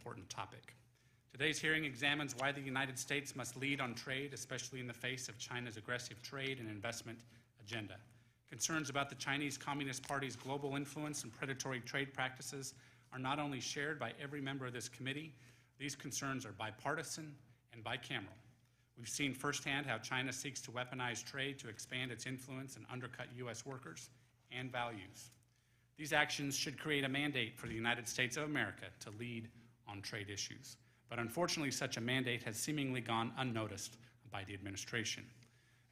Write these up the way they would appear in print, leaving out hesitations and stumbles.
important topic. Today's hearing examines why the United States must lead on trade, especially in the face of China's aggressive trade and investment agenda. Concerns about the Chinese Communist Party's global influence and predatory trade practices are not only shared by every member of this committee, these concerns are bipartisan and bicameral. We've seen firsthand how China seeks to weaponize trade to expand its influence and undercut U.S. workers and values. These actions should create a mandate for the United States of America to lead on trade issues. But unfortunately, such a mandate has seemingly gone unnoticed by the administration.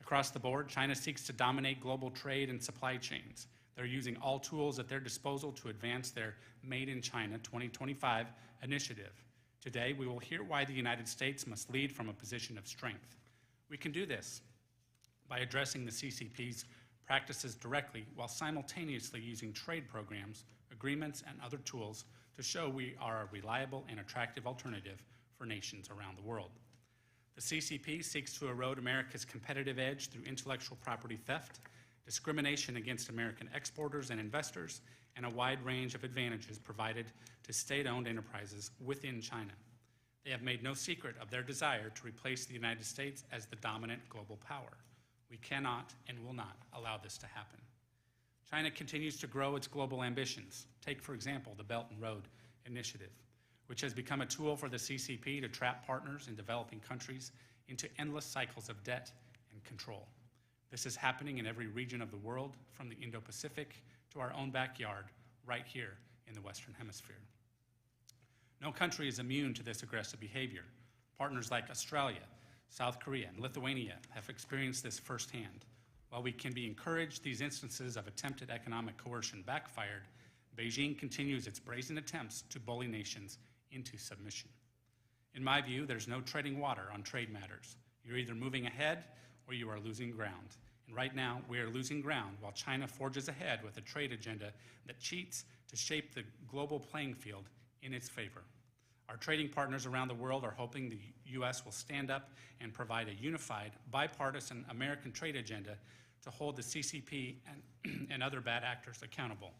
Across the board, China seeks to dominate global trade and supply chains. They're using all tools at their disposal to advance their Made in China 2025 initiative. Today, we will hear why the United States must lead from a position of strength. We can do this by addressing the CCP's practices directly while simultaneously using trade programs, agreements, and other tools to show we are a reliable and attractive alternative for nations around the world. The CCP seeks to erode America's competitive edge through intellectual property theft, discrimination against American exporters and investors, and a wide range of advantages provided to state-owned enterprises within China. They have made no secret of their desire to replace the United States as the dominant global power. We cannot and will not allow this to happen. China continues to grow its global ambitions. Take, for example, the Belt and Road Initiative, which has become a tool for the CCP to trap partners in developing countries into endless cycles of debt and control. This is happening in every region of the world, from the Indo-Pacific to our own backyard, right here in the Western Hemisphere. No country is immune to this aggressive behavior. Partners like Australia, South Korea, and Lithuania have experienced this firsthand. While we can be encouraged these instances of attempted economic coercion backfired, Beijing continues its brazen attempts to bully nations into submission. In my view, there's no treading water on trade matters. You're either moving ahead or you are losing ground. And right now, we are losing ground while China forges ahead with a trade agenda that cheats to shape the global playing field in its favor. Our trading partners around the world are hoping the U.S. will stand up and provide a unified, bipartisan American trade agenda to hold the CCP and other bad actors accountable.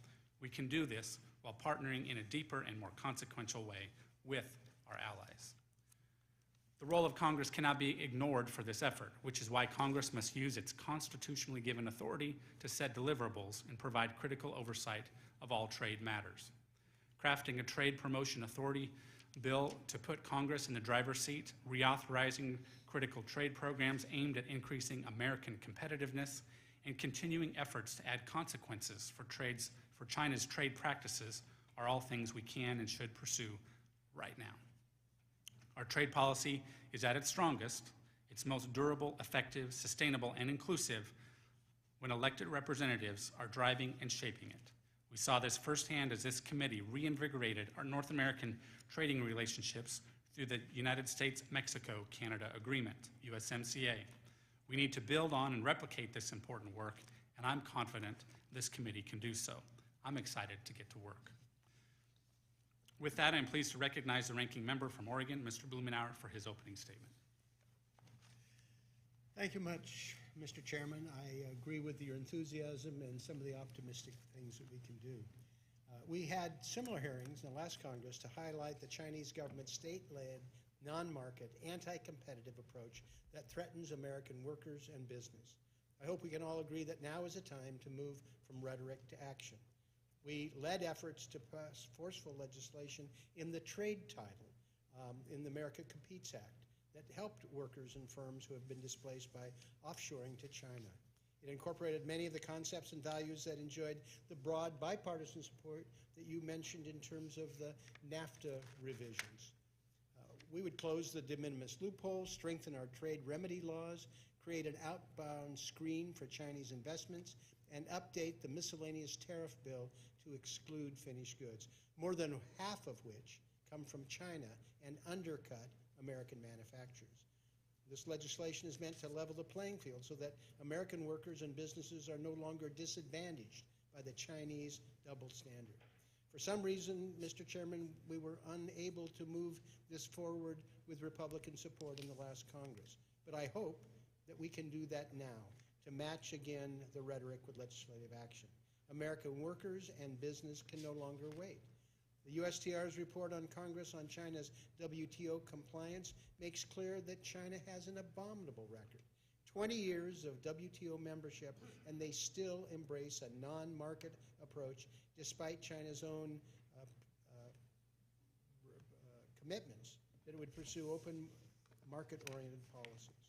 We can do this while partnering in a deeper and more consequential way with our allies. The role of Congress cannot be ignored for this effort, which is why Congress must use its constitutionally given authority to set deliverables and provide critical oversight of all trade matters. Crafting a trade promotion authority bill to put Congress in the driver's seat, reauthorizing critical trade programs aimed at increasing American competitiveness, and continuing efforts to add consequences for China's trade practices are all things we can and should pursue right now. Our trade policy is at its strongest, its most durable, effective, sustainable, and inclusive when elected representatives are driving and shaping it. We saw this firsthand as this committee reinvigorated our North American trading relationships through the United States-Mexico-Canada Agreement, USMCA. We need to build on and replicate this important work, and I'm confident this committee can do so. I'm excited to get to work. With that, I'm pleased to recognize the ranking member from Oregon, Mr. Blumenauer, for his opening statement. Thank you much, Mr. Chairman. I agree with your enthusiasm and some of the optimistic things that we can do. We had similar hearings in the last Congress to highlight the Chinese government's state-led, non-market, anti-competitive approach that threatens American workers and business. I hope we can all agree that now is a time to move from rhetoric to action. We led efforts to pass forceful legislation in the trade title in the America Competes Act that helped workers and firms who have been displaced by offshoring to China. It incorporated many of the concepts and values that enjoyed the broad bipartisan support that you mentioned in terms of the NAFTA revisions. We would close the de minimis loophole, strengthen our trade remedy laws, create an outbound screen for Chinese investments, and update the miscellaneous tariff bill to exclude finished goods, more than half of which come from China and undercut American manufacturers. This legislation is meant to level the playing field so that American workers and businesses are no longer disadvantaged by the Chinese double standard. For some reason, Mr. Chairman, we were unable to move this forward with Republican support in the last Congress. But I hope that we can do that now to match again the rhetoric with legislative action. American workers and business can no longer wait. The USTR's report on Congress on China's WTO compliance makes clear that China has an abominable record. 20 years of WTO membership, and they still embrace a non-market approach despite China's own commitments that it would pursue open market-oriented policies.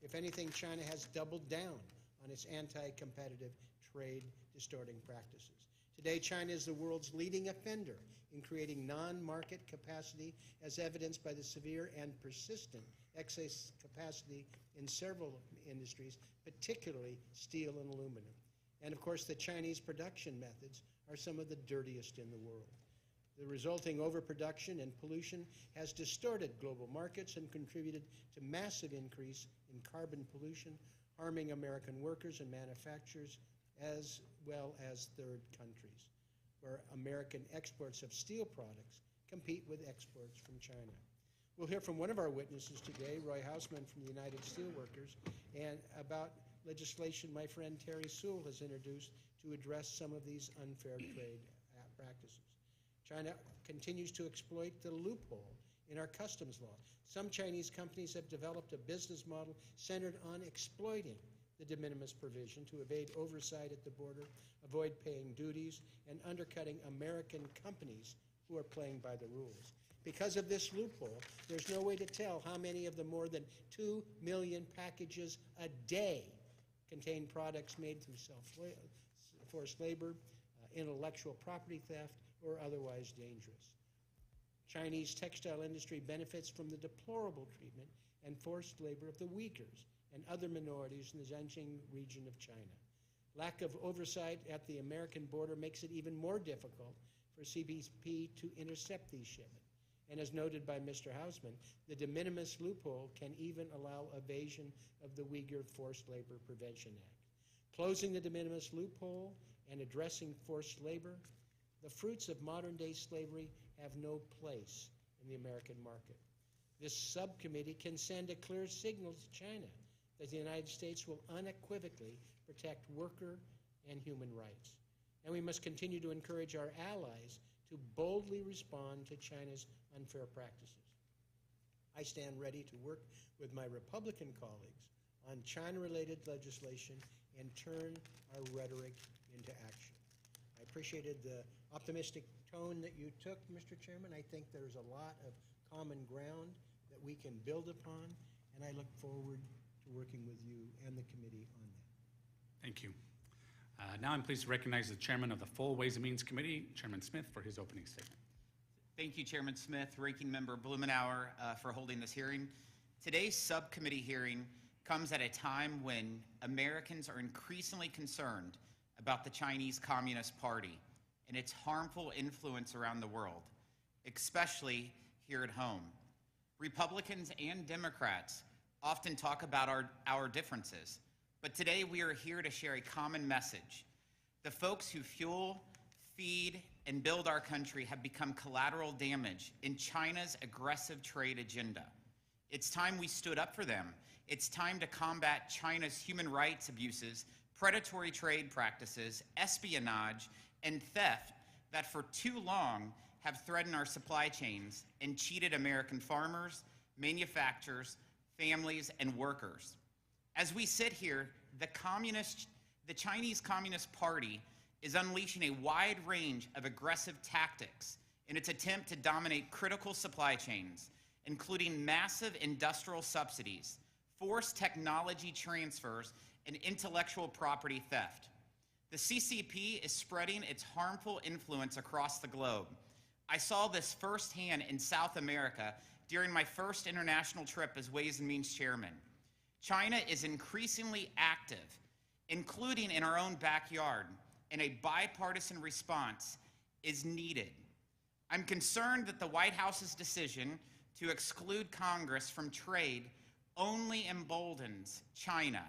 If anything, China has doubled down on its anti-competitive trade distorting practices. Today, China is the world's leading offender in creating non-market capacity, as evidenced by the severe and persistent excess capacity in several industries, particularly steel and aluminum. And of course, the Chinese production methods are some of the dirtiest in the world. The resulting overproduction and pollution has distorted global markets and contributed to massive increase in carbon pollution, harming American workers and manufacturers, as well as third countries, where American exports of steel products compete with exports from China. We'll hear from one of our witnesses today, Roy Hausman from the United Steelworkers, and about legislation my friend Terry Sewell has introduced to address some of these unfair trade practices. China continues to exploit the loophole in our customs law. Some Chinese companies have developed a business model centered on exploiting the de minimis provision to evade oversight at the border, avoid paying duties, and undercutting American companies who are playing by the rules. Because of this loophole, there's no way to tell how many of the more than 2 million packages a day contain products made through forced labor, intellectual property theft, or otherwise dangerous. Chinese textile industry benefits from the deplorable treatment and forced labor of the Uyghurs and other minorities in the Xinjiang region of China. Lack of oversight at the American border makes it even more difficult for CBP to intercept these shipments. And as noted by Mr. Hausman, the de minimis loophole can even allow evasion of the Uyghur Forced Labor Prevention Act. Closing the de minimis loophole and addressing forced labor, the fruits of modern-day slavery have no place in the American market. This subcommittee can send a clear signal to China that the United States will unequivocally protect worker and human rights. And we must continue to encourage our allies to boldly respond to China's unfair practices. I stand ready to work with my Republican colleagues on China-related legislation and turn our rhetoric into action. I appreciated the optimistic tone that you took, Mr. Chairman. I think there's a lot of common ground that we can build upon, and I look forward to working with you and the committee on that. Thank you. Now I'm pleased to recognize the chairman of the Full Ways and Means Committee, Chairman Smith, for his opening statement. Thank you, Chairman Smith, Ranking Member Blumenauer, for holding this hearing. Today's subcommittee hearing comes at a time when Americans are increasingly concerned about the Chinese Communist Party and its harmful influence around the world, especially here at home. Republicans and Democrats often talk about our differences, but today we are here to share a common message. The folks who fuel, feed, and build our country have become collateral damage in China's aggressive trade agenda. It's time we stood up for them. It's time to combat China's human rights abuses, predatory trade practices, espionage, and theft that for too long have threatened our supply chains and cheated American farmers, manufacturers, families, and workers. As we sit here, the Chinese Communist Party is unleashing a wide range of aggressive tactics in its attempt to dominate critical supply chains, including massive industrial subsidies, forced technology transfers, and intellectual property theft. The CCP is spreading its harmful influence across the globe. I saw this firsthand in South America during my first international trip as Ways and Means Chairman. China is increasingly active, including in our own backyard, and a bipartisan response is needed. I'm concerned that the White House's decision to exclude Congress from trade only emboldens China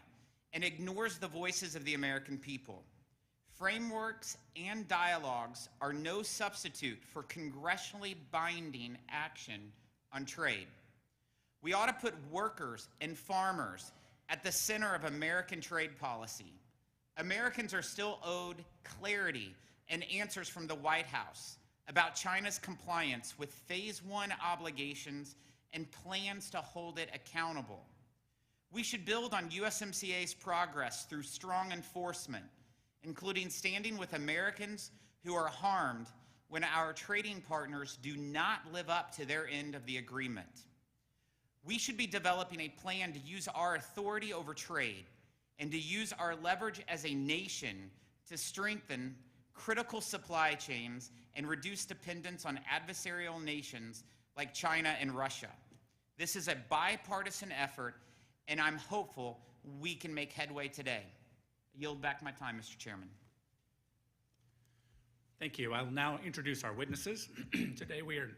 and ignores the voices of the American people. Frameworks and dialogues are no substitute for congressionally binding action on trade. We ought to put workers and farmers at the center of American trade policy. Americans are still owed clarity and answers from the White House about China's compliance with Phase 1 obligations and plans to hold it accountable. We should build on USMCA's progress through strong enforcement, including standing with Americans who are harmed when our trading partners do not live up to their end of the agreement. We should be developing a plan to use our authority over trade and to use our leverage as a nation to strengthen critical supply chains and reduce dependence on adversarial nations like China and Russia. This is a bipartisan effort, and I'm hopeful we can make headway today. I yield back my time, Mr. Chairman. Thank you. I will now introduce our witnesses. Today we are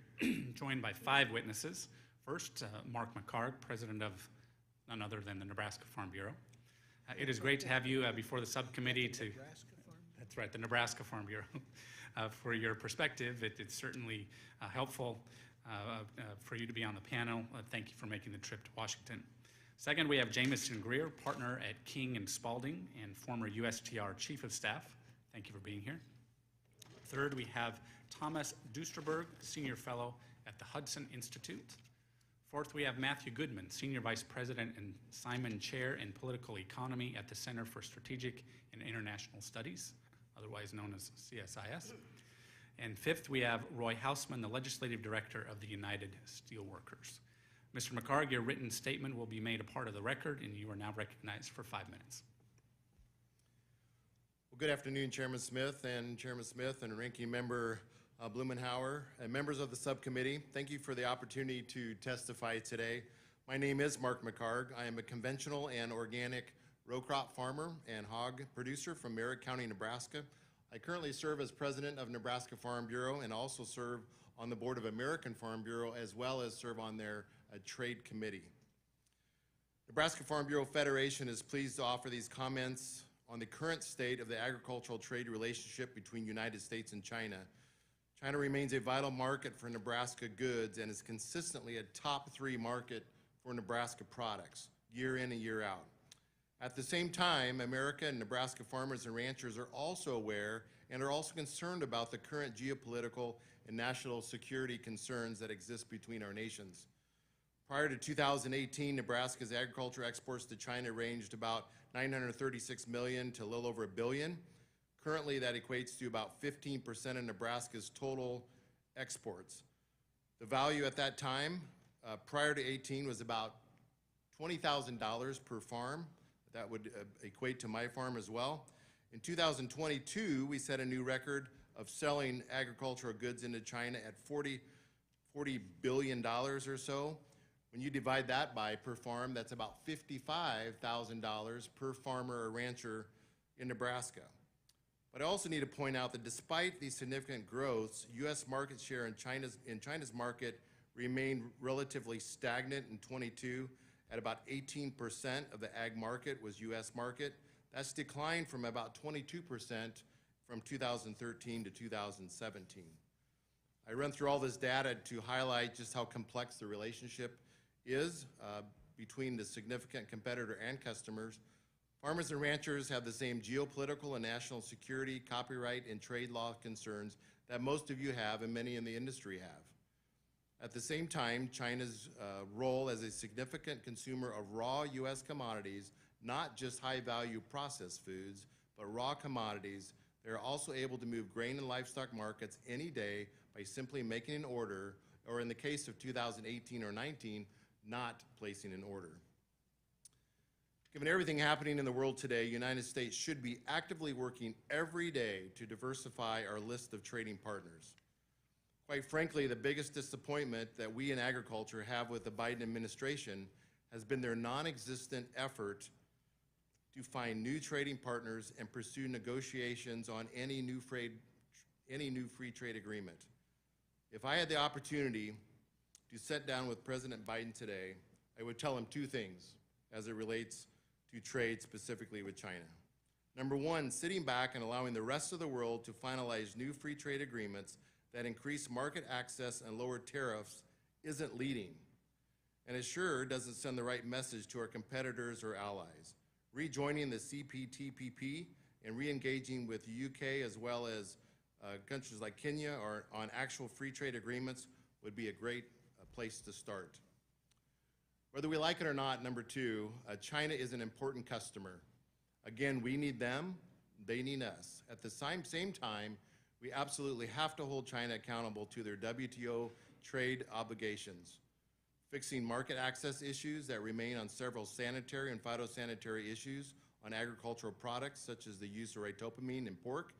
joined by 5 witnesses. First, Mark McCarg, president of none other than the Nebraska Farm Bureau. It is great to have you before the subcommittee to... Nebraska Farm? That's right, the Nebraska Farm Bureau. For your perspective, it's certainly helpful for you to be on the panel. Thank you for making the trip to Washington. Second, we have Jamison Greer, partner at King & Spalding and former USTR Chief of Staff. Thank you for being here. Third, we have Thomas Dusterberg, Senior Fellow at the Hudson Institute. Fourth, we have Matthew Goodman, Senior Vice President and Simon Chair in Political Economy at the Center for Strategic and International Studies, otherwise known as CSIS. And fifth, we have Roy Hausman, the Legislative Director of the United Steelworkers. Mr. McCarg, your written statement will be made a part of the record, and you are now recognized for 5 minutes. Well, good afternoon, Chairman Smith and Ranking Member Blumenauer and members of the subcommittee. Thank you for the opportunity to testify today. My name is Mark McCarg. I am a conventional and organic row crop farmer and hog producer from Merritt County, Nebraska. I currently serve as president of Nebraska Farm Bureau and also serve on the board of American Farm Bureau, as well as serve on their trade committee. Nebraska Farm Bureau Federation is pleased to offer these comments on the current state of the agricultural trade relationship between United States and China. China remains a vital market for Nebraska goods and is consistently a top 3 market for Nebraska products, year in and year out. At the same time, America and Nebraska farmers and ranchers are also aware and are also concerned about the current geopolitical and national security concerns that exist between our nations. Prior to 2018, Nebraska's agriculture exports to China ranged about $936 million to a little over $1 billion. Currently, that equates to about 15% of Nebraska's total exports. The value at that time, prior to 18, was about $20,000 per farm. That would equate to my farm as well. In 2022, we set a new record of selling agricultural goods into China at $40 billion or so. When you divide that by per farm, that's about $55,000 per farmer or rancher in Nebraska. But I also need to point out that despite these significant growths, U.S. market share in China's market remained relatively stagnant in 22 at about 18% of the ag market was U.S. market. That's declined from about 22% from 2013 to 2017. I run through all this data to highlight just how complex the relationship is between the significant competitor and customers. Farmers and ranchers have the same geopolitical and national security, copyright, and trade law concerns that most of you have and many in the industry have. At the same time, China's role as a significant consumer of raw U.S. commodities, not just high-value processed foods, but raw commodities, they're also able to move grain and livestock markets any day by simply making an order, or in the case of 2018 or 19, not placing an order. Given everything happening in the world today, the United States should be actively working every day to diversify our list of trading partners. Quite frankly, the biggest disappointment that we in agriculture have with the Biden administration has been their non-existent effort to find new trading partners and pursue negotiations on any new free trade agreement. If I had the opportunity to sit down with President Biden today, I would tell him 2 things as it relates to trade specifically with China. Number 1, sitting back and allowing the rest of the world to finalize new free trade agreements that increase market access and lower tariffs isn't leading, and it sure doesn't send the right message to our competitors or allies. Rejoining the CPTPP and re-engaging with the UK as well as countries like Kenya or on actual free trade agreements would be a great place to start. Whether we like it or not, number two, China is an important customer. Again, we need them, they need us. At the same time, we absolutely have to hold China accountable to their WTO trade obligations. Fixing market access issues that remain on several sanitary and phytosanitary issues on agricultural products, such as the use of rhytopamine in pork,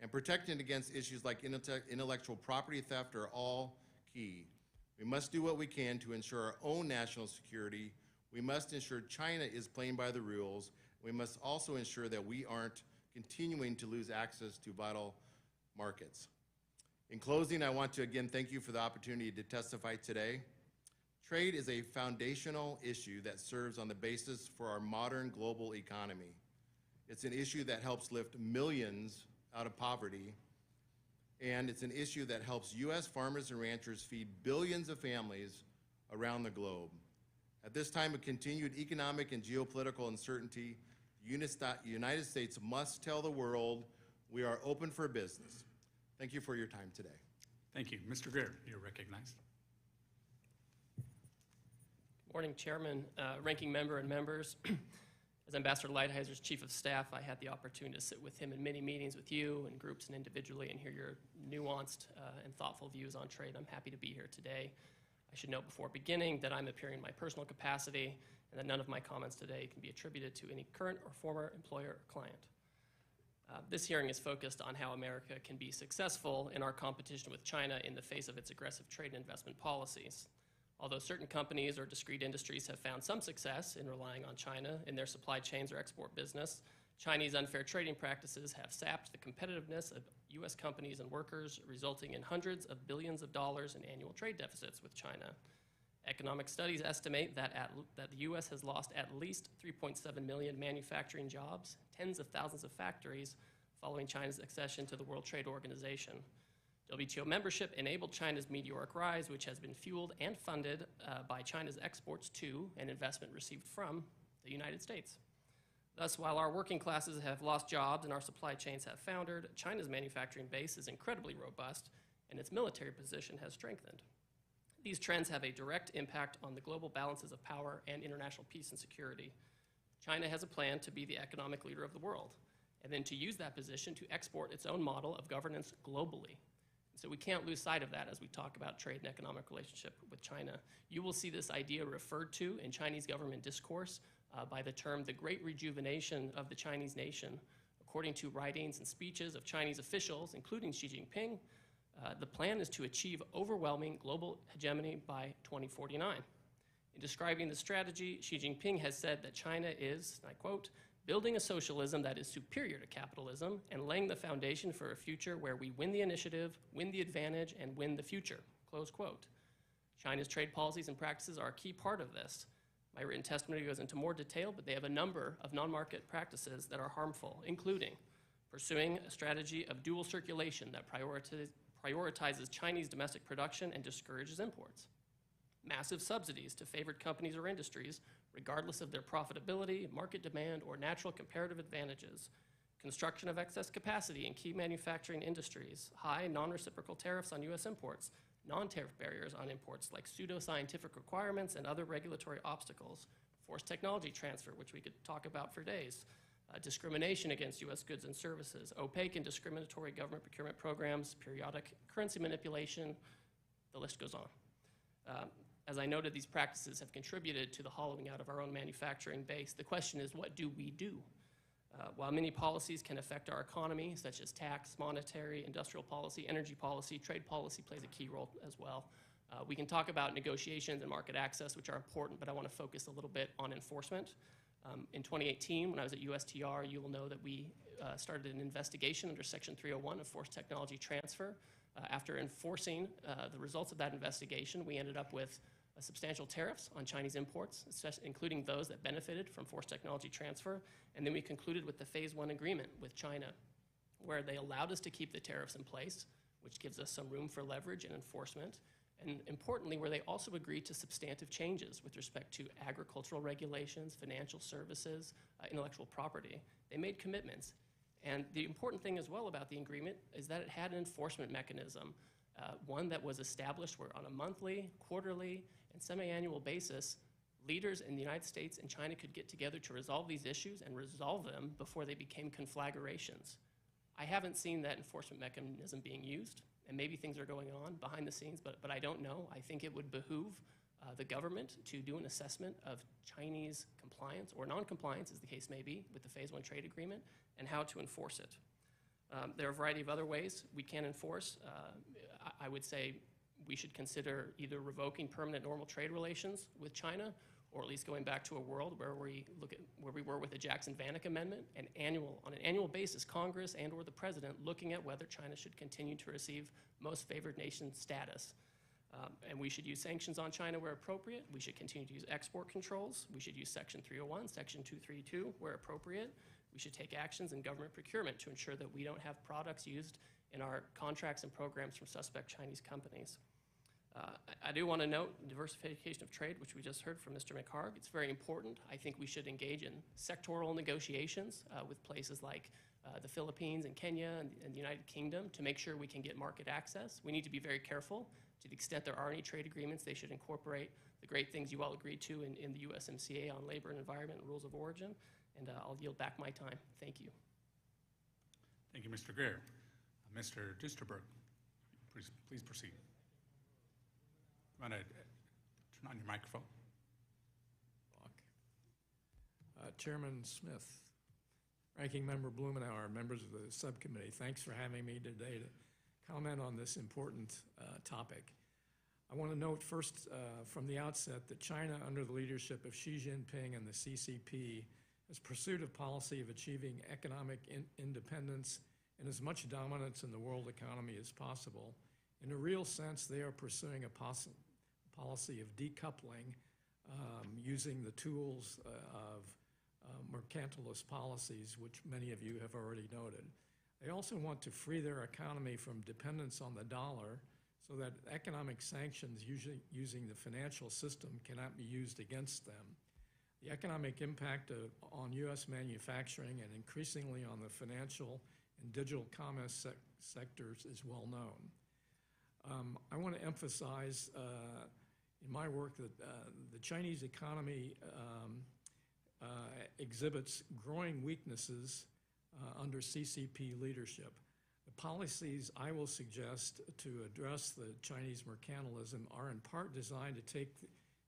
and protecting against issues like intellectual property theft are all key. We must do what we can to ensure our own national security. We must ensure China is playing by the rules. We must also ensure that we aren't continuing to lose access to vital markets. In closing, I want to again thank you for the opportunity to testify today. Trade is a foundational issue that serves on the basis for our modern global economy. It's an issue that helps lift millions out of poverty, and it's an issue that helps U.S. farmers and ranchers feed billions of families around the globe. At this time of continued economic and geopolitical uncertainty, the United States must tell the world we are open for business. Thank you for your time today. Thank you. Mr. Greer, you're recognized. Morning, Chairman, Ranking Member, and members. As Ambassador Lighthizer Chief of Staff, I had the opportunity to sit with him in many meetings with you and groups and individually and hear your nuanced and thoughtful views on trade. I'm happy to be here today. I should note before beginning that I'm appearing in my personal capacity and that none of my comments today can be attributed to any current or former employer or client. This hearing is focused on how America can be successful in our competition with China in the face of its aggressive trade and investment policies. Although certain companies or discrete industries have found some success in relying on China in their supply chains or export business, Chinese unfair trading practices have sapped the competitiveness of U.S. companies and workers, resulting in hundreds of billions of dollars in annual trade deficits with China. Economic studies estimate that the U.S. has lost at least 3.7 million manufacturing jobs, tens of thousands of factories, following China's accession to the World Trade Organization. WTO membership enabled China's meteoric rise, which has been fueled and funded by China's exports to and investment received from the United States. Thus, while our working classes have lost jobs and our supply chains have foundered, China's manufacturing base is incredibly robust and its military position has strengthened. These trends have a direct impact on the global balances of power and international peace and security. China has a plan to be the economic leader of the world, and then to use that position to export its own model of governance globally. So we can't lose sight of that as we talk about trade and economic relationship with China. You will see this idea referred to in Chinese government discourse by the term the Great Rejuvenation of the Chinese nation. According to writings and speeches of Chinese officials, including Xi Jinping, the plan is to achieve overwhelming global hegemony by 2049. In describing the strategy, Xi Jinping has said that China is, and I quote, building a socialism that is superior to capitalism and laying the foundation for a future where we win the initiative, win the advantage, and win the future, close quote. China's trade policies and practices are a key part of this. My written testimony goes into more detail, but they have a number of non-market practices that are harmful, including pursuing a strategy of dual circulation that prioritizes Chinese domestic production and discourages imports. Massive subsidies to favored companies or industries, regardless of their profitability, market demand, or natural comparative advantages. Construction of excess capacity in key manufacturing industries. High non-reciprocal tariffs on U.S. imports. Non-tariff barriers on imports like pseudo-scientific requirements and other regulatory obstacles. Forced technology transfer, which we could talk about for days. Discrimination against U.S. goods and services. Opaque and discriminatory government procurement programs. Periodic currency manipulation. The list goes on. As I noted, these practices have contributed to the hollowing out of our own manufacturing base. The question is, what do we do? While many policies can affect our economy, such as tax, monetary, industrial policy, energy policy, trade policy plays a key role as well. We can talk about negotiations and market access, which are important, but I want to focus a little bit on enforcement. In 2018, when I was at USTR, you will know that we started an investigation under Section 301 of forced technology transfer. After enforcing the results of that investigation, we ended up with substantial tariffs on Chinese imports, including those that benefited from forced technology transfer. And then we concluded with the Phase 1 agreement with China, where they allowed us to keep the tariffs in place, which gives us some room for leverage and enforcement. And importantly, where they also agreed to substantive changes with respect to agricultural regulations, financial services, intellectual property. They made commitments. And the important thing as well about the agreement is that it had an enforcement mechanism, one that was established where on a monthly, quarterly, and semi-annual basis, leaders in the United States and China could get together to resolve these issues and resolve them before they became conflagrations. I haven't seen that enforcement mechanism being used, and maybe things are going on behind the scenes, but I don't know. I think it would behoove the government to do an assessment of Chinese compliance or non-compliance, as the case may be, with the Phase 1 trade agreement and how to enforce it. There are a variety of other ways we can enforce. I would say we should consider either revoking permanent normal trade relations with China, or at least going back to a world where we look at where we were with the Jackson-Vanik Amendment, on an annual basis, Congress and or the President looking at whether China should continue to receive most favored nation status. And we should use sanctions on China where appropriate. We should continue to use export controls. We should use Section 301, Section 232 where appropriate. We should take actions in government procurement to ensure that we don't have products used in our contracts and programs from suspect Chinese companies. I do want to note diversification of trade, which we just heard from Mr. McHarg. It's very important. I think we should engage in sectoral negotiations with places like the Philippines and Kenya and the United Kingdom to make sure we can get market access. We need to be very careful. To the extent there are any trade agreements, they should incorporate the great things you all agreed to in the USMCA on labor and environment and rules of origin. And I'll yield back my time. Thank you. Thank you, Mr. Greer. Mr. Dusterberg, please proceed. You want to turn on your microphone? Chairman Smith, Ranking Member Blumenauer, members of the subcommittee, thanks for having me today to comment on this important topic. I want to note first from the outset that China, under the leadership of Xi Jinping and the CCP, has pursued a policy of achieving economic independence and as much dominance in the world economy as possible. In a real sense, they are pursuing a policy of decoupling using the tools of mercantilist policies, which many of you have already noted. They also want to free their economy from dependence on the dollar so that economic sanctions using the financial system cannot be used against them. The economic impact on U.S. manufacturing and increasingly on the financial and digital commerce sectors is well known. I want to emphasize in my work that the Chinese economy exhibits growing weaknesses under CCP leadership. The policies I will suggest to address the Chinese mercantilism are in part designed to take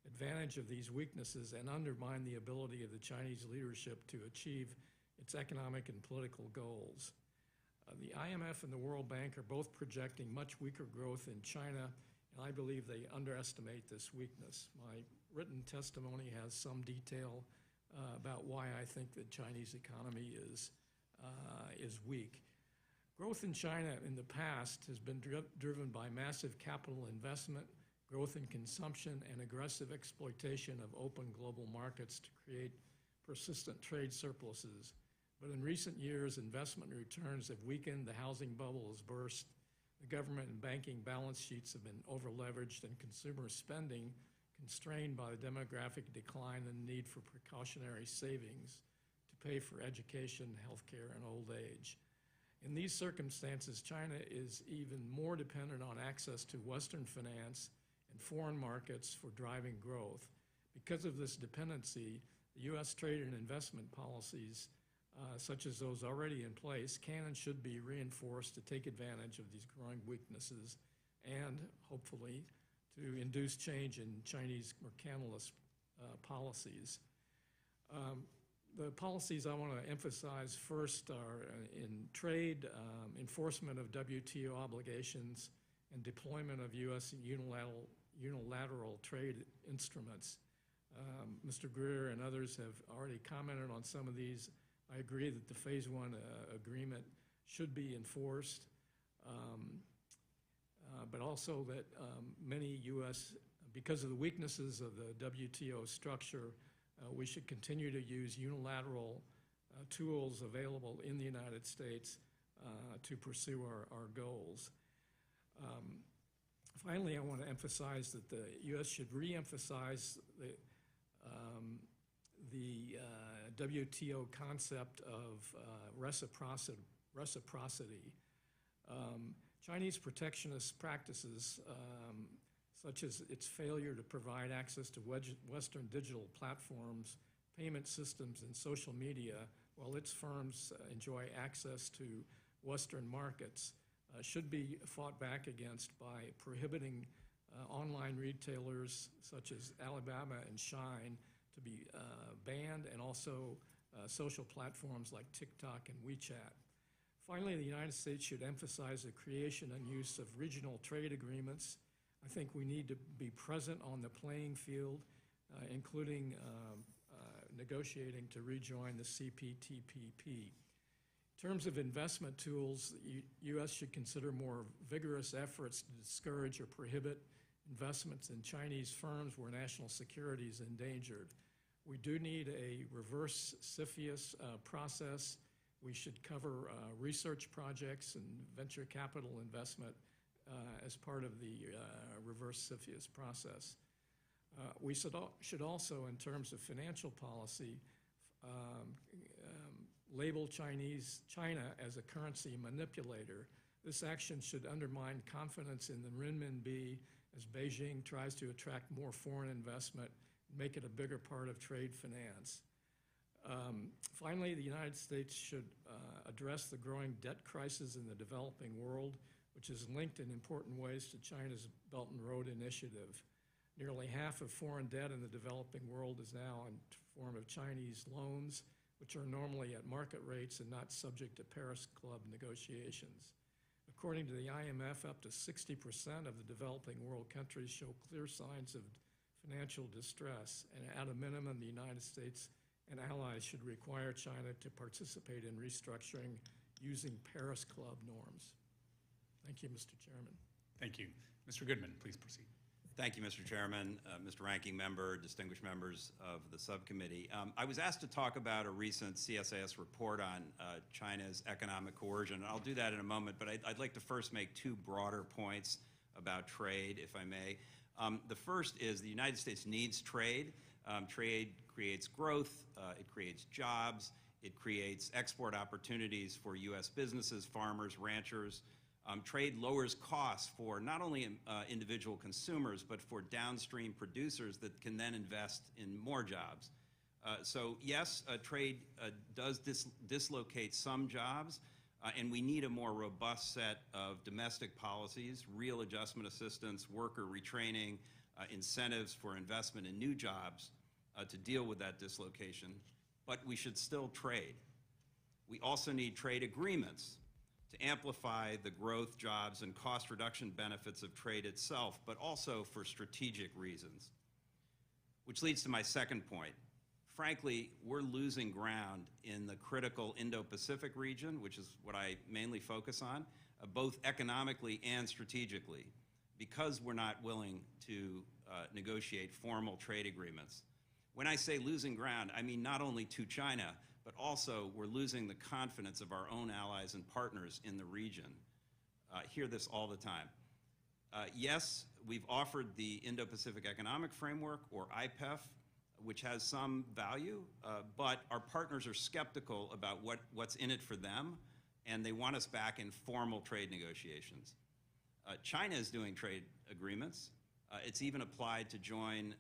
advantage of these weaknesses and undermine the ability of the Chinese leadership to achieve its economic and political goals. The IMF and the World Bank are both projecting much weaker growth in China, and I believe they underestimate this weakness. My written testimony has some detail about why I think the Chinese economy is weak. Growth in China in the past has been driven by massive capital investment, growth in consumption, and aggressive exploitation of open global markets to create persistent trade surpluses. But in recent years, investment returns have weakened, the housing bubble has burst, the government and banking balance sheets have been over-leveraged, and consumer spending constrained by the demographic decline and the need for precautionary savings to pay for education, healthcare, and old age. In these circumstances, China is even more dependent on access to Western finance and foreign markets for driving growth. Because of this dependency, the U.S. trade and investment policies, such as those already in place, can and should be reinforced to take advantage of these growing weaknesses and, hopefully, to induce change in Chinese mercantilist policies. The policies I want to emphasize first are in trade, enforcement of WTO obligations, and deployment of U.S. unilateral trade instruments. Mr. Greer and others have already commented on some of these. I agree that the Phase 1 agreement should be enforced, but also that many U.S., because of the weaknesses of the WTO structure, we should continue to use unilateral tools available in the United States to pursue our goals. Finally, I want to emphasize that the U.S. should re-emphasize the WTO concept of reciprocity. Chinese protectionist practices, such as its failure to provide access to Western digital platforms, payment systems, and social media, while its firms enjoy access to Western markets, should be fought back against by prohibiting online retailers such as Alibaba and Shine to be banned, and also social platforms like TikTok and WeChat. Finally, the United States should emphasize the creation and use of regional trade agreements. I think we need to be present on the playing field, including negotiating to rejoin the CPTPP. In terms of investment tools, the U.S. should consider more vigorous efforts to discourage or prohibit investments in Chinese firms where national security is endangered. We do need a reverse CFIUS process. We should cover research projects and venture capital investment as part of the reverse CFIUS process. We should also, in terms of financial policy, label China as a currency manipulator. This action should undermine confidence in the renminbi as Beijing tries to attract more foreign investment, make it a bigger part of trade finance. Finally, the United States should address the growing debt crisis in the developing world, which is linked in important ways to China's Belt and Road Initiative. Nearly half of foreign debt in the developing world is now in the form of Chinese loans, which are normally at market rates and not subject to Paris Club negotiations. According to the IMF, up to 60% of the developing world countries show clear signs of financial distress, and at a minimum, the United States and allies should require China to participate in restructuring using Paris Club norms. Thank you, Mr. Chairman. Thank you. Mr. Goodman, please proceed. Thank you, Mr. Chairman, Mr. Ranking Member, distinguished members of the subcommittee. I was asked to talk about a recent CSIS report on China's economic coercion. I'll do that in a moment, but I'd like to first make two broader points about trade, if I may. The first is the United States needs trade. Trade creates growth, it creates jobs, it creates export opportunities for U.S. businesses, farmers, ranchers. Trade lowers costs for not only individual consumers, but for downstream producers that can then invest in more jobs. So yes, trade does dislocate some jobs, and we need a more robust set of domestic policies, real adjustment assistance, worker retraining, incentives for investment in new jobs to deal with that dislocation. But we should still trade. We also need trade agreements to amplify the growth, jobs, and cost reduction benefits of trade itself, but also for strategic reasons. Which leads to my second point. Frankly, we're losing ground in the critical Indo-Pacific region, which is what I mainly focus on, both economically and strategically, because we're not willing to negotiate formal trade agreements. When I say losing ground, I mean not only to China, but also we're losing the confidence of our own allies and partners in the region. Hear this all the time. Yes, we've offered the Indo-Pacific Economic Framework, or IPEF, which has some value, but our partners are skeptical about what's in it for them, and they want us back in formal trade negotiations. China is doing trade agreements. It's even applied to join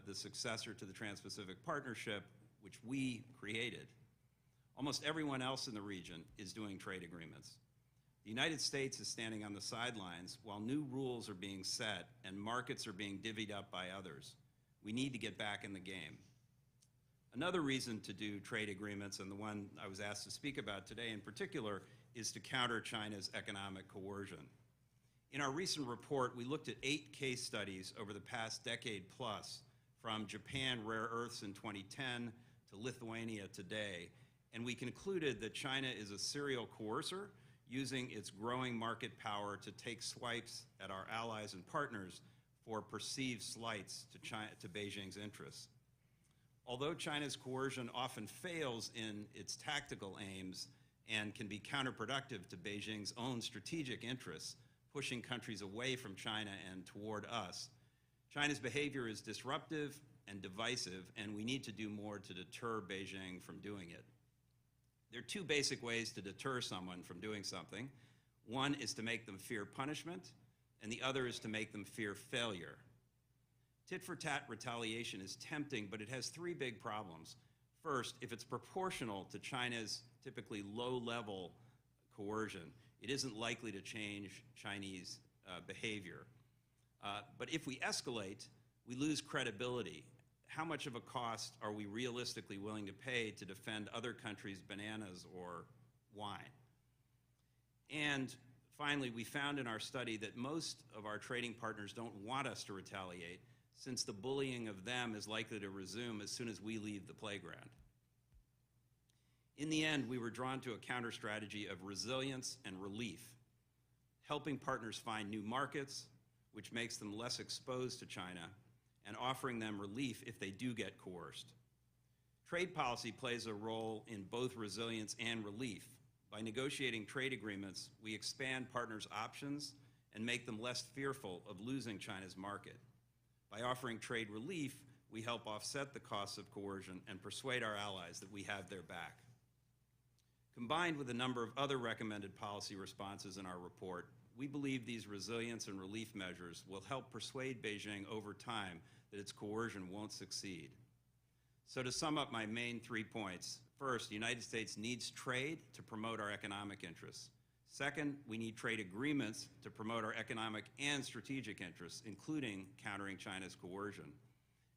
the successor to the Trans-Pacific Partnership, which we created. Almost everyone else in the region is doing trade agreements. The United States is standing on the sidelines while new rules are being set and markets are being divvied up by others. We need to get back in the game. Another reason to do trade agreements, and the one I was asked to speak about today in particular, is to counter China's economic coercion. In our recent report, we looked at 8 case studies over the past decade plus, from Japan rare earths in 2010 to Lithuania today, and we concluded that China is a serial coercer using its growing market power to take swipes at our allies and partners for perceived slights to Beijing's interests. Although China's coercion often fails in its tactical aims and can be counterproductive to Beijing's own strategic interests, pushing countries away from China and toward us, China's behavior is disruptive and divisive, and we need to do more to deter Beijing from doing it. There are two basic ways to deter someone from doing something. One is to make them fear punishment, and the other is to make them fear failure. Tit-for-tat retaliation is tempting, but it has three big problems. First, if it's proportional to China's typically low-level coercion, it isn't likely to change Chinese behavior. But if we escalate, we lose credibility. How much of a cost are we realistically willing to pay to defend other countries' bananas or wine? And finally, we found in our study that most of our trading partners don't want us to retaliate, since the bullying of them is likely to resume as soon as we leave the playground. In the end, we were drawn to a counter strategy of resilience and relief, helping partners find new markets, which makes them less exposed to China, and offering them relief if they do get coerced. Trade policy plays a role in both resilience and relief. By negotiating trade agreements, we expand partners' options and make them less fearful of losing China's market. By offering trade relief, we help offset the costs of coercion and persuade our allies that we have their back. Combined with a number of other recommended policy responses in our report, we believe these resilience and relief measures will help persuade Beijing over time that its coercion won't succeed. So to sum up my main 3 points, first, the United States needs trade to promote our economic interests. Second, we need trade agreements to promote our economic and strategic interests, including countering China's coercion.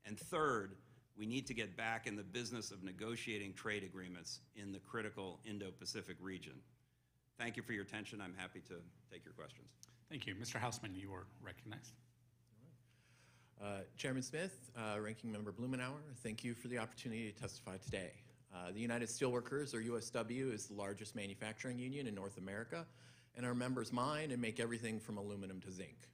And third, we need to get back in the business of negotiating trade agreements in the critical Indo-Pacific region. Thank you for your attention. I'm happy to take your questions. Thank you. Mr. Hausman, you are recognized. Chairman Smith, Ranking Member Blumenauer, thank you for the opportunity to testify today. The United Steelworkers, or USW, is the largest manufacturing union in North America, and our members mine and make everything from aluminum to zinc.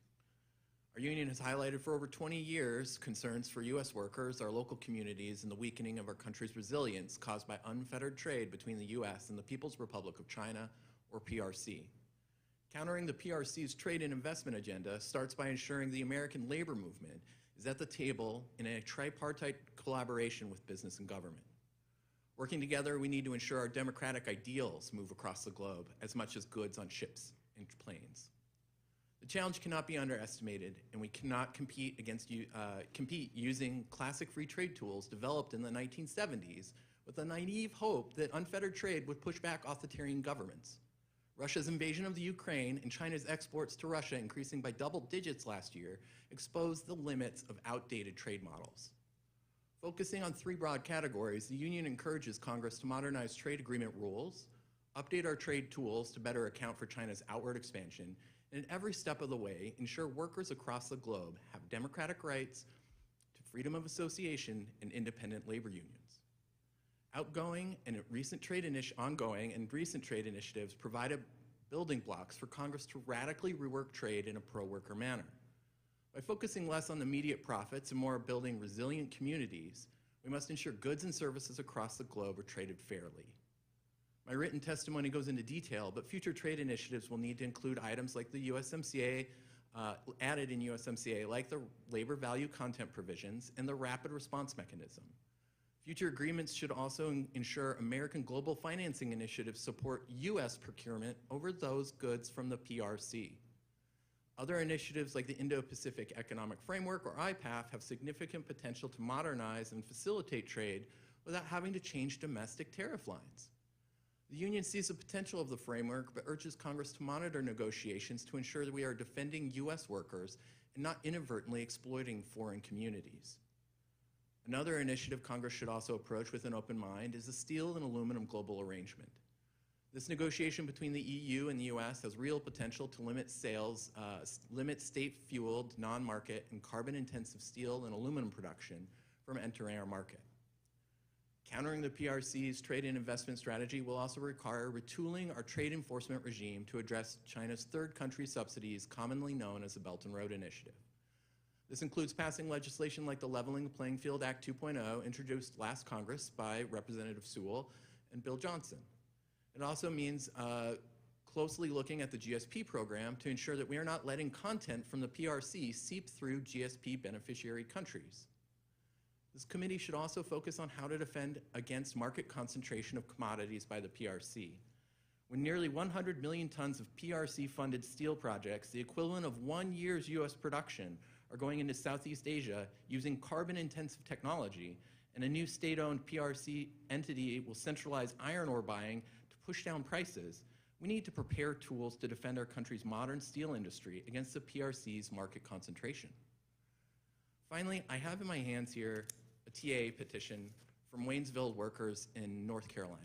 Our union has highlighted for over 20 years concerns for U.S. workers, our local communities, and the weakening of our country's resilience caused by unfettered trade between the U.S. and the People's Republic of China, or PRC. Countering the PRC's trade and investment agenda starts by ensuring the American labor movement is at the table in a tripartite collaboration with business and government. Working together, we need to ensure our democratic ideals move across the globe as much as goods on ships and planes. The challenge cannot be underestimated, and we cannot compete using classic free trade tools developed in the 1970s with a naive hope that unfettered trade would push back authoritarian governments. Russia's invasion of the Ukraine and China's exports to Russia increasing by double digits last year exposed the limits of outdated trade models. Focusing on 3 broad categories, the union encourages Congress to modernize trade agreement rules, update our trade tools to better account for China's outward expansion, and at every step of the way, ensure workers across the globe have democratic rights to freedom of association and independent labor unions. Ongoing and recent trade initiatives provided building blocks for Congress to radically rework trade in a pro-worker manner. By focusing less on immediate profits and more building resilient communities, we must ensure goods and services across the globe are traded fairly. My written testimony goes into detail, but future trade initiatives will need to include items like the USMCA, added in USMCA, like the labor value content provisions and the rapid response mechanism. Future agreements should also ensure American global financing initiatives support U.S. procurement over those goods from the PRC. Other initiatives like the Indo-Pacific Economic Framework, or IPAF, have significant potential to modernize and facilitate trade without having to change domestic tariff lines. The union sees the potential of the framework, but urges Congress to monitor negotiations to ensure that we are defending U.S. workers and not inadvertently exploiting foreign communities. Another initiative Congress should also approach with an open mind is the steel and aluminum global arrangement. This negotiation between the EU and the US has real potential to limit state-fueled, non-market, and carbon-intensive steel and aluminum production from entering our market. Countering the PRC's trade and investment strategy will also require retooling our trade enforcement regime to address China's third country subsidies, commonly known as the Belt and Road Initiative. This includes passing legislation like the Leveling the Playing Field Act 2.0, introduced last Congress by Representative Sewell and Bill Johnson. It also means closely looking at the GSP program to ensure that we are not letting content from the PRC seep through GSP beneficiary countries. This committee should also focus on how to defend against market concentration of commodities by the PRC. When nearly 100 million tons of PRC-funded steel projects, the equivalent of 1 year's U.S. production, are going into Southeast Asia using carbon-intensive technology, and a new state-owned PRC entity will centralize iron ore buying to push down prices, we need to prepare tools to defend our country's modern steel industry against the PRC's market concentration. Finally, I have in my hands here a TA petition from Waynesville workers in North Carolina.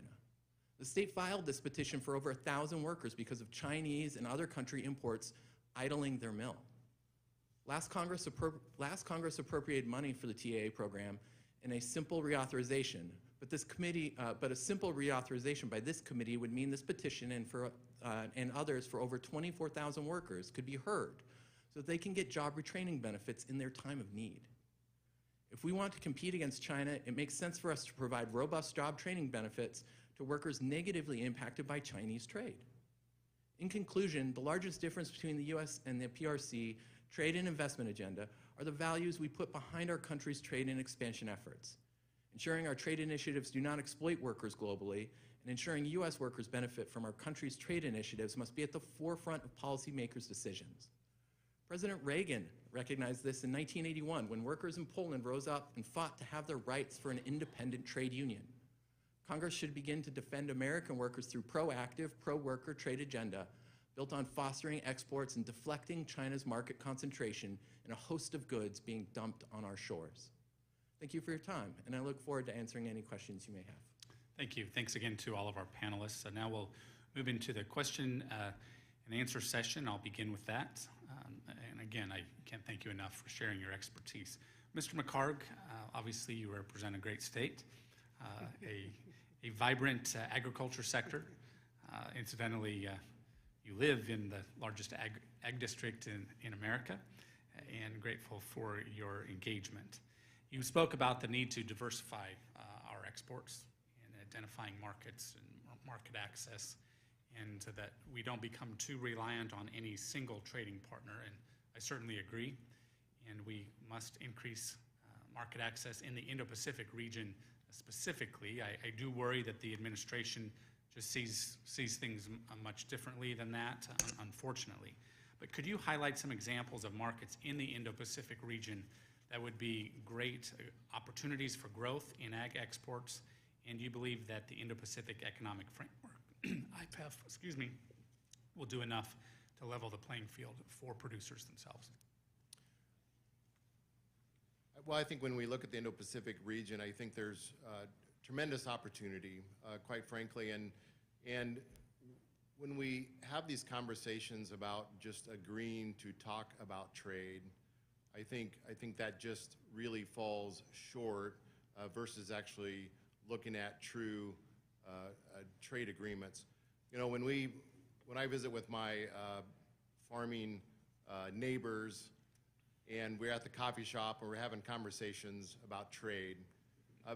The state filed this petition for over 1,000 workers because of Chinese and other country imports idling their mill. Last Congress appropriated money for the TAA program in a simple reauthorization, but a simple reauthorization by this committee would mean this petition and others for over 24,000 workers could be heard so that they can get job retraining benefits in their time of need. If we want to compete against China, it makes sense for us to provide robust job training benefits to workers negatively impacted by Chinese trade. In conclusion, the largest difference between the U.S. and the PRC trade and investment agenda are the values we put behind our country's trade and expansion efforts. Ensuring our trade initiatives do not exploit workers globally, and ensuring U.S. workers benefit from our country's trade initiatives must be at the forefront of policymakers' decisions. President Reagan recognized this in 1981 when workers in Poland rose up and fought to have their rights for an independent trade union. Congress should begin to defend American workers through proactive, pro-worker trade agenda built on fostering exports and deflecting China's market concentration in a host of goods being dumped on our shores. Thank you for your time, and I look forward to answering any questions you may have. Thank you. Thanks again to all of our panelists. So now we'll move into the question and answer session. I'll begin with that. And again, I can't thank you enough for sharing your expertise. Mr. McCarg, obviously you represent a great state, a vibrant agriculture sector. Incidentally, you live in the largest ag district in America, and grateful for your engagement. You spoke about the need to diversify our exports and identifying markets and market access, and so that we don't become too reliant on any single trading partner, and I certainly agree. And we must increase market access in the Indo-Pacific region specifically. I do worry that the administration just sees things much differently than that, unfortunately. But could you highlight some examples of markets in the Indo-Pacific region that would be great opportunities for growth in ag exports? And do you believe that the Indo-Pacific Economic Framework, IPEF, will do enough to level the playing field for producers themselves? Well, I think when we look at the Indo-Pacific region, I think there's tremendous opportunity, quite frankly, and when we have these conversations about just agreeing to talk about trade, I think that just really falls short versus actually looking at true trade agreements. You know, when I visit with my farming neighbors, and we're at the coffee shop and we're having conversations about trade,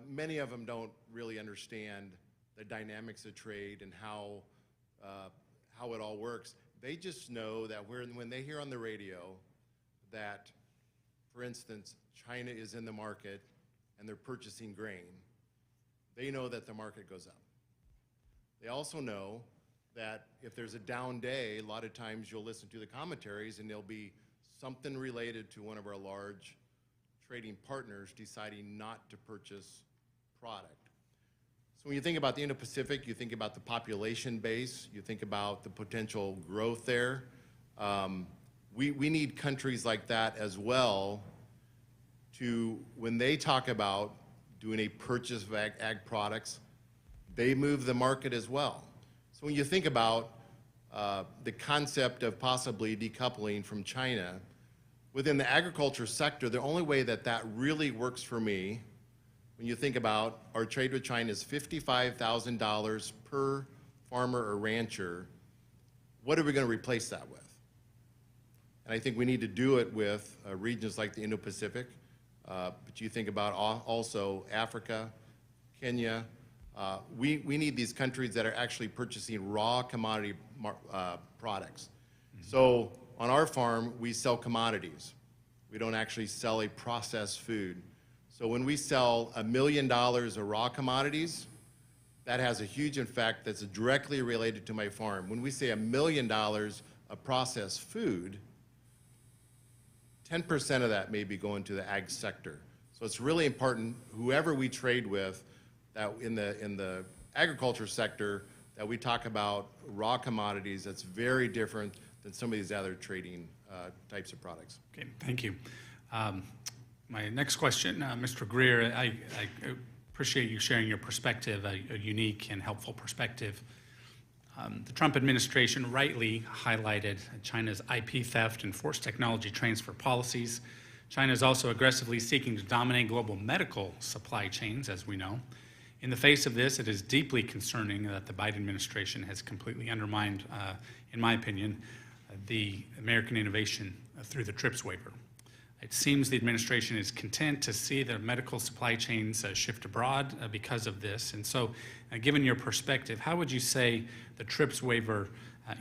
many of them don't really understand the dynamics of trade and how it all works. They just know that when they hear on the radio that, for instance, China is in the market and they're purchasing grain, they know that the market goes up. They also know that if there's a down day, a lot of times you'll listen to the commentaries and there'll be something related to one of our large trading partners deciding not to purchase product. So when you think about the Indo-Pacific, you think about the population base, you think about the potential growth there. We need countries like that as well to, when they talk about doing a purchase of ag products, they move the market as well. So when you think about the concept of possibly decoupling from China, within the agriculture sector, the only way that that really works for me, when you think about our trade with China is $55,000 per farmer or rancher, what are we going to replace that with? And I think we need to do it with regions like the Indo-Pacific, but you think about also Africa, Kenya, We need these countries that are actually purchasing raw commodity products. So on our farm, we sell commodities. We don't actually sell a processed food. So when we sell $1 million of raw commodities, that has a huge effect that's directly related to my farm. When we say $1 million of processed food, 10% of that may be going to the ag sector. So it's really important, whoever we trade with, that in the agriculture sector, that we talk about raw commodities that's very different than some of these other trading types of products. Okay, thank you. My next question, Mr. Greer, I appreciate you sharing your perspective, a unique and helpful perspective. The Trump administration rightly highlighted China's IP theft and forced technology transfer policies. China is also aggressively seeking to dominate global medical supply chains, as we know. In the face of this, it is deeply concerning that the Biden administration has completely undermined, in my opinion, the American innovation through the TRIPS waiver. It seems the administration is content to see the medical supply chains shift abroad because of this. And so, given your perspective, how would you say the TRIPS waiver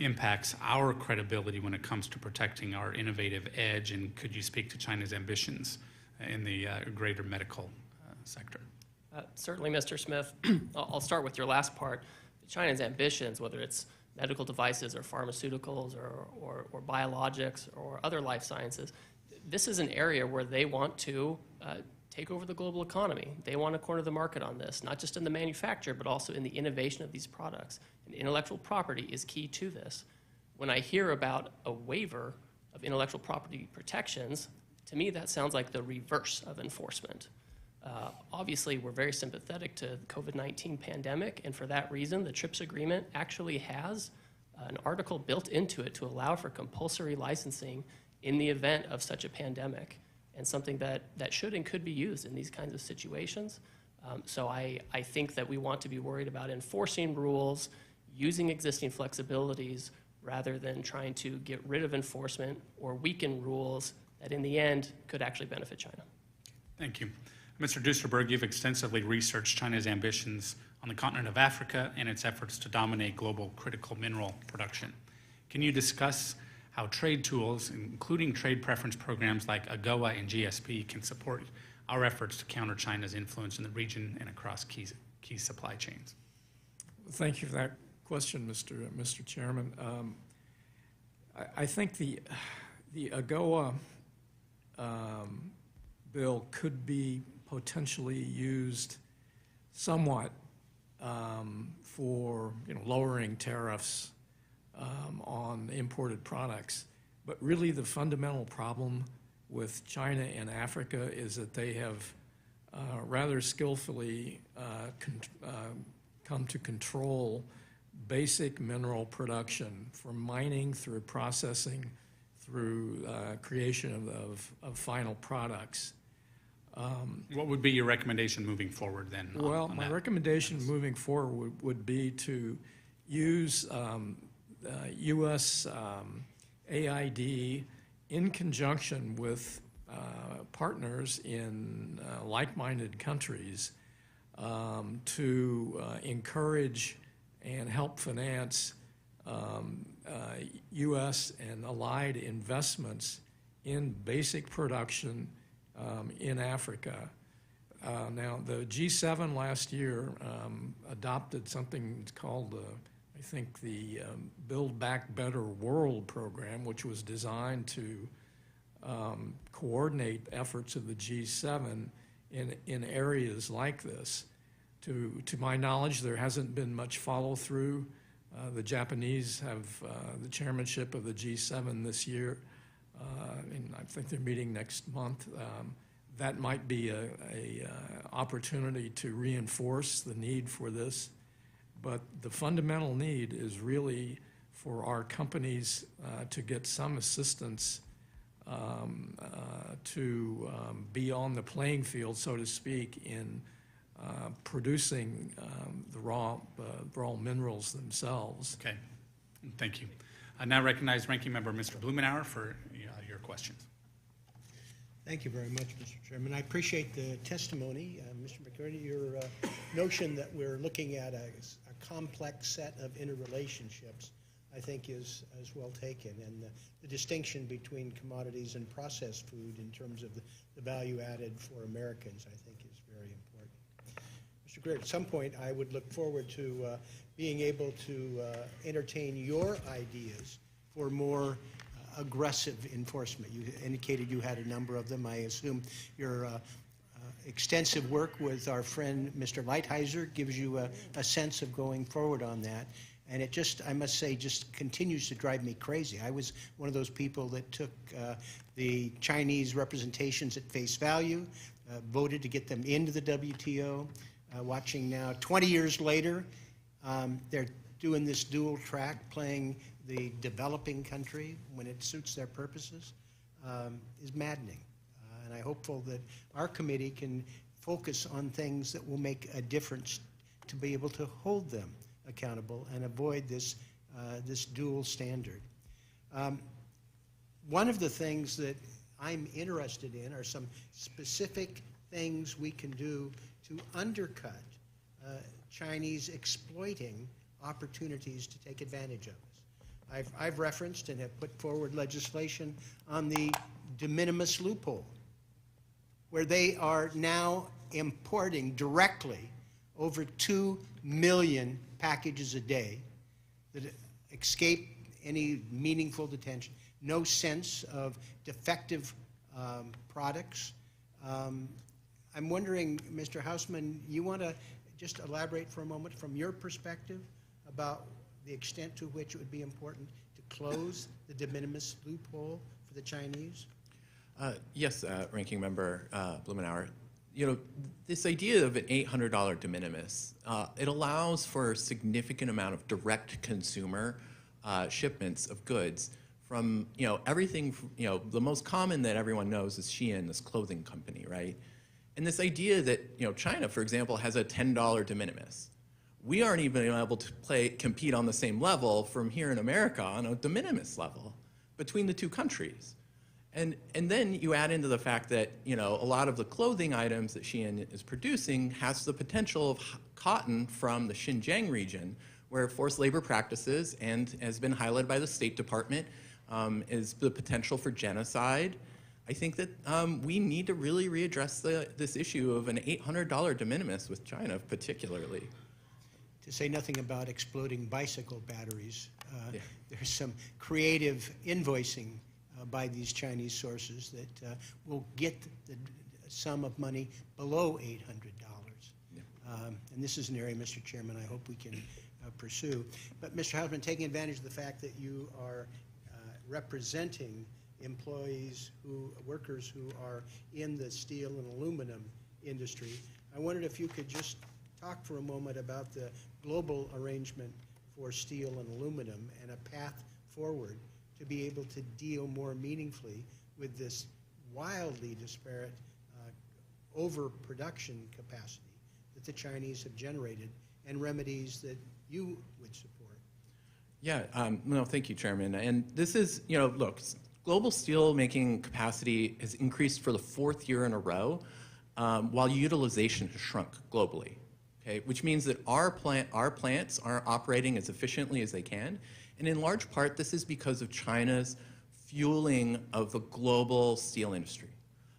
impacts our credibility when it comes to protecting our innovative edge? And could you speak to China's ambitions in the greater medical sector? Certainly, Mr. Smith. I'll start with your last part. China's ambitions, whether it's medical devices or pharmaceuticals or biologics or other life sciences, this is an area where they want to take over the global economy. They want to corner the market on this, not just in the manufacture, but also in the innovation of these products. And intellectual property is key to this. When I hear about a waiver of intellectual property protections, to me that sounds like the reverse of enforcement. Obviously, we're very sympathetic to the COVID-19 pandemic, and for that reason, the TRIPS agreement actually has an article built into it to allow for compulsory licensing in the event of such a pandemic, and something that should and could be used in these kinds of situations. So I think that we want to be worried about enforcing rules, using existing flexibilities, rather than trying to get rid of enforcement or weaken rules that in the end could actually benefit China. Thank you. Mr. Duesterberg, you've extensively researched China's ambitions on the continent of Africa and its efforts to dominate global critical mineral production. Can you discuss how trade tools, including trade preference programs like AGOA and GSP, can support our efforts to counter China's influence in the region and across key supply chains? Thank you for that question, Mr. Chairman. I think the AGOA bill could be potentially used somewhat for lowering tariffs on imported products. But really the fundamental problem with China and Africa is that they have rather skillfully come to control basic mineral production, from mining through processing through creation of final products. What would be your recommendation moving forward then? Well, my recommendation moving forward would be to use U.S. AID in conjunction with partners in like-minded countries to encourage and help finance U.S. and allied investments in basic production in Africa. Now, the G7 last year adopted something called, I think, the Build Back Better World program, which was designed to coordinate efforts of the G7 in areas like this. To my knowledge, there hasn't been much follow-through. The Japanese have the chairmanship of the G7 this year, and I think they're meeting next month. That might be a opportunity to reinforce the need for this. But the fundamental need is really for our companies to get some assistance to be on the playing field, so to speak, in producing the raw minerals themselves. Okay, thank you. I now recognize Ranking Member Mr. Blumenauer for your questions. Thank you very much, Mr. Chairman. I appreciate the testimony. Mr. McCurdy, your notion that we're looking at a complex set of interrelationships, I think, is well taken. And the distinction between commodities and processed food in terms of the value added for Americans, I think, is very important. Mr. Greer, at some point, I would look forward to being able to entertain your ideas for more aggressive enforcement. You indicated you had a number of them. I assume your extensive work with our friend Mr. Lighthizer gives you a sense of going forward on that. And it just, I must say, just continues to drive me crazy. I was one of those people that took the Chinese representations at face value, voted to get them into the WTO. Watching now, 20 years later, they're doing this dual track, playing the developing country when it suits their purposes, is maddening. And I'm hopeful that our committee can focus on things that will make a difference to be able to hold them accountable and avoid this, this dual standard. One of the things that I'm interested in are some specific things we can do to undercut Chinese exploiting opportunities to take advantage of us. I've referenced and have put forward legislation on the de minimis loophole, where they are now importing directly over 2 million packages a day that escape any meaningful detention. No sense of defective products. I'm wondering, Mr. Hausman, you want to just elaborate for a moment from your perspective about the extent to which it would be important to close the de minimis loophole for the Chinese? Yes, Ranking Member Blumenauer. You know, this idea of an $800 de minimis, it allows for a significant amount of direct consumer shipments of goods from, you know, everything, the most common that everyone knows is Shein, this clothing company, right? And this idea that, China, for example, has a $10 de minimis. We aren't even able to compete on the same level from here in America on a de minimis level between the two countries. And then you add into the fact that, a lot of the clothing items that Shein is producing has the potential of cotton from the Xinjiang region, where forced labor practices, and has been highlighted by the State Department, is the potential for genocide. I think that we need to really readdress this issue of an $800 de minimis with China particularly. To say nothing about exploding bicycle batteries. Yeah. There's some creative invoicing by these Chinese sources that will get the sum of money below $800. Yeah. And this is an area, Mr. Chairman, I hope we can pursue. But Mr. Hausman, taking advantage of the fact that you are representing workers who are in the steel and aluminum industry, I wondered if you could just talk for a moment about the global arrangement for steel and aluminum and a path forward to be able to deal more meaningfully with this wildly disparate overproduction capacity that the Chinese have generated and remedies that you would support. Yeah, no, thank you, Chairman. And this is, look, global steel making capacity has increased for the 4th year in a row, while utilization has shrunk globally. Okay, which means that our plants aren't operating as efficiently as they can. And in large part, this is because of China's fueling of the global steel industry.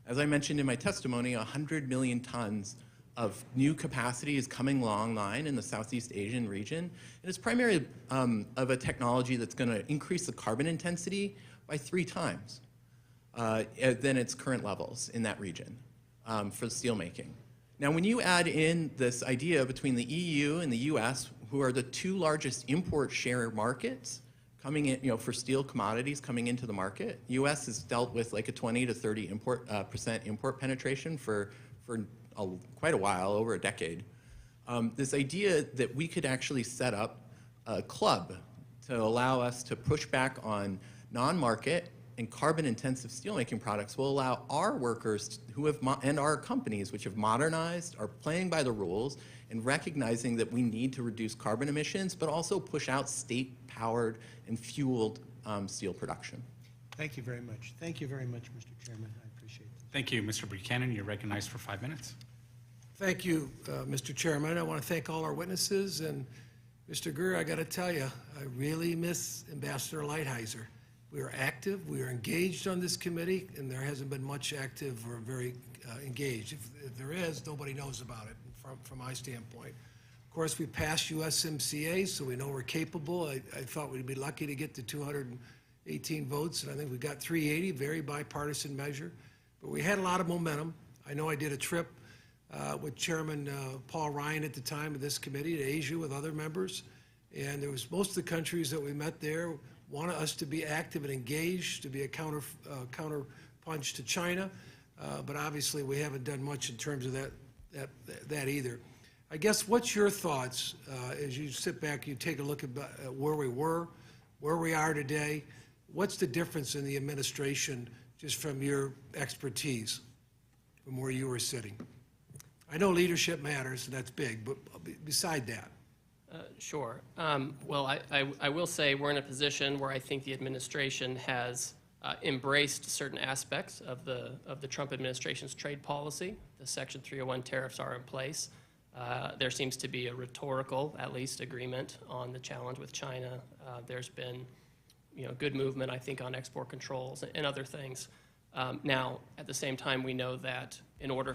As I mentioned in my testimony, 100 million tons of new capacity is coming online in the Southeast Asian region. And it's primarily of a technology that's going to increase the carbon intensity by 3 times than its current levels in that region for the steel making. Now, when you add in this idea between the EU and the US, who are the 2 largest import share markets coming in, for steel commodities coming into the market, US has dealt with like a 20 to 30 percent import penetration for quite a while, over a decade. This idea that we could actually set up a club to allow us to push back on non-market and carbon-intensive steelmaking products will allow our workers and our companies, which have modernized, are playing by the rules, and recognizing that we need to reduce carbon emissions, but also push out state-powered and fueled steel production. Thank you very much. Thank you very much, Mr. Chairman. I appreciate it. Thank you, Mr. Buchanan. You're recognized for 5 minutes. Thank you, Mr. Chairman. I want to thank all our witnesses, and Mr. Gurr, I got to tell you, I really miss Ambassador Lighthizer. We are active, we are engaged on this committee, and there hasn't been much active or very engaged. If there is, nobody knows about it from my standpoint. Of course, we passed USMCA, so we know we're capable. I thought we'd be lucky to get to 218 votes, and I think we got 380, very bipartisan measure. But we had a lot of momentum. I know I did a trip with Chairman Paul Ryan at the time of this committee to Asia with other members, and there was most of the countries that we met there wanted us to be active and engaged, to be a counterpunch to China, but obviously we haven't done much in terms of that either. I guess what's your thoughts as you sit back, you take a look at where we were, where we are today? What's the difference in the administration just from your expertise, from where you were sitting? I know leadership matters, and that's big, but beside that. Sure. Well, I will say we're in a position where I think the administration has embraced certain aspects of the Trump administration's trade policy. The Section 301 tariffs are in place. There seems to be a rhetorical, at least, agreement on the challenge with China. There's been, good movement, I think, on export controls and other things. Now, at the same time, we know that in order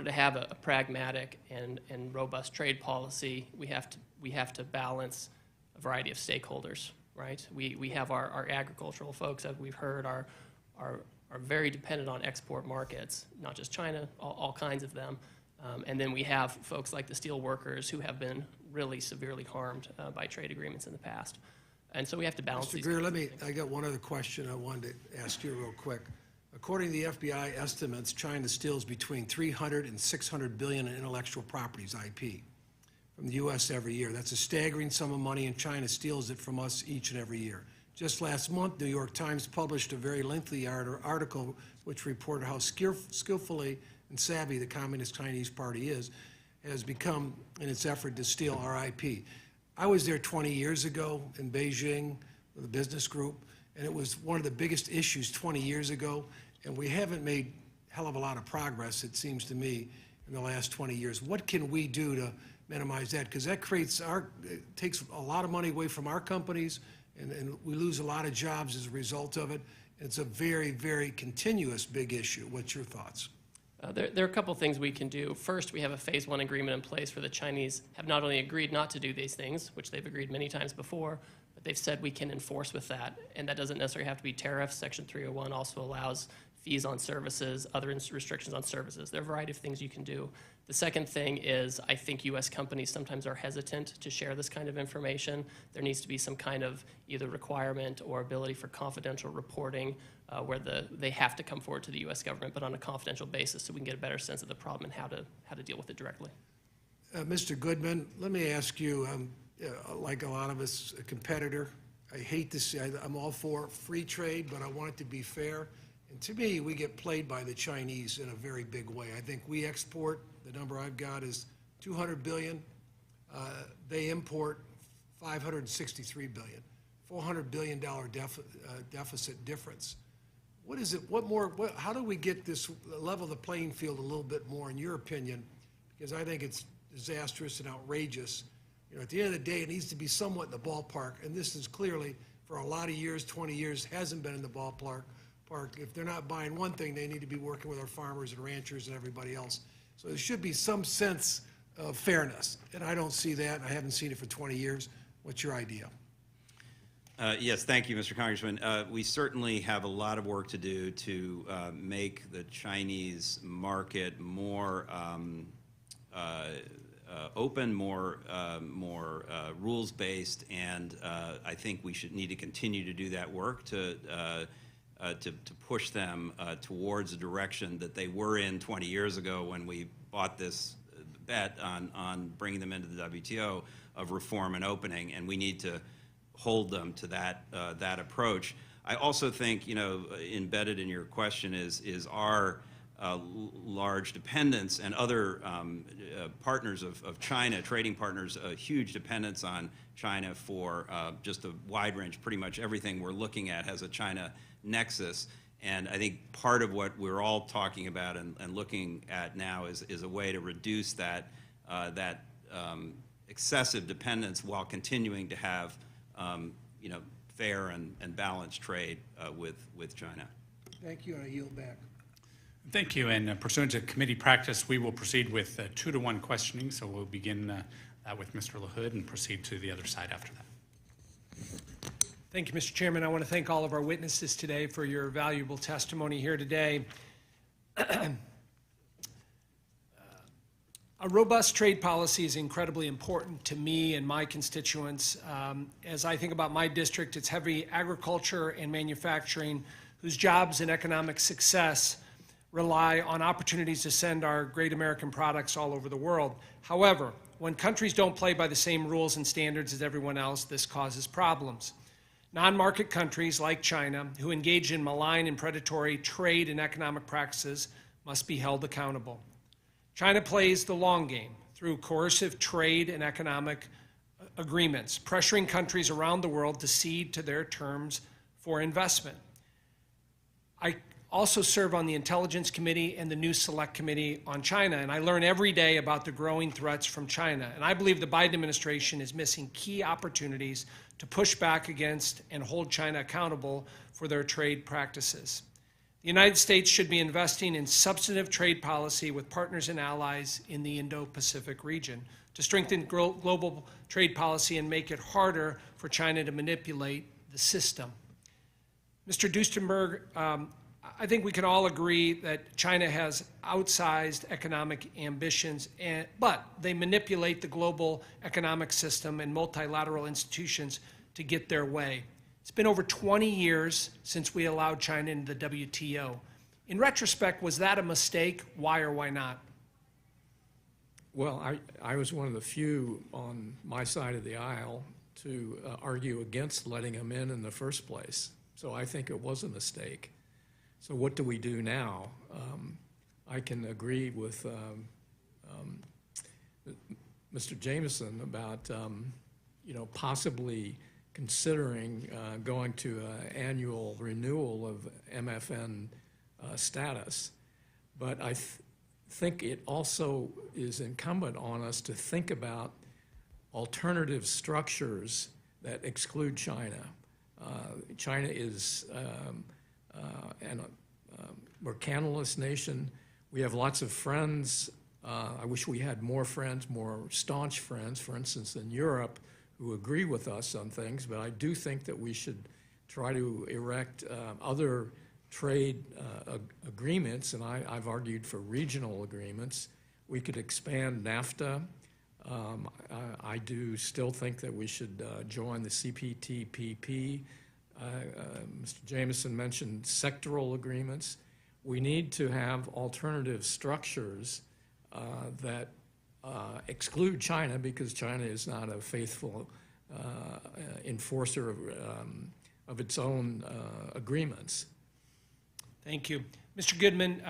to have a pragmatic and robust trade policy, we have to balance a variety of stakeholders, right? We have our agricultural folks, as we've heard, are very dependent on export markets, not just China, all kinds of them. And then we have folks like the steel workers who have been really severely harmed by trade agreements in the past. And so we have to balance these. Mr. Greer, I got one other question I wanted to ask you real quick. According to the FBI estimates, China steals between 300 and 600 billion in intellectual properties, IP, from the U.S. every year. That's a staggering sum of money, and China steals it from us each and every year. Just last month, New York Times published a very lengthy article which reported how skillfully and savvy the Communist Chinese Party has become in its effort to steal our IP. I was there 20 years ago in Beijing with a business group, and it was one of the biggest issues 20 years ago, and we haven't made a hell of a lot of progress, it seems to me, in the last 20 years. What can we do to minimize that? Because that it takes a lot of money away from our companies, and we lose a lot of jobs as a result of it. It's a very, very continuous big issue. What's your thoughts? There are a couple things we can do. First, we have a phase one agreement in place where the Chinese have not only agreed not to do these things, which they've agreed many times before, but they've said we can enforce with that. And that doesn't necessarily have to be tariffs. Section 301 also allows fees on services, other restrictions on services. There are a variety of things you can do. The second thing is I think U.S. companies sometimes are hesitant to share this kind of information. There needs to be some kind of either requirement or ability for confidential reporting where they have to come forward to the U.S. government, but on a confidential basis, so we can get a better sense of the problem and how to deal with it directly. Mr. Goodman, let me ask you, like a lot of us, a competitor, I hate to say, I'm all for free trade, but I want it to be fair. And to me, we get played by the Chinese in a very big way. I think we export, the number I've got is 200 billion. They import 563 billion, $400 billion deficit difference. What is it, how do we get this level the playing field a little bit more, in your opinion? Because I think it's disastrous and outrageous. At the end of the day, it needs to be somewhat in the ballpark, and this is clearly, for a lot of years, 20 years, hasn't been in the ballpark. If they're not buying one thing, they need to be working with our farmers and ranchers and everybody else. So there should be some sense of fairness, and I don't see that. I haven't seen it for 20 years. What's your idea? Yes, thank you, Mr. Congressman. We certainly have a lot of work to do to make the Chinese market more open, more rules-based, and I think we need to continue to do that work to push them towards a direction that they were in 20 years ago when we bought this bet on bringing them into the WTO of reform and opening, and we need to hold them to that approach. I also think, embedded in your question is our large dependence and other partners of China, trading partners, a huge dependence on China for just a wide range. Pretty much everything we're looking at has a China nexus. And I think part of what we're all talking about and looking at now is a way to reduce that excessive dependence while continuing to have fair and balanced trade with China. Thank you, and I yield back. Thank you, and pursuant to committee practice, we will proceed with 2-to-1 questioning, so we'll begin that with Mr. LaHood and proceed to the other side after that. Thank you, Mr. Chairman. I want to thank all of our witnesses today for your valuable testimony here today. A robust trade policy is incredibly important to me and my constituents. As I think about my district, it's heavy agriculture and manufacturing, whose jobs and economic success rely on opportunities to send our great American products all over the world. However, when countries don't play by the same rules and standards as everyone else, this causes problems. Non-market countries like China, who engage in malign and predatory trade and economic practices, must be held accountable. China plays the long game through coercive trade and economic agreements, pressuring countries around the world to cede to their terms for investment. I also serve on the Intelligence Committee and the new Select Committee on China, and I learn every day about the growing threats from China. And I believe the Biden administration is missing key opportunities to push back against and hold China accountable for their trade practices. The United States should be investing in substantive trade policy with partners and allies in the Indo-Pacific region to strengthen global trade policy and make it harder for China to manipulate the system. Mr. Duestenberg, I think we can all agree that China has outsized economic ambitions, but they manipulate the global economic system and multilateral institutions to get their way. It's been over 20 years since we allowed China into the WTO. In retrospect, was that a mistake? Why or why not? Well, I was one of the few on my side of the aisle to argue against letting them in the first place. So I think it was a mistake. So what do we do now? I can agree with Mr. Jameson about possibly considering going to an annual renewal of MFN status. But I think it also is incumbent on us to think about alternative structures that exclude China. China is a mercantilist nation. We have lots of friends. I wish we had more friends, more staunch friends, for instance, in Europe, who agree with us on things, but I do think that we should try to erect other trade agreements, and I've argued for regional agreements. We could expand NAFTA. I do still think that we should join the CPTPP. Mr. Jameson mentioned sectoral agreements. We need to have alternative structures that exclude China, because China is not a faithful enforcer of its own agreements. Thank you. Mr. Goodman,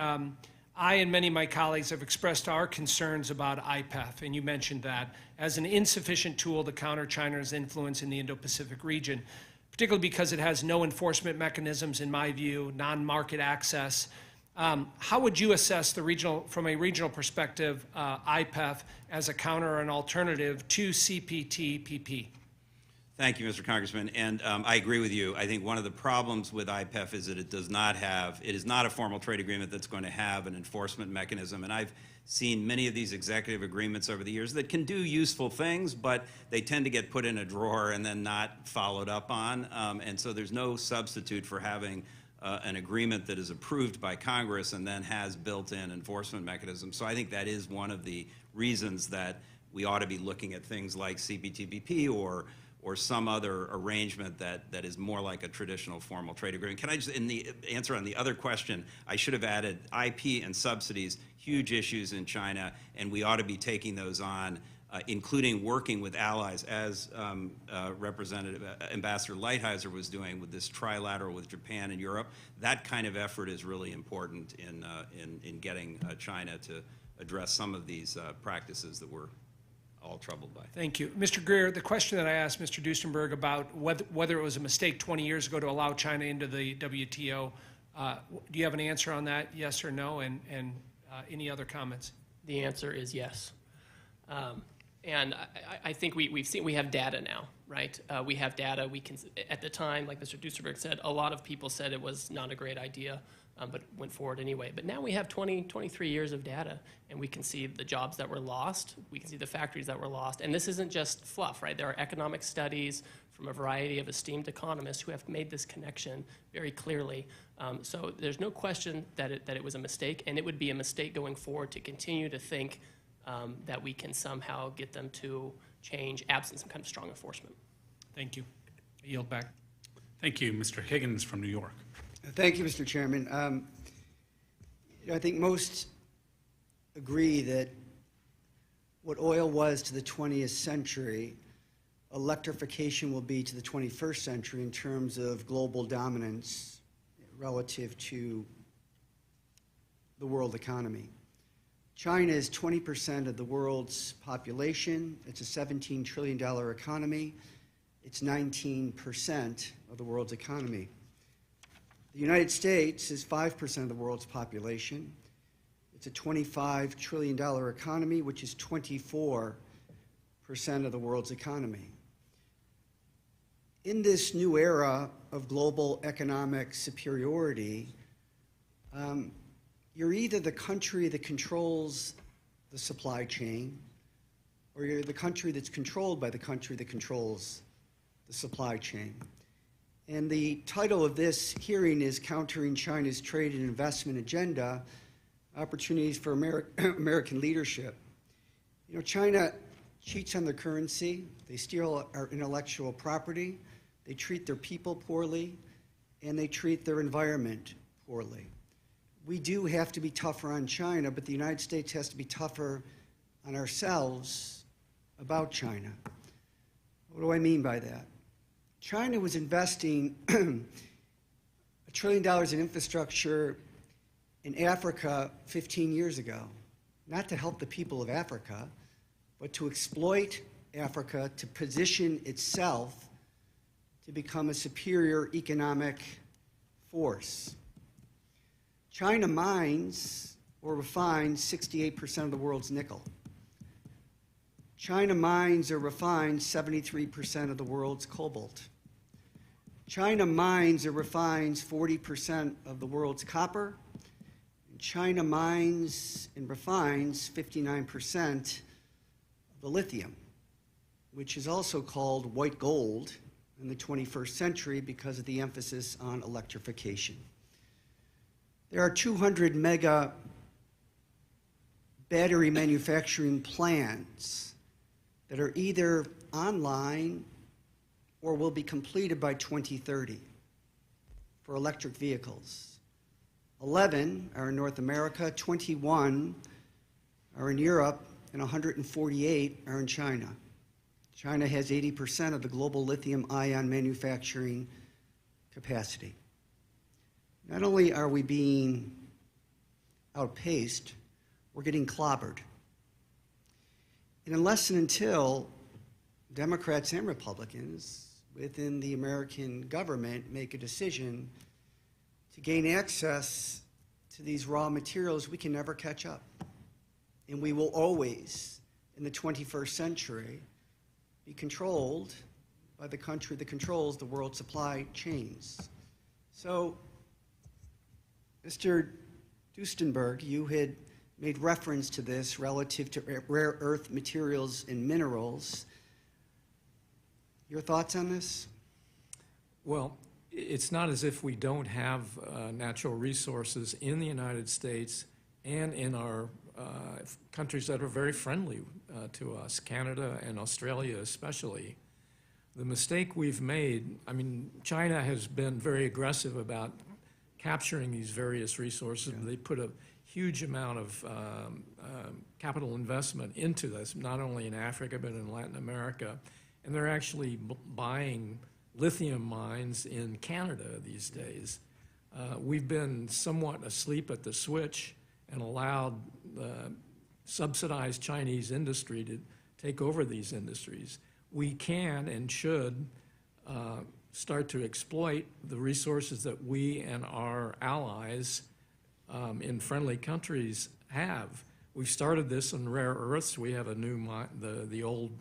I and many of my colleagues have expressed our concerns about IPEF, and you mentioned that, as an insufficient tool to counter China's influence in the Indo-Pacific region, particularly because it has no enforcement mechanisms, in my view, non-market access. How would you assess from a regional perspective, IPEF as a counter or an alternative to CPTPP? Thank you, Mr. Congressman, and I agree with you. I think one of the problems with IPEF is that it is not a formal trade agreement that's going to have an enforcement mechanism, and I've seen many of these executive agreements over the years that can do useful things, but they tend to get put in a drawer and then not followed up on, and so there's no substitute for having an agreement that is approved by Congress and then has built-in enforcement mechanisms. So I think that is one of the reasons that we ought to be looking at things like CPTPP or some other arrangement that is more like a traditional formal trade agreement. Can I just, in the answer on the other question, I should have added IP and subsidies, huge issues in China, and we ought to be taking those on, including working with allies, as Ambassador Lighthizer was doing with this trilateral with Japan and Europe. That kind of effort is really important in getting China to address some of these practices that we're all troubled by. Thank you. Mr. Greer, the question that I asked Mr. Duestenberg about whether it was a mistake 20 years ago to allow China into the WTO, Do you have an answer on that, yes or no, and any other comments? The answer is yes. And I think we have data now, right? We have data. We can, at the time, like Mr. Duesterberg said, a lot of people said it was not a great idea, but went forward anyway. But now we have 23 years of data, and we can see the jobs that were lost. We can see the factories that were lost. And this isn't just fluff, right? There are economic studies from a variety of esteemed economists who have made this connection very clearly. So there's no question that it was a mistake, and it would be a mistake going forward to continue to think that we can somehow get them to change absent some kind of strong enforcement. Thank you. I yield back. Thank you, Mr. Higgins from New York. Thank you, Mr. Chairman. I think most agree that what oil was to the 20th century, electrification will be to the 21st century in terms of global dominance relative to the world economy. China is 20% of the world's population. It's a $17 trillion economy. It's 19% of the world's economy. The United States is 5% of the world's population. It's a $25 trillion economy, which is 24% of the world's economy. In this new era of global economic superiority, you're either the country that controls the supply chain, or you're the country that's controlled by the country that controls the supply chain. And the title of this hearing is Countering China's Trade and Investment Agenda, Opportunities for American Leadership. You know, China cheats on their currency, they steal our intellectual property, they treat their people poorly, and they treat their environment poorly. We do have to be tougher on China, but the United States has to be tougher on ourselves about China. What do I mean by that? China was investing $1 trillion in infrastructure in Africa 15 years ago, not to help the people of Africa, but to exploit Africa to position itself to become a superior economic force. China mines or refines 68% of the world's nickel. China mines or refines 73% of the world's cobalt. China mines or refines 40% of the world's copper. And China mines and refines 59% of the lithium, which is also called white gold in the 21st century because of the emphasis on electrification. There are 200 mega battery manufacturing plants that are either online or will be completed by 2030 for electric vehicles. 11 are in North America, 21 are in Europe, and 148 are in China. China has 80% of the global lithium-ion manufacturing capacity. Not only are we being outpaced, we're getting clobbered. And unless and until Democrats and Republicans within the American government make a decision to gain access to these raw materials, we can never catch up. And we will always, in the 21st century, be controlled by the country that controls the world supply chains. So, Mr. Duesterberg, you had made reference to this relative to rare earth materials and minerals. Your thoughts on this? Well, it's not as if we don't have natural resources in the United States and in our countries that are very friendly to us, Canada and Australia especially. The mistake we've made, I mean, China has been very aggressive about capturing these various resources. Yeah. They put a huge amount of capital investment into this, not only in Africa, but in Latin America. And they're actually buying lithium mines in Canada these days. We've been somewhat asleep at the switch and allowed subsidized Chinese industry to take over these industries. We can and should start to exploit the resources that we and our allies in friendly countries have. We've started this in rare earths. We have a new mine, the old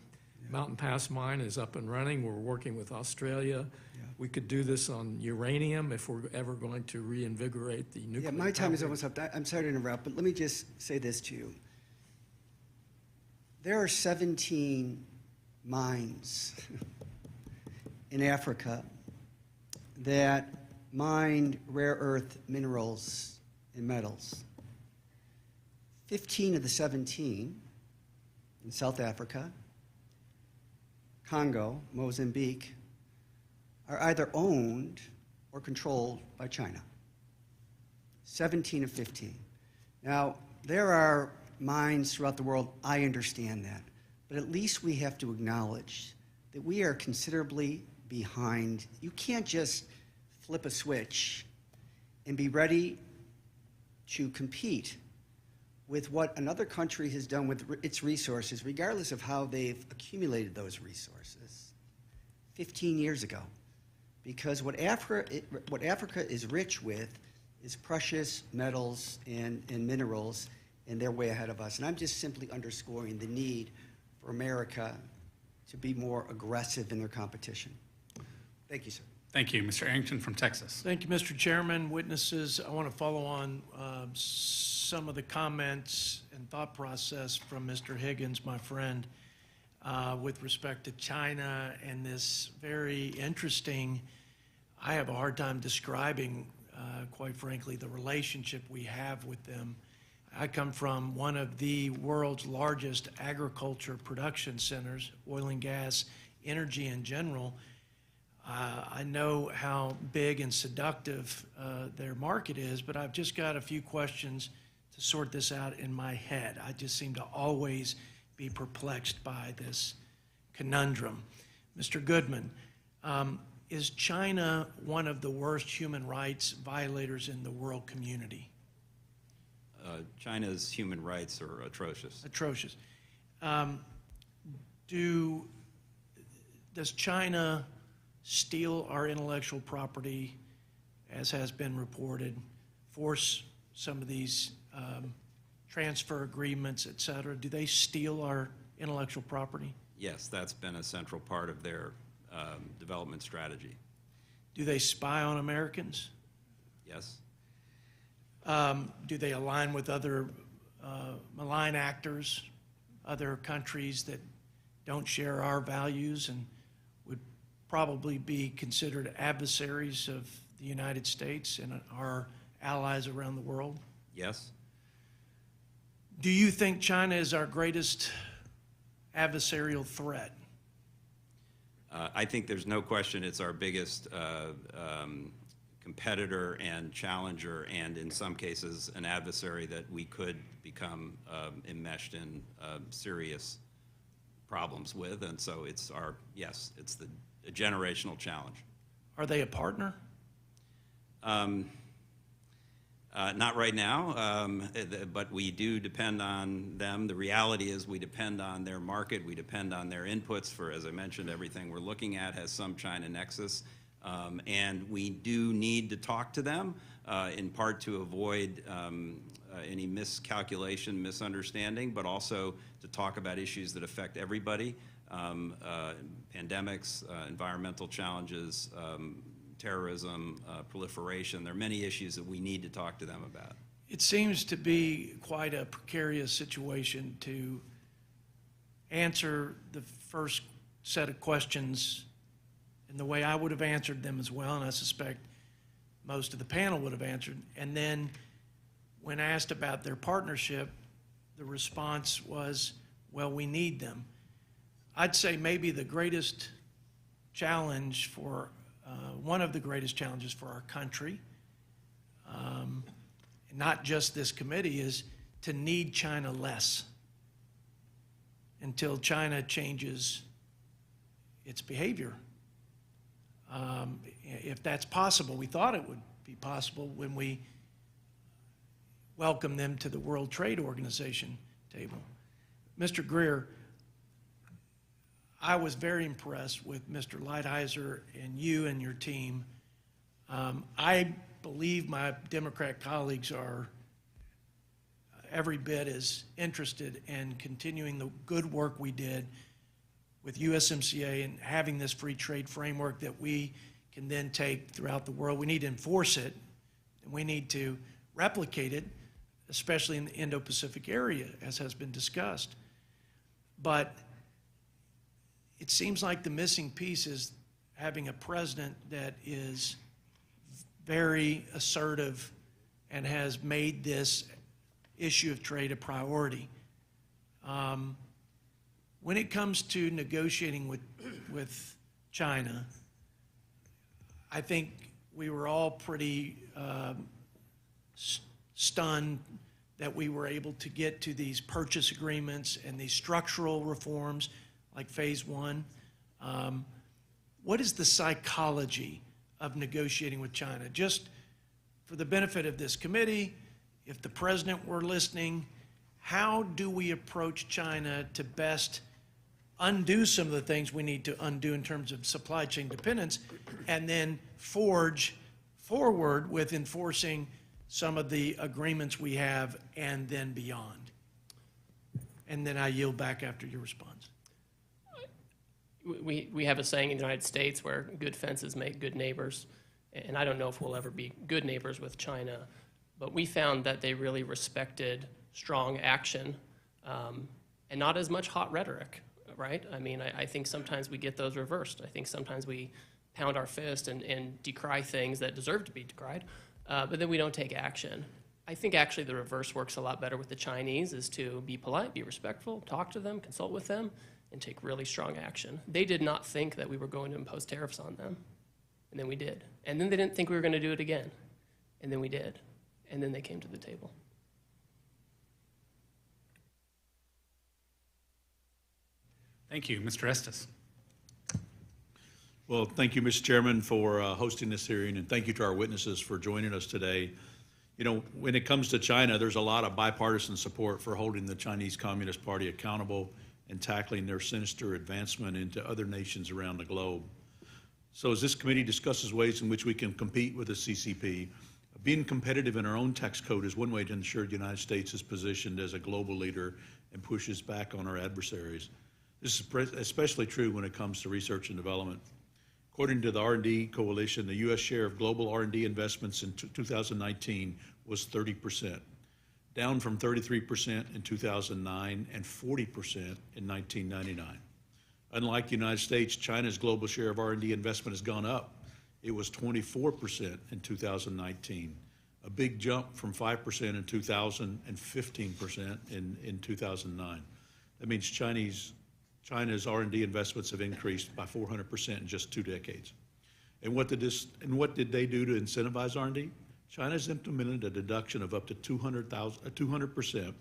Mountain Pass mine is up and running. We're working with Australia. We could do this on uranium if we're ever going to reinvigorate the nuclear. Yeah, my time is power. almost up. I'm sorry to interrupt, but let me just say this to you. There are 17 mines in Africa that mine rare earth minerals and metals. 15 of the 17 in South Africa, Congo, Mozambique, are either owned or controlled by China. 17 of 15. Now, there are mines throughout the world, I understand that, but at least we have to acknowledge that we are considerably behind. You can't just flip a switch and be ready to compete with what another country has done with its resources, regardless of how they've accumulated those resources 15 years ago. Because what Africa is rich with is precious metals and minerals, and they're way ahead of us. And I'm just simply underscoring the need for America to be more aggressive in their competition. Thank you, sir. Thank you. Mr. Arrington from Texas. Thank you, Mr. Chairman, witnesses. I want to follow on some of the comments and thought process from Mr. Higgins, my friend, with respect to China and this very interesting, I have a hard time describing, quite frankly, the relationship we have with them. I come from one of the world's largest agriculture production centers, oil and gas, energy in general. I know how big and seductive their market is, but I've just got a few questions to sort this out in my head. I just seem to always be perplexed by this conundrum. Mr. Goodman, is China one of the worst human rights violators in the world community? China's human rights are atrocious. Atrocious. Does China steal our intellectual property, as has been reported, force some of these transfer agreements, et cetera? Do they steal our intellectual property? Yes, that's been a central part of their development strategy. Do they spy on Americans? Yes. Do they align with other malign actors, other countries that don't share our values and would probably be considered adversaries of the United States and our allies around the world? Yes. Do you think China is our greatest adversarial threat? I think there's no question it's our biggest competitor and challenger, and in some cases an adversary that we could become enmeshed in serious problems with. And so it's a generational challenge. Are they a partner? Not right now, but we do depend on them. The reality is we depend on their market. We depend on their inputs for, as I mentioned, everything we're looking at has some China nexus. And we do need to talk to them, in part to avoid any miscalculation, misunderstanding, but also to talk about issues that affect everybody, pandemics, environmental challenges, terrorism, proliferation. There are many issues that we need to talk to them about. It seems to be quite a precarious situation to answer the first set of questions in the way I would have answered them as well, and I suspect most of the panel would have answered. And then when asked about their partnership, the response was, well, we need them. I'd say maybe the greatest challenge for one of the greatest challenges for our country, not just this committee, is to need China less until China changes its behavior. If that's possible, we thought it would be possible when we welcomed them to the World Trade Organization table. Mr. Greer, I was very impressed with Mr. Lighthizer and you and your team. I believe my Democrat colleagues are every bit as interested in continuing the good work we did with USMCA and having this free trade framework that we can then take throughout the world. We need to enforce it, and we need to replicate it, especially in the Indo-Pacific area, as has been discussed. But it seems like the missing piece is having a president that is very assertive and has made this issue of trade a priority. When it comes to negotiating with China, I think we were all pretty stunned that we were able to get to these purchase agreements and these structural reforms like phase one. What is the psychology of negotiating with China? Just for the benefit of this committee, if the president were listening, how do we approach China to best undo some of the things we need to undo in terms of supply chain dependence, and then forge forward with enforcing some of the agreements we have and then beyond? And then I yield back after your response. We have a saying in the United States where good fences make good neighbors, and I don't know if we'll ever be good neighbors with China, but we found that they really respected strong action and not as much hot rhetoric, right? I mean, I think sometimes we get those reversed. I think sometimes we pound our fist and decry things that deserve to be decried, but then we don't take action. I think actually the reverse works a lot better with the Chinese, is to be polite, be respectful, talk to them, consult with them, and take really strong action. They did not think that we were going to impose tariffs on them, and then we did. And then they didn't think we were going to do it again, and then we did. And then they came to the table. Thank you. Mr. Estes. Well, thank you, Mr. Chairman, for hosting this hearing, and thank you to our witnesses for joining us today. You know, when it comes to China, there's a lot of bipartisan support for holding the Chinese Communist Party accountable and tackling their sinister advancement into other nations around the globe. So as this committee discusses ways in which we can compete with the CCP, being competitive in our own tax code is one way to ensure the United States is positioned as a global leader and pushes back on our adversaries. This is especially true when it comes to research and development. According to the R&D Coalition, the U.S. share of global R&D investments in 2019 was 30%, down from 33% in 2009 and 40% in 1999. Unlike the United States, China's global share of R&D investment has gone up. It was 24% in 2019, a big jump from 5% in 2000 and 15% in 2009. That means China's R&D investments have increased by 400% in just 2 decades. And what did they do to incentivize R&D? China's implemented a deduction of up to 200%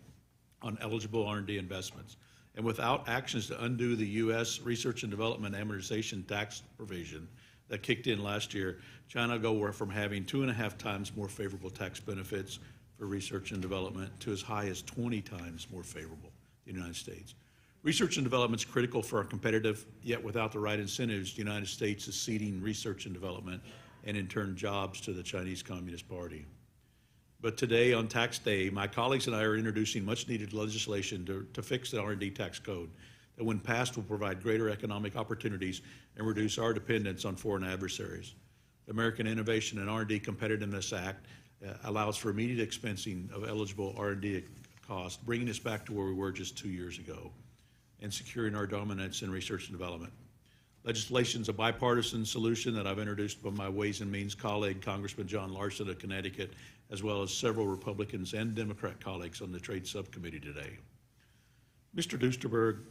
on eligible R&D investments. And without actions to undo the U.S. research and development amortization tax provision that kicked in last year, China will go from having 2.5 times more favorable tax benefits for research and development to as high as 20 times more favorable in the United States. Research and development is critical for our competitive, yet without the right incentives, the United States is ceding research and development and in turn jobs to the Chinese Communist Party. But today on tax day, my colleagues and I are introducing much needed legislation to fix the R&D tax code that when passed will provide greater economic opportunities and reduce our dependence on foreign adversaries. The American Innovation and R&D Competitiveness Act allows for immediate expensing of eligible R&D costs, bringing us back to where we were just 2 years ago, and securing our dominance in research and development. Legislation is a bipartisan solution that I've introduced by my Ways and Means colleague, Congressman John Larson of Connecticut, as well as several Republicans and Democrat colleagues on the Trade Subcommittee today. Mr. Duesterberg,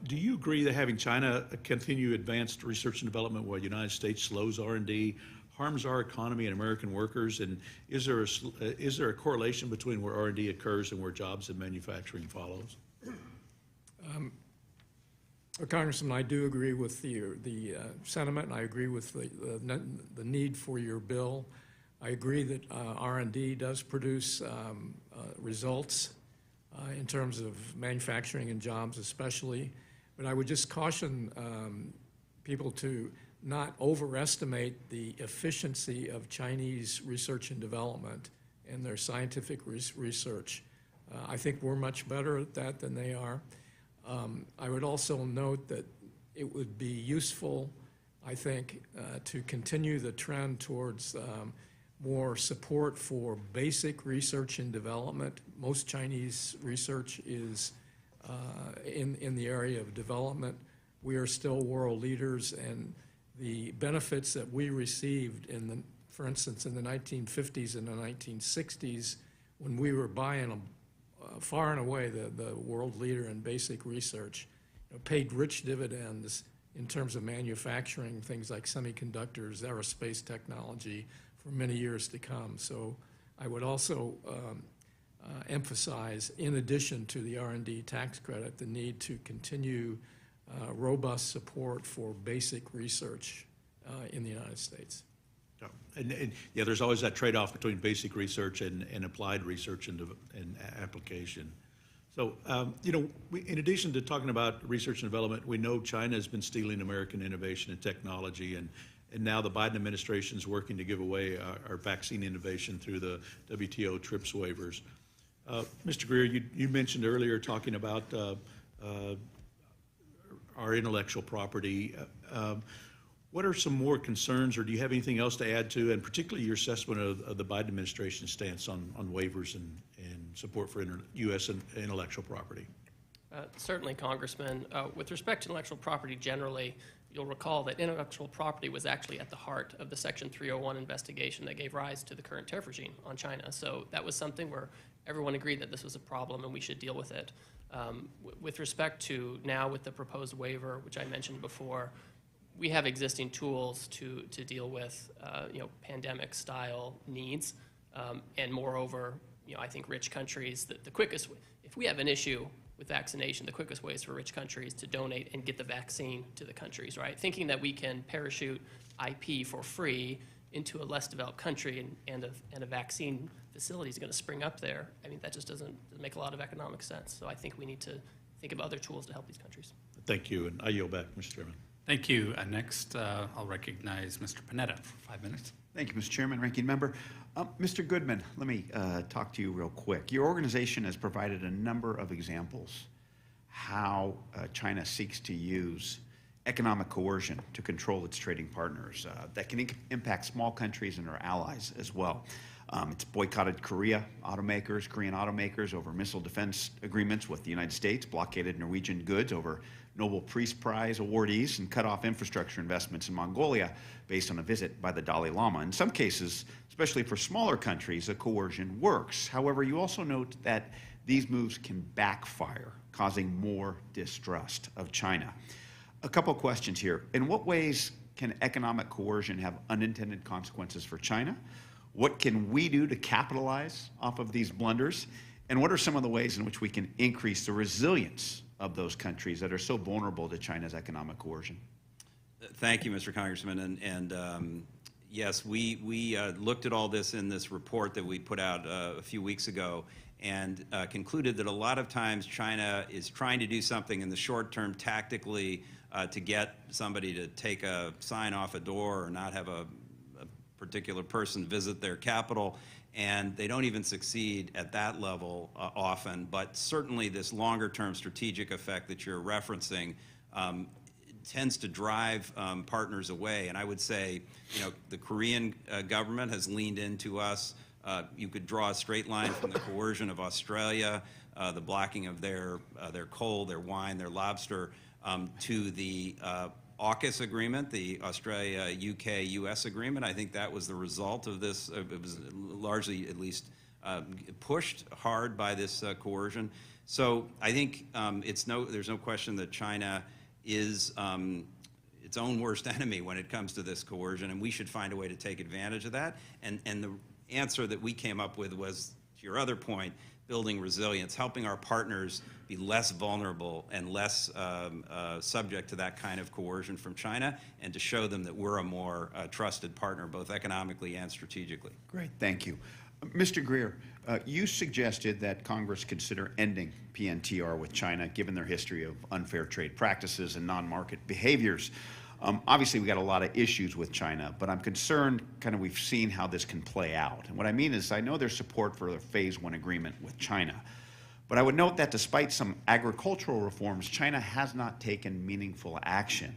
do you agree that having China continue advanced research and development while the United States slows R&D harms our economy and American workers? And is there a correlation between where R&D occurs and where jobs and manufacturing follows? Congressman, I do agree with the sentiment, and I agree with the need for your bill. I agree that R&D does produce results in terms of manufacturing and jobs especially. But I would just caution people to not overestimate the efficiency of Chinese research and development and their scientific research. I think we're much better at that than they are. I would also note that it would be useful, I think, to continue the trend towards more support for basic research and development. Most Chinese research is in the area of development. We are still world leaders, and the benefits that we received for instance, in the 1950s and the 1960s, when we were buying far and away the world leader in basic research, paid rich dividends in terms of manufacturing things like semiconductors, aerospace technology for many years to come. So I would also emphasize, in addition to the R&D tax credit, the need to continue robust support for basic research in the United States. And yeah, there's always that trade-off between basic research and applied research and application. So, in addition to talking about research and development, we know China has been stealing American innovation and technology, and now the Biden administration is working to give away our vaccine innovation through the WTO TRIPS waivers. Mr. Greer, you mentioned earlier talking about our intellectual property. What are some more concerns, or do you have anything else to add to, and particularly your assessment of the Biden administration's stance on waivers and support for U.S. intellectual property? Certainly, Congressman. With respect to intellectual property generally, you'll recall that intellectual property was actually at the heart of the Section 301 investigation that gave rise to the current tariff regime on China. So that was something where everyone agreed that this was a problem and we should deal with it. With respect to now with the proposed waiver, which I mentioned before, we have existing tools to deal with pandemic-style needs, and moreover, I think rich countries, the quickest, if we have an issue with vaccination, the quickest way is for rich countries to donate and get the vaccine to the countries, right? Thinking that we can parachute IP for free into a less developed country and a vaccine facility is going to spring up there, I mean, that just doesn't make a lot of economic sense. So I think we need to think of other tools to help these countries. Thank you, and I yield back, Mr. Chairman. Thank you. Next, I'll recognize Mr. Panetta for 5 minutes. Thank you, Mr. Chairman, Ranking Member. Mr. Goodman, let me talk to you real quick. Your organization has provided a number of examples how China seeks to use economic coercion to control its trading partners that can impact small countries and our allies as well. It's boycotted Korean automakers over missile defense agreements with the United States, blockaded Norwegian goods over Nobel Peace Prize awardees, and cut off infrastructure investments in Mongolia based on a visit by the Dalai Lama. In some cases, especially for smaller countries, the coercion works. However, you also note that these moves can backfire, causing more distrust of China. A couple questions here. In what ways can economic coercion have unintended consequences for China? What can we do to capitalize off of these blunders? And what are some of the ways in which we can increase the resilience of those countries that are so vulnerable to China's economic coercion? Thank you, Mr. Congressman. And yes, we looked at all this in this report that we put out a few weeks ago, and concluded that a lot of times China is trying to do something in the short term tactically to get somebody to take a sign off a door or not have a particular person visit their capital, and they don't even succeed at that level often. But certainly this longer term strategic effect that you're referencing tends to drive partners away. And I would say, the Korean government has leaned into us. You could draw a straight line from the coercion of Australia, the blocking of their coal, their wine, their lobster, to the AUKUS agreement, the Australia, UK, US agreement. I think that was the result of this. It was largely, at least, pushed hard by this coercion. So I think there's no question that China is its own worst enemy when it comes to this coercion, and we should find a way to take advantage of that. And the answer that we came up with was, to your other point, building resilience, helping our partners be less vulnerable and less subject to that kind of coercion from China, and to show them that we're a more trusted partner, both economically and strategically. Great, thank you. Mr. Greer, you suggested that Congress consider ending PNTR with China, given their history of unfair trade practices and non-market behaviors. Obviously, we got a lot of issues with China, but I'm concerned we've seen how this can play out. And what I mean is I know there's support for a phase 1 agreement with China, but I would note that despite some agricultural reforms, China has not taken meaningful action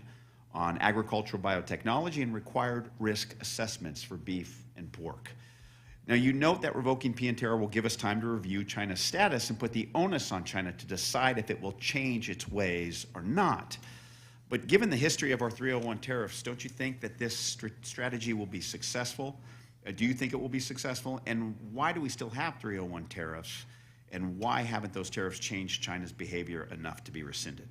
on agricultural biotechnology and required risk assessments for beef and pork. Now, you note that revoking PNTR will give us time to review China's status and put the onus on China to decide if it will change its ways or not. But given the history of our 301 tariffs, don't you think that this strategy will be successful? Do you think it will be successful? And why do we still have 301 tariffs? And why haven't those tariffs changed China's behavior enough to be rescinded?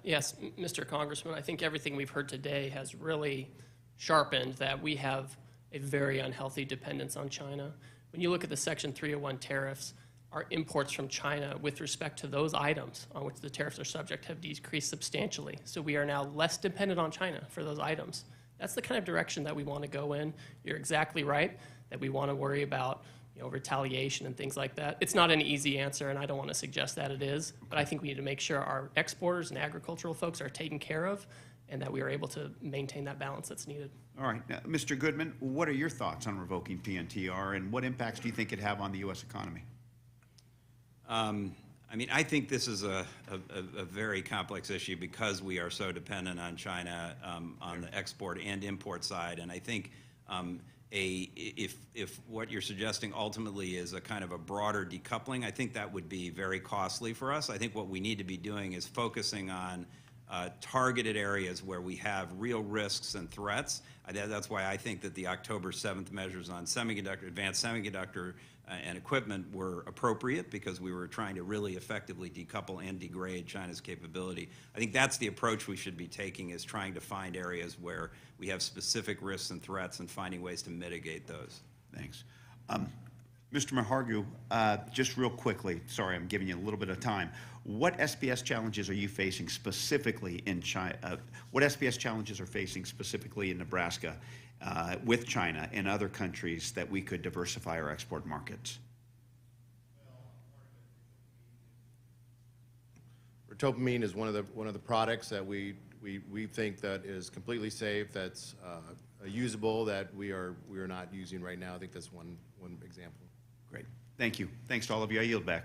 Yes, Mr. Congressman, I think everything we've heard today has really sharpened that we have a very unhealthy dependence on China. When you look at the Section 301 tariffs, our imports from China with respect to those items on which the tariffs are subject have decreased substantially. So we are now less dependent on China for those items. That's the kind of direction that we want to go in. You're exactly right that we want to worry about retaliation and things like that. It's not an easy answer, and I don't want to suggest that it is, but I think we need to make sure our exporters and agricultural folks are taken care of and that we are able to maintain that balance that's needed. All right. Now, Mr. Goodman, what are your thoughts on revoking PNTR, and what impacts do you think it have on the U.S. economy? I think this is a very complex issue because we are so dependent on China on the export and import side, and I think if what you're suggesting ultimately is a kind of a broader decoupling, I think that would be very costly for us. I think what we need to be doing is focusing on targeted areas where we have real risks and threats. That's why I think that the October 7th measures on advanced semiconductor and equipment were appropriate because we were trying to really effectively decouple and degrade China's capability. I think that's the approach we should be taking, is trying to find areas where we have specific risks and threats and finding ways to mitigate those. Thanks. Mr. Mahargu, just real quickly, sorry, I'm giving you a little bit of time. What SPS challenges are you facing specifically in China? What SPS challenges are facing specifically in Nebraska with China and other countries that we could diversify our export markets? Rotopamine is one of the products that we think that is completely safe, that's usable, that we are not using right now. I think that's one example. Great. Thank you. Thanks to all of you. I yield back.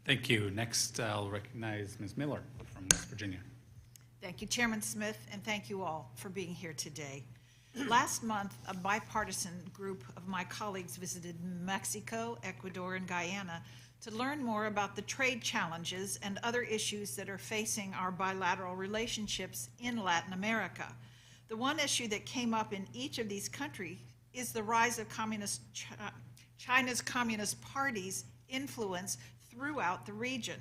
Thank you. Next, I'll recognize Ms. Miller from West Virginia. Thank you, Chairman Smith, and thank you all for being here today. Last month, a bipartisan group of my colleagues visited Mexico, Ecuador, and Guyana to learn more about the trade challenges and other issues that are facing our bilateral relationships in Latin America. The one issue that came up in each of these countries is the rise of China's Communist Party's influence throughout the region.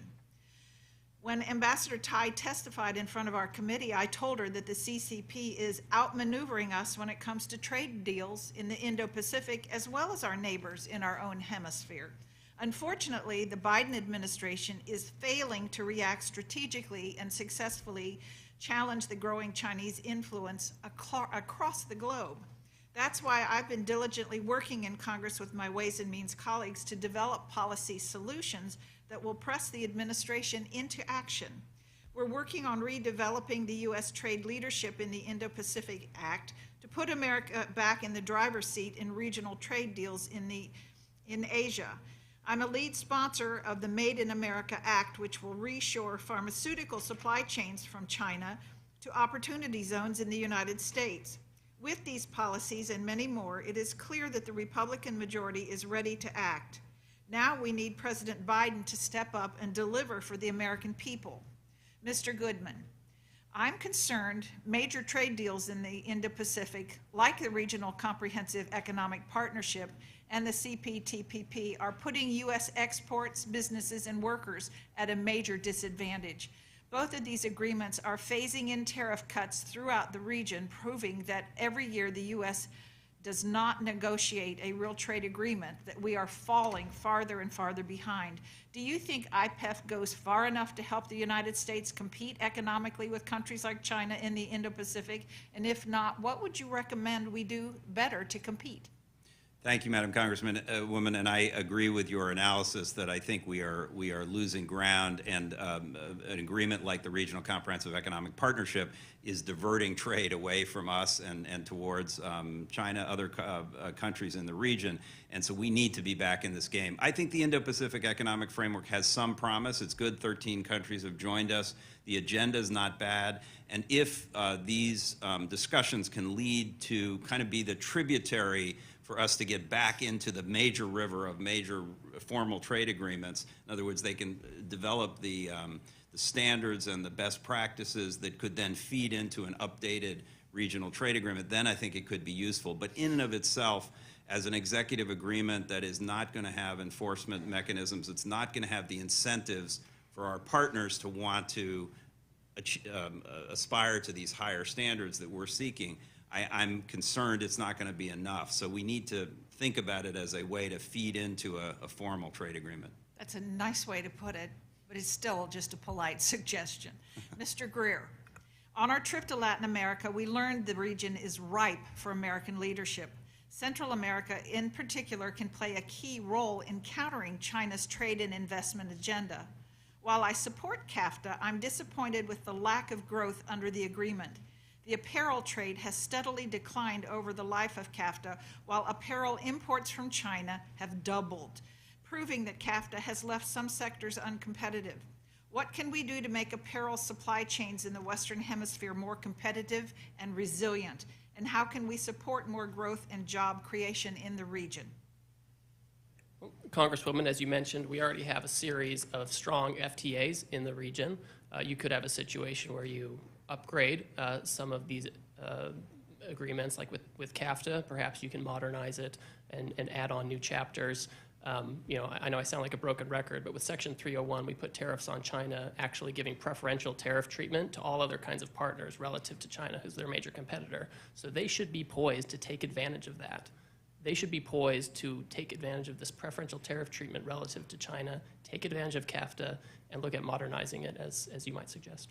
When Ambassador Tai testified in front of our committee, I told her that the CCP is outmaneuvering us when it comes to trade deals in the Indo-Pacific as well as our neighbors in our own hemisphere. Unfortunately, the Biden administration is failing to react strategically and successfully challenge the growing Chinese influence across the globe. That's why I've been diligently working in Congress with my Ways and Means colleagues to develop policy solutions that will press the administration into action. We're working on redeveloping the U.S. trade leadership in the Indo-Pacific Act to put America back in the driver's seat in regional trade deals in Asia. I'm a lead sponsor of the Made in America Act, which will reshore pharmaceutical supply chains from China to opportunity zones in the United States. With these policies and many more, it is clear that the Republican majority is ready to act. Now we need President Biden to step up and deliver for the American people. Mr. Goodman, I'm concerned major trade deals in the Indo-Pacific, like the Regional Comprehensive Economic Partnership and the CPTPP, are putting U.S. exports, businesses, and workers at a major disadvantage. Both of these agreements are phasing in tariff cuts throughout the region, proving that every year the U.S. does not negotiate a real trade agreement, that we are falling farther and farther behind. Do you think IPEF goes far enough to help the United States compete economically with countries like China in the Indo-Pacific? And if not, what would you recommend we do better to compete? Thank you, Madam Congressman, woman, and I agree with your analysis that I think we are losing ground, and an agreement like the Regional Comprehensive Economic Partnership is diverting trade away from us and towards China, other countries in the region, and so we need to be back in this game. I think the Indo-Pacific Economic Framework has some promise. It's good 13 countries have joined us. The agenda is not bad, and if these discussions can lead to kind of be the tributary for us to get back into the major river of major formal trade agreements. In other words, they can develop the standards and the best practices that could then feed into an updated regional trade agreement. Then I think it could be useful. But in and of itself, as an executive agreement that is not going to have enforcement mechanisms, it's not going to have the incentives for our partners to want to aspire to these higher standards that we're seeking, I'm concerned it's not going to be enough. So we need to think about it as a way to feed into a formal trade agreement. That's a nice way to put it, but it's still just a polite suggestion. Mr. Greer, on our trip to Latin America, we learned the region is ripe for American leadership. Central America, in particular, can play a key role in countering China's trade and investment agenda. While I support CAFTA, I'm disappointed with the lack of growth under the agreement. The apparel trade has steadily declined over the life of CAFTA, while apparel imports from China have doubled, proving that CAFTA has left some sectors uncompetitive. What can we do to make apparel supply chains in the Western Hemisphere more competitive and resilient? And how can we support more growth and job creation in the region? Congresswoman, as you mentioned, we already have a series of strong FTAs in the region. You could have a situation where you upgrade some of these agreements, like with CAFTA. Perhaps you can modernize it and add on new chapters. I know I sound like a broken record, but with Section 301, we put tariffs on China, actually giving preferential tariff treatment to all other kinds of partners relative to China, who's their major competitor. So they should be poised to take advantage of that. They should be poised to take advantage of this preferential tariff treatment relative to China, take advantage of CAFTA, and look at modernizing it, as you might suggest.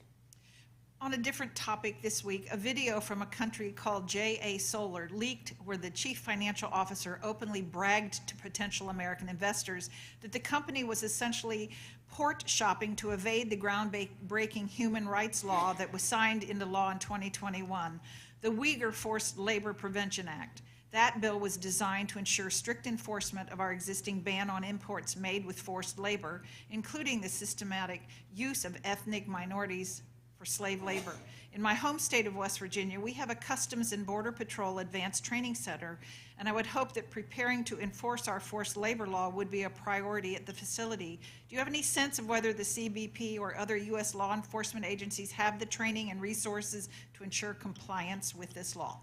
On a different topic this week, a video from a country called JA Solar leaked where the chief financial officer openly bragged to potential American investors that the company was essentially port shopping to evade the groundbreaking human rights law that was signed into law in 2021, the Uyghur Forced Labor Prevention Act. That bill was designed to ensure strict enforcement of our existing ban on imports made with forced labor, including the systematic use of ethnic minorities for slave labor. In my home state of West Virginia, we have a Customs and Border Patrol Advanced Training Center, and I would hope that preparing to enforce our forced labor law would be a priority at the facility. Do you have any sense of whether the CBP or other U.S. law enforcement agencies have the training and resources to ensure compliance with this law?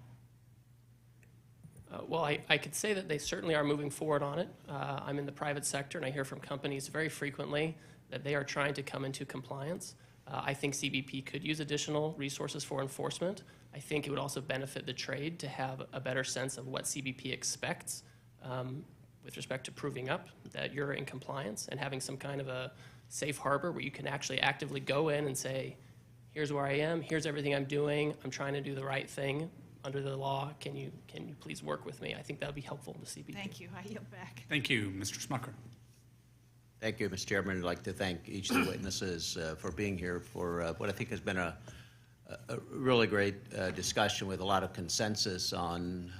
Well, I could say that they certainly are moving forward on it. I'm in the private sector, and I hear from companies very frequently that they are trying to come into compliance. I think CBP could use additional resources for enforcement. I think it would also benefit the trade to have a better sense of what CBP expects with respect to proving up that you're in compliance and having some kind of a safe harbor where you can actually actively go in and say, here's where I am, here's everything I'm doing, I'm trying to do the right thing under the law. Can you please work with me? I think that would be helpful to CBP. Thank you. I yield back. Thank you, Mr. Smucker. Thank you, Mr. Chairman. I'd like to thank each of the witnesses for being here for what I think has been a really great discussion with a lot of consensus on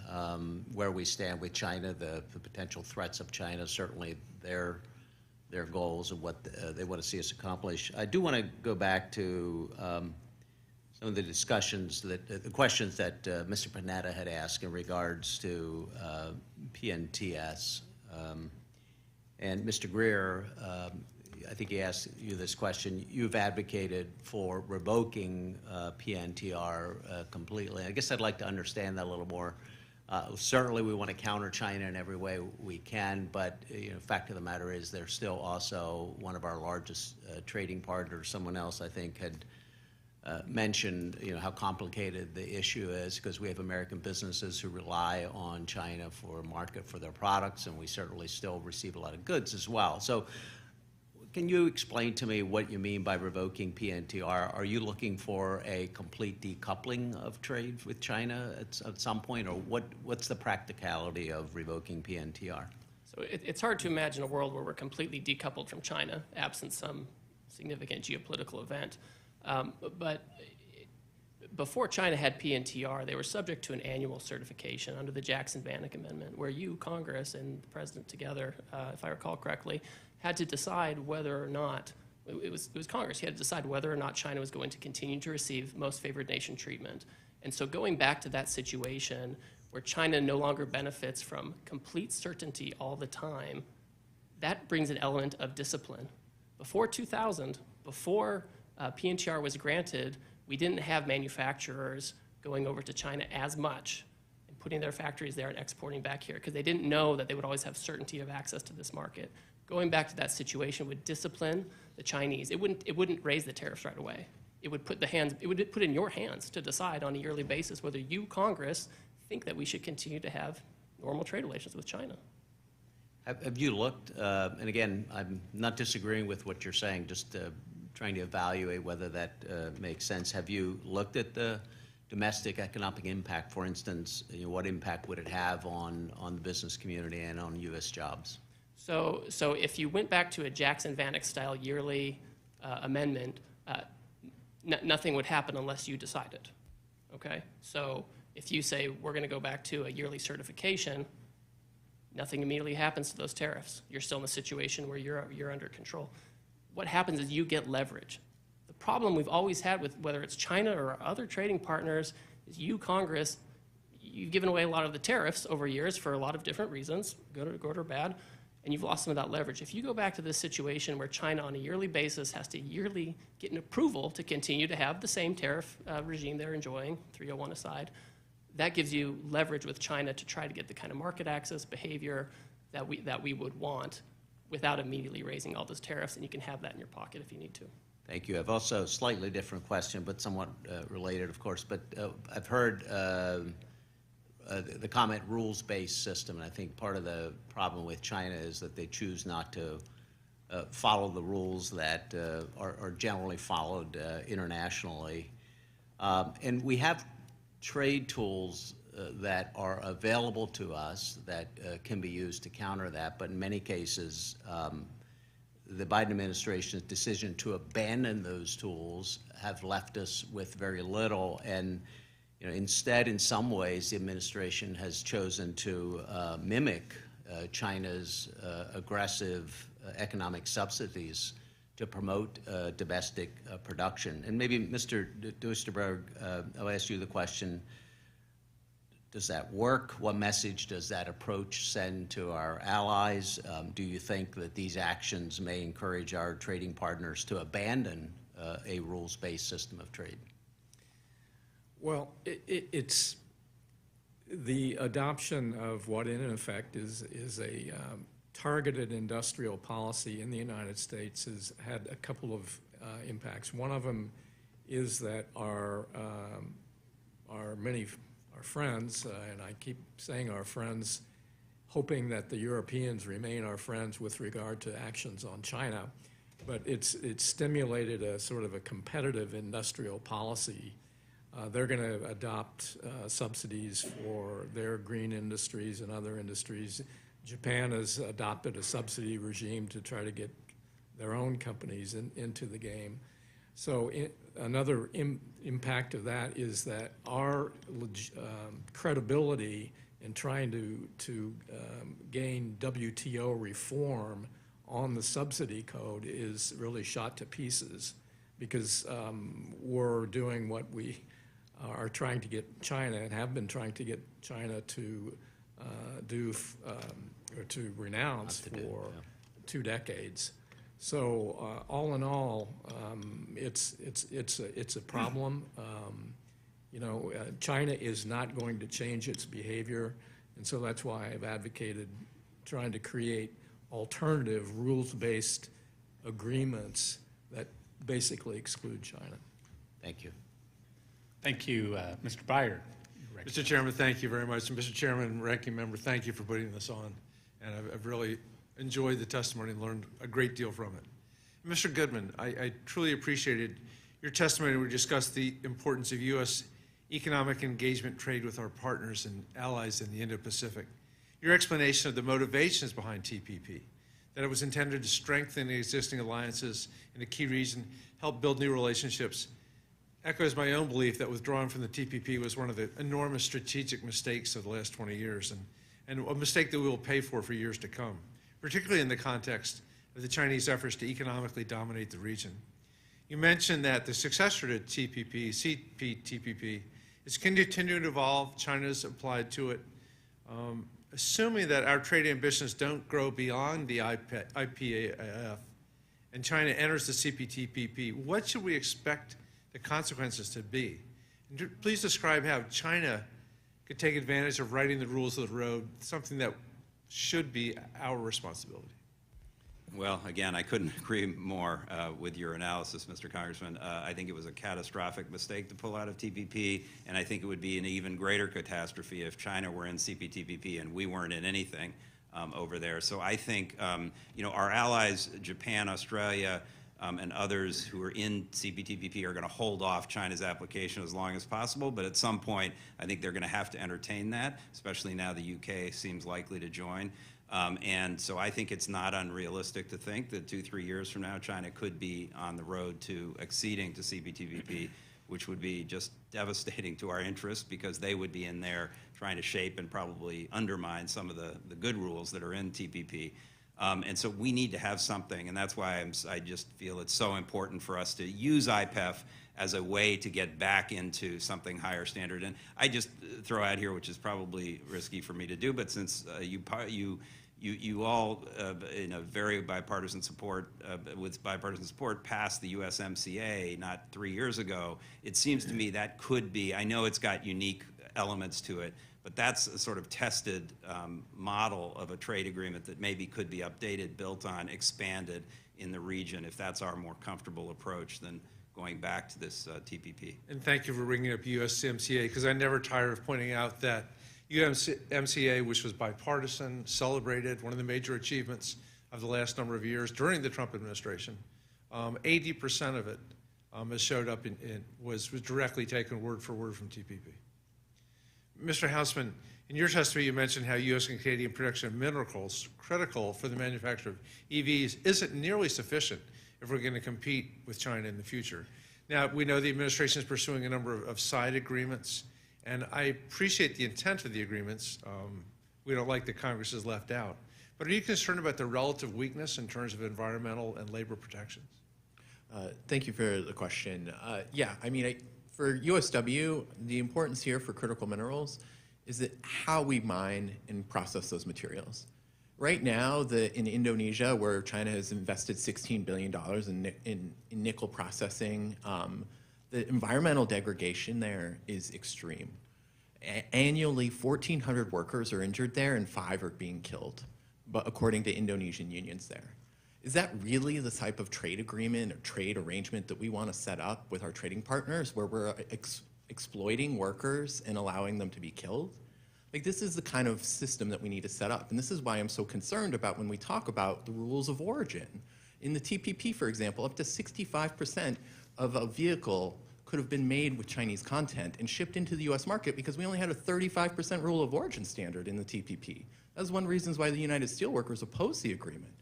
where we stand with China, the potential threats of China, certainly their goals and what they want to see us accomplish. I do want to go back to some of the discussions the questions that Mr. Panetta had asked in regards to PNTS. And Mr. Greer, I think he asked you this question. You've advocated for revoking PNTR completely. I guess I'd like to understand that a little more. Certainly we want to counter China in every way we can, but the fact of the matter is they're still also one of our largest trading partners. Someone else, I think, had mentioned how complicated the issue is because we have American businesses who rely on China for a market for their products, and we certainly still receive a lot of goods as well. So Can you explain to me what you mean by revoking PNTR? Are you looking for a complete decoupling of trade with China at some point, or what's the practicality of revoking PNTR? So it's hard to imagine a world where we're completely decoupled from China, absent some significant geopolitical event. But before China had PNTR, they were subject to an annual certification under the Jackson-Vanik Amendment, where you, Congress, and the President together, if I recall correctly, had to decide whether or not, it was Congress, you had to decide whether or not China was going to continue to receive most favored nation treatment. And so going back to that situation where China no longer benefits from complete certainty all the time, that brings an element of discipline. Before 2000, before PNTR was granted, we didn't have manufacturers going over to China as much and putting their factories there and exporting back here because they didn't know that they would always have certainty of access to this market. Going back to that situation would discipline the Chinese. It wouldn't raise the tariffs right away. It would put it in your hands to decide on a yearly basis whether you, Congress, think that we should continue to have normal trade relations with China. Have you looked, and again, I'm not disagreeing with what you're saying, just trying to evaluate whether that makes sense. Have you looked at the domestic economic impact, for instance? What impact would it have on the business community and on U.S. jobs? So if you went back to a Jackson-Vanik style yearly amendment, nothing would happen unless you decided, okay? So if you say we're going to go back to a yearly certification, nothing immediately happens to those tariffs. You're still in a situation where you're under control. What happens is you get leverage. The problem we've always had with whether it's China or other trading partners is you, Congress, you've given away a lot of the tariffs over years for a lot of different reasons, good or bad, and you've lost some of that leverage. If you go back to this situation where China on a yearly basis has to yearly get an approval to continue to have the same tariff regime they're enjoying, 301 aside, that gives you leverage with China to try to get the kind of market access behavior that we would want without immediately raising all those tariffs, and you can have that in your pocket if you need to. Thank you. I've also a slightly different question, but somewhat related, of course. But I've heard the comment rules-based system, and I think part of the problem with China is that they choose not to follow the rules that are generally followed internationally. And we have trade tools that are available to us that can be used to counter that, but in many cases, the Biden administration's decision to abandon those tools have left us with very little. And instead, in some ways, the administration has chosen to mimic China's aggressive economic subsidies to promote domestic production. And maybe, Mr. Duesterberg, I'll ask you the question, does that work? What message does that approach send to our allies? Do you think that these actions may encourage our trading partners to abandon a rules-based system of trade? Well, it's the adoption of what in effect is a targeted industrial policy in the United States has had a couple of impacts. One of them is that our friends, and I keep saying our friends, hoping that the Europeans remain our friends with regard to actions on China, but it's stimulated a sort of a competitive industrial policy. They're going to adopt subsidies for their green industries and other industries. Japan has adopted a subsidy regime to try to get their own companies into the game. So another impact of that is that our credibility in trying to gain WTO reform on the subsidy code is really shot to pieces because we're doing what we are trying to get China and have been trying to get China to do or to renounce for 2 decades. So all in all, it's a problem. China is not going to change its behavior, and so that's why I've advocated trying to create alternative rules-based agreements that basically exclude China. Thank you. Thank you, Mr. Byer. Mr. Chairman, thank you very much. And Mr. Chairman, Ranking Member, thank you for putting this on. And I've really enjoyed the testimony and learned a great deal from it. Mr. Goodman, I truly appreciated your testimony when we discussed the importance of U.S. economic engagement trade with our partners and allies in the Indo-Pacific. Your explanation of the motivations behind TPP, that it was intended to strengthen the existing alliances in a key region, help build new relationships, echoes my own belief that withdrawing from the TPP was one of the enormous strategic mistakes of the last 20 years, and a mistake that we will pay for years to come, particularly in the context of the Chinese efforts to economically dominate the region. You mentioned that the successor to CPTPP is continuing to evolve. China's applied to it. Assuming that our trade ambitions don't grow beyond the IPAF and China enters the CPTPP, what should we expect the consequences to be? And please describe how China could take advantage of writing the rules of the road, something that should be our responsibility. Well, again, I couldn't agree more with your analysis, Mr. Congressman. I think it was a catastrophic mistake to pull out of TPP, and I think it would be an even greater catastrophe if China were in CPTPP and we weren't in anything over there. So I think, you know, our allies, Japan, Australia, and others who are in CPTPP are going to hold off China's application as long as possible, but at some point, I think they're going to have to entertain that, especially now the UK seems likely to join. And so I think it's not unrealistic to think that 2-3 years from now, China could be on the road to acceding to CPTPP, which would be just devastating to our interests because they would be in there trying to shape and probably undermine some of the good rules that are in TPP. And so we need to have something, and that's why I just feel it's so important for us to use IPEF as a way to get back into something higher standard. And I just throw out here, which is probably risky for me to do, but since you all, in a very bipartisan support, with bipartisan support, passed the USMCA not 3 years ago, it seems to me that could be, I know it's got unique elements to it, but that's a sort of tested model of a trade agreement that maybe could be updated, built on, expanded in the region, if that's our more comfortable approach than going back to this TPP. And thank you for bringing up USMCA, because I never tire of pointing out that USMCA, which was bipartisan, celebrated, one of the major achievements of the last number of years during the Trump administration, 80% of it has showed up was directly taken word for word from TPP. Mr. Hausman, in your testimony, you mentioned how U.S. and Canadian production of minerals, critical for the manufacture of EVs, isn't nearly sufficient if we're going to compete with China in the future. Now, we know the administration is pursuing a number of side agreements, and I appreciate the intent of the agreements. We don't like that Congress is left out. But are you concerned about the relative weakness in terms of environmental and labor protections? Thank you for the question. Yeah, I mean, for USW, the importance here for critical minerals is that how we mine and process those materials. Right now, in Indonesia, where China has invested $16 billion in nickel processing, the environmental degradation there is extreme. Annually, 1,400 workers are injured there and 5 are being killed, but according to Indonesian unions there. Is that really the type of trade agreement or trade arrangement that we want to set up with our trading partners, where we're exploiting workers and allowing them to be killed? Like, this is the kind of system that we need to set up. And this is why I'm so concerned about when we talk about the rules of origin. In the TPP, for example, up to 65% of a vehicle could have been made with Chinese content and shipped into the US market because we only had a 35% rule of origin standard in the TPP. That's one of the reasons why the United Steelworkers opposed the agreement.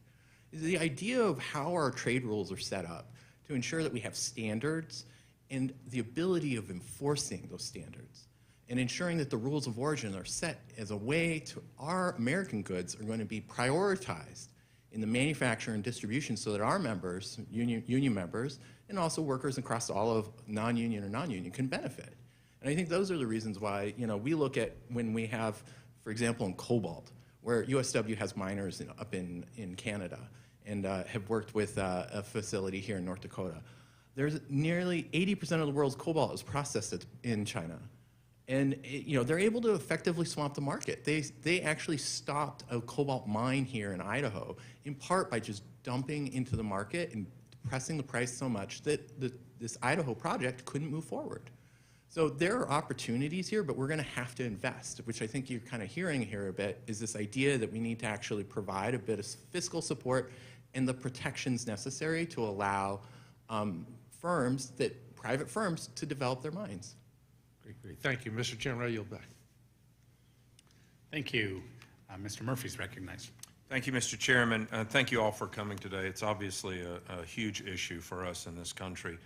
The idea of how our trade rules are set up to ensure that we have standards and the ability of enforcing those standards and ensuring that the rules of origin are set as a way to our American goods are going to be prioritized in the manufacture and distribution so that our members, union members, and also workers across all of non-union or non-union can benefit. And I think those are the reasons why, you know, we look at when we have, for example, in cobalt, where USW has miners up in Canada and have worked with a facility here in North Dakota. There's nearly 80% of the world's cobalt is processed in China. And you know, they're able to effectively swamp the market. They actually stopped a cobalt mine here in Idaho, in part by just dumping into the market and depressing the price so much that this Idaho project couldn't move forward. So there are opportunities here, but we're going to have to invest, which I think you're kind of hearing here a bit, is this idea that we need to actually provide a bit of fiscal support and the protections necessary to allow private firms to develop their mines. Great. Thank you. Mr. Chairman, I yield back. Thank you. Mr. Murphy's recognized. Thank you, Mr. Chairman. Thank you all for coming today. It's obviously a huge issue for us in this country.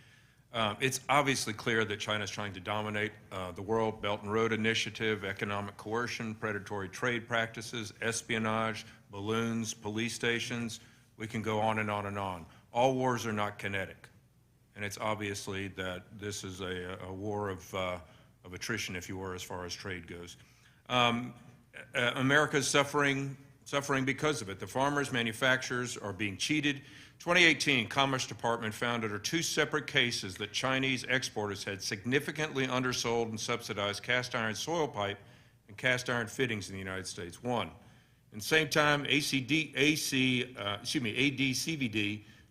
It's obviously clear that China is trying to dominate the world. Belt and Road Initiative, economic coercion, predatory trade practices, espionage, balloons, police stations. We can go on and on and on. All wars are not kinetic. And it's obviously that this is a war of attrition, if you were, as far as trade goes. America's suffering because of it. The farmers, manufacturers are being cheated. 2018, Commerce Department found under 2 separate cases that Chinese exporters had significantly undersold and subsidized cast iron soil pipe and cast iron fittings in the United States. 1. At the same time, AD/CVD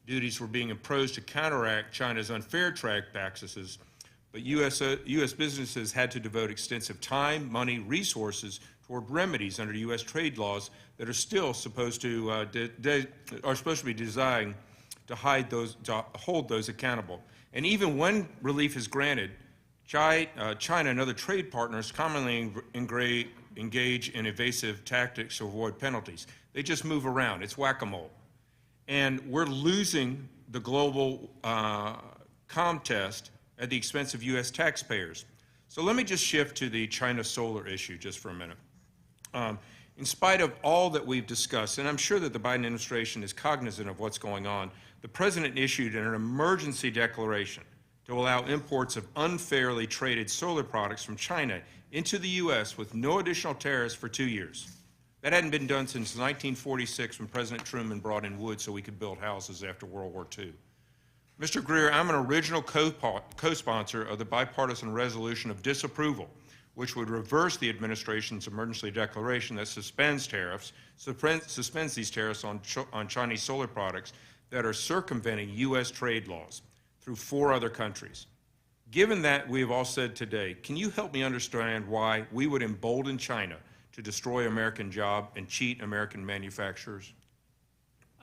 duties were being imposed to counteract China's unfair trade practices, but U.S. businesses had to devote extensive time, money, resources toward remedies under U.S. trade laws that are still supposed to be designed to hold those accountable. And even when relief is granted, China and other trade partners commonly engage in evasive tactics to avoid penalties. They just move around. It's whack-a-mole. And we're losing the global contest at the expense of U.S. taxpayers. So let me just shift to the China solar issue just for a minute. In spite of all that we've discussed, and I'm sure that the Biden administration is cognizant of what's going on, the President issued an emergency declaration to allow imports of unfairly traded solar products from China into the U.S. with no additional tariffs for 2 years. That hadn't been done since 1946 when President Truman brought in wood so we could build houses after World War II. Mr. Greer, I'm an original co-sponsor of the bipartisan resolution of disapproval, which would reverse the administration's emergency declaration that suspends these tariffs on Chinese solar products that are circumventing U.S. trade laws through 4 other countries. Given that we have all said today, can you help me understand why we would embolden China to destroy American jobs and cheat American manufacturers?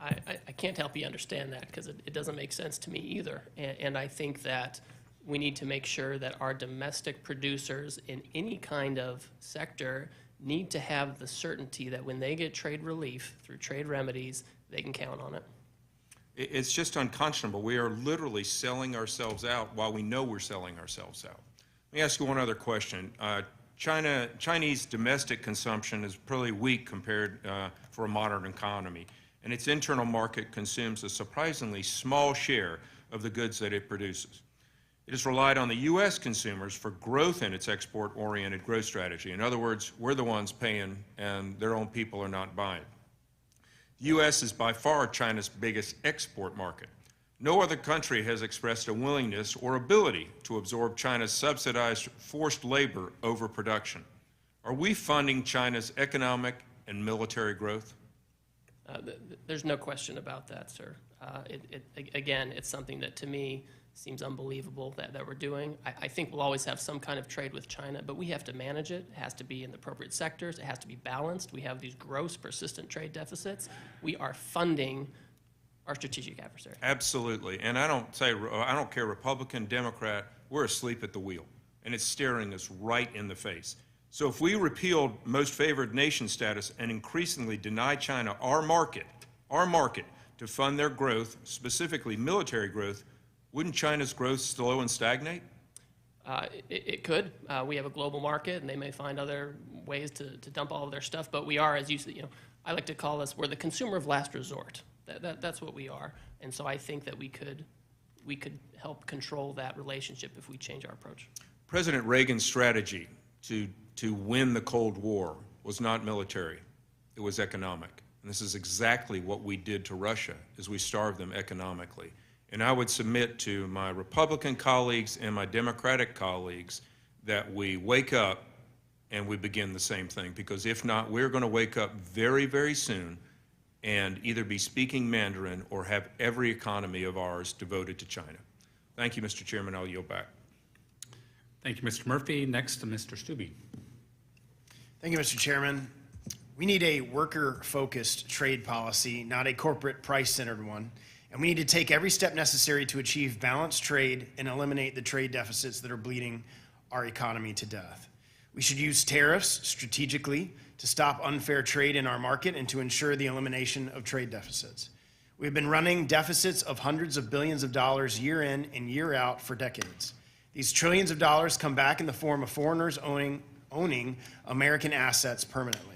I can't help you understand that because it doesn't make sense to me either. And I think that we need to make sure that our domestic producers in any kind of sector need to have the certainty that when they get trade relief through trade remedies, they can count on it. It's just unconscionable. We are literally selling ourselves out while we know we're selling ourselves out. Let me ask you one other question. Chinese domestic consumption is pretty weak compared for a modern economy, and its internal market consumes a surprisingly small share of the goods that it produces. It has relied on the U.S. consumers for growth in its export-oriented growth strategy. In other words, we're the ones paying, and their own people are not buying. The U.S. is by far China's biggest export market. No other country has expressed a willingness or ability to absorb China's subsidized forced labor overproduction. Are we funding China's economic and military growth? There's no question about that, sir. Again, it's something that to me seems unbelievable that we're doing. I think we'll always have some kind of trade with China, but we have to manage it. It has to be in the appropriate sectors. It has to be balanced. We have these gross, persistent trade deficits. We are funding our strategic adversary. Absolutely. And I don't care Republican, Democrat, we're asleep at the wheel. And it's staring us right in the face. So if we repealed most favored nation status and increasingly deny China our market to fund their growth, specifically military growth, wouldn't China's growth slow and stagnate? It could. We have a global market, and they may find other ways to dump all of their stuff. But we are, as you said, I like to call us, we're the consumer of last resort. That's what we are. And so I think that we could help control that relationship if we change our approach. President Reagan's strategy to win the Cold War was not military. It was economic. And this is exactly what we did to Russia, is we starved them economically. And I would submit to my Republican colleagues and my Democratic colleagues that we wake up and we begin the same thing. Because if not, we're going to wake up very, very soon and either be speaking Mandarin or have every economy of ours devoted to China. Thank you, Mr. Chairman. I'll yield back. Thank you, Mr. Murphy. Next to Mr. Stubbe. Thank you, Mr. Chairman. We need a worker-focused trade policy, not a corporate price-centered one. And we need to take every step necessary to achieve balanced trade and eliminate the trade deficits that are bleeding our economy to death. We should use tariffs strategically to stop unfair trade in our market and to ensure the elimination of trade deficits. We've been running deficits of hundreds of billions of dollars year in and year out for decades. These trillions of dollars come back in the form of foreigners owning American assets permanently.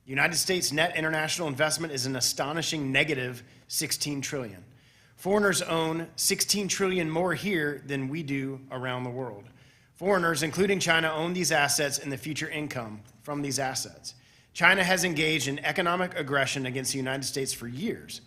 The United States net international investment is an astonishing negative $16 trillion. Foreigners own $16 trillion more here than we do around the world. Foreigners, including China, own these assets and the future income from these assets. China has engaged in economic aggression against the United States for years.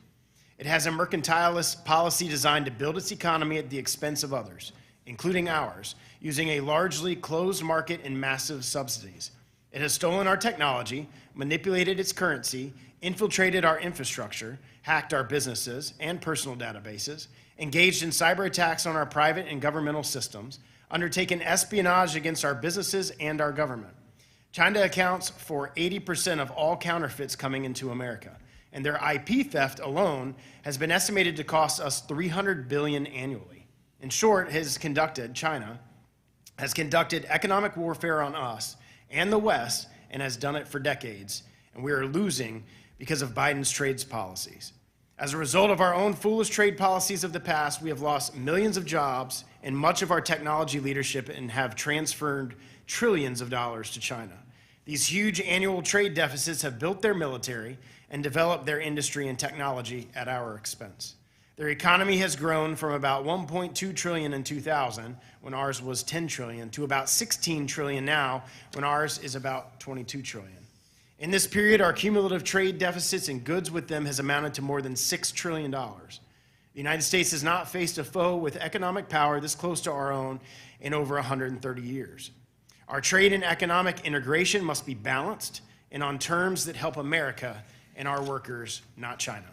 It has a mercantilist policy designed to build its economy at the expense of others, including ours, using a largely closed market and massive subsidies. It has stolen our technology, manipulated its currency, infiltrated our infrastructure, hacked our businesses and personal databases, engaged in cyber attacks on our private and governmental systems, undertaken espionage against our businesses and our government. China accounts for 80% of all counterfeits coming into America, and their IP theft alone has been estimated to cost us $300 billion annually. In short, China has conducted economic warfare on us and the West and has done it for decades, and we are losing because of Biden's trade policies. As a result of our own foolish trade policies of the past, we have lost millions of jobs and much of our technology leadership and have transferred trillions of dollars to China. These huge annual trade deficits have built their military and developed their industry and technology at our expense. Their economy has grown from about $1.2 trillion in 2000, when ours was $10 trillion, to about $16 trillion now, when ours is about $22 trillion. In this period, our cumulative trade deficits and goods with them has amounted to more than $6 trillion. The United States has not faced a foe with economic power this close to our own in over 130 years. Our trade and economic integration must be balanced and on terms that help America and our workers, not China.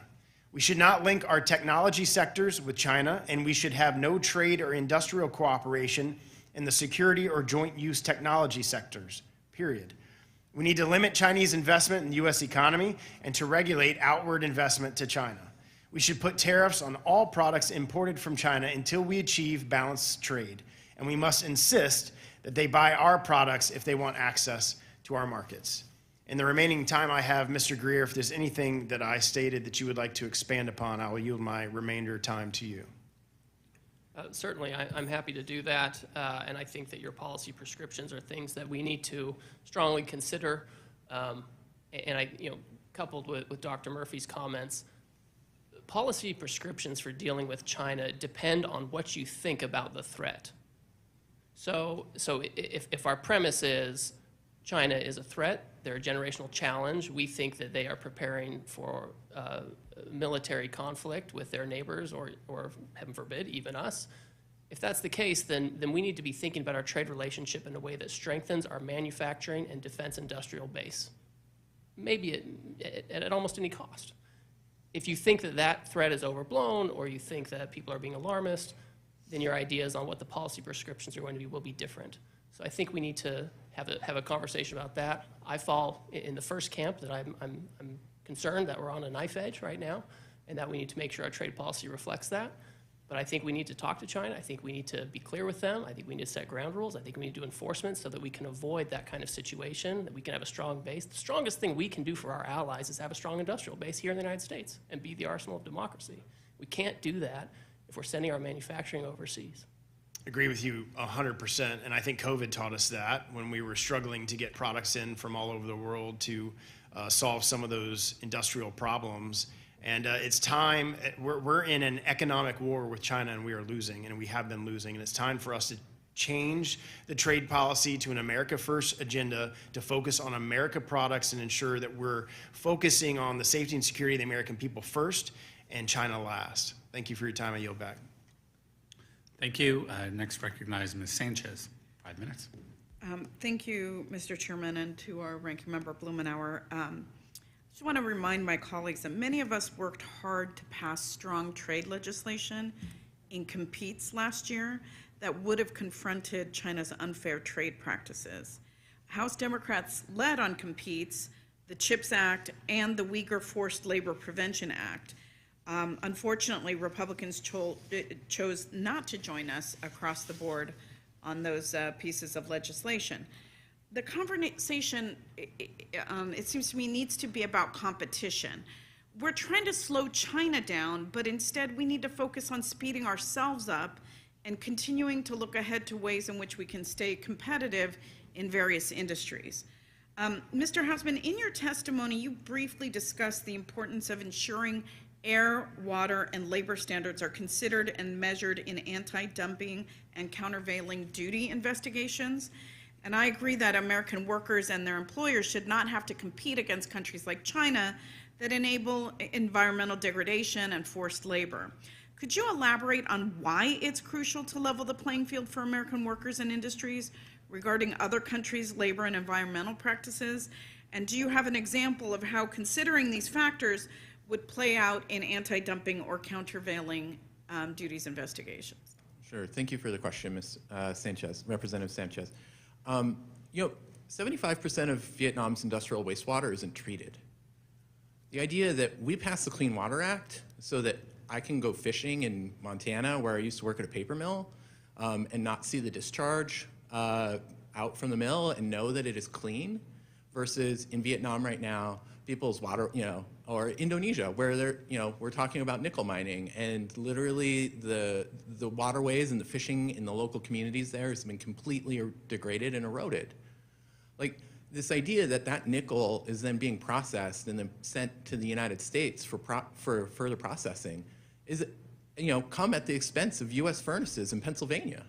We should not link our technology sectors with China, and we should have no trade or industrial cooperation in the security or joint use technology sectors, period. We need to limit Chinese investment in the U.S. economy and to regulate outward investment to China. We should put tariffs on all products imported from China until we achieve balanced trade, and we must insist that they buy our products if they want access to our markets. In the remaining time I have, Mr. Greer, if there's anything that I stated that you would like to expand upon, I will yield my remainder time to you. Certainly, I'm happy to do that, and I think that your policy prescriptions are things that we need to strongly consider. And coupled with Dr. Murphy's comments, policy prescriptions for dealing with China depend on what you think about the threat. So if our premise is China is a threat, they're a generational challenge, we think that they are preparing for military conflict with their neighbors or heaven forbid, even us. If that's the case, then we need to be thinking about our trade relationship in a way that strengthens our manufacturing and defense industrial base, maybe at almost any cost. If you think that that threat is overblown or you think that people are being alarmist, then your ideas on what the policy prescriptions are going to be will be different. So I think we need to have a conversation about that. I fall in the first camp that I'm concerned that we're on a knife edge right now and that we need to make sure our trade policy reflects that. But I think we need to talk to China. I think we need to be clear with them. I think we need to set ground rules. I think we need to do enforcement so that we can avoid that kind of situation, that we can have a strong base. The strongest thing we can do for our allies is have a strong industrial base here in the United States and be the arsenal of democracy. We can't do that if we're sending our manufacturing overseas. Agree with you 100%, and I think COVID taught us that when we were struggling to get products in from all over the world to solve some of those industrial problems. And it's time, we're in an economic war with China and we are losing, and we have been losing, and it's time for us to change the trade policy to an America First agenda to focus on America products and ensure that we're focusing on the safety and security of the American people first and China last. Thank you for your time. I yield back. Thank you. Next, recognize Ms. Sanchez. 5 minutes. Thank you, Mr. Chairman, and to our ranking member Blumenauer. I just want to remind my colleagues that many of us worked hard to pass strong trade legislation in competes last year that would have confronted China's unfair trade practices. House Democrats led on competes, the CHIPS Act, and the Uyghur Forced Labor Prevention Act. Unfortunately, Republicans chose not to join us across the board on those pieces of legislation. The conversation, it seems to me, needs to be about competition. We're trying to slow China down, but instead we need to focus on speeding ourselves up and continuing to look ahead to ways in which we can stay competitive in various industries. Mr. Hausman, in your testimony, you briefly discussed the importance of ensuring air, water, and labor standards are considered and measured in anti-dumping and countervailing duty investigations. And I agree that American workers and their employers should not have to compete against countries like China that enable environmental degradation and forced labor. Could you elaborate on why it's crucial to level the playing field for American workers and industries regarding other countries' labor and environmental practices? And do you have an example of how considering these factors would play out in anti-dumping or countervailing duties investigations? Sure. Thank you for the question, Ms. Sanchez, Representative Sanchez. 75% of Vietnam's industrial wastewater isn't treated. The idea that we passed the Clean Water Act so that I can go fishing in Montana, where I used to work at a paper mill, and not see the discharge out from the mill and know that it is clean, versus in Vietnam right now, people's water, or Indonesia, where they're, we're talking about nickel mining, and literally the waterways and the fishing in the local communities there has been completely degraded and eroded. Like, this idea that that nickel is then being processed and then sent to the United States for further processing is, come at the expense of U.S. furnaces in Pennsylvania.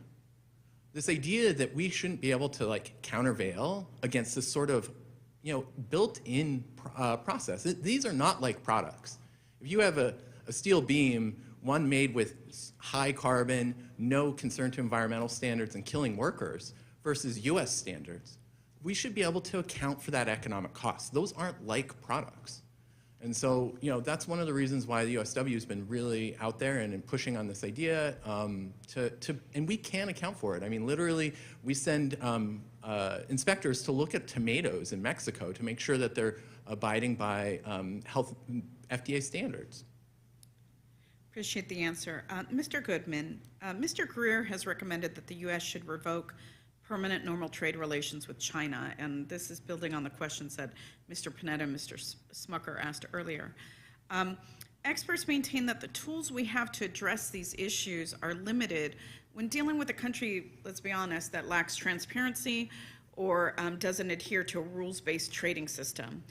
This idea that we shouldn't be able to countervail against this sort of built-in process. These are not like products. If you have a steel beam, one made with high carbon, no concern to environmental standards and killing workers, versus U.S. standards, we should be able to account for that economic cost. Those aren't like products. And so, that's one of the reasons why the USW has been really out there and pushing on this idea and we can account for it. I mean, literally, we send inspectors to look at tomatoes in Mexico to make sure that they're abiding by health FDA standards. Appreciate the answer. Mr. Goodman, Mr. Greer has recommended that the U.S. should revoke permanent normal trade relations with China, and this is building on the questions that Mr. Panetta and Mr. Smucker asked earlier. Experts maintain that the tools we have to address these issues are limited when dealing with a country, let's be honest, that lacks transparency or doesn't adhere to a rules-based trading system.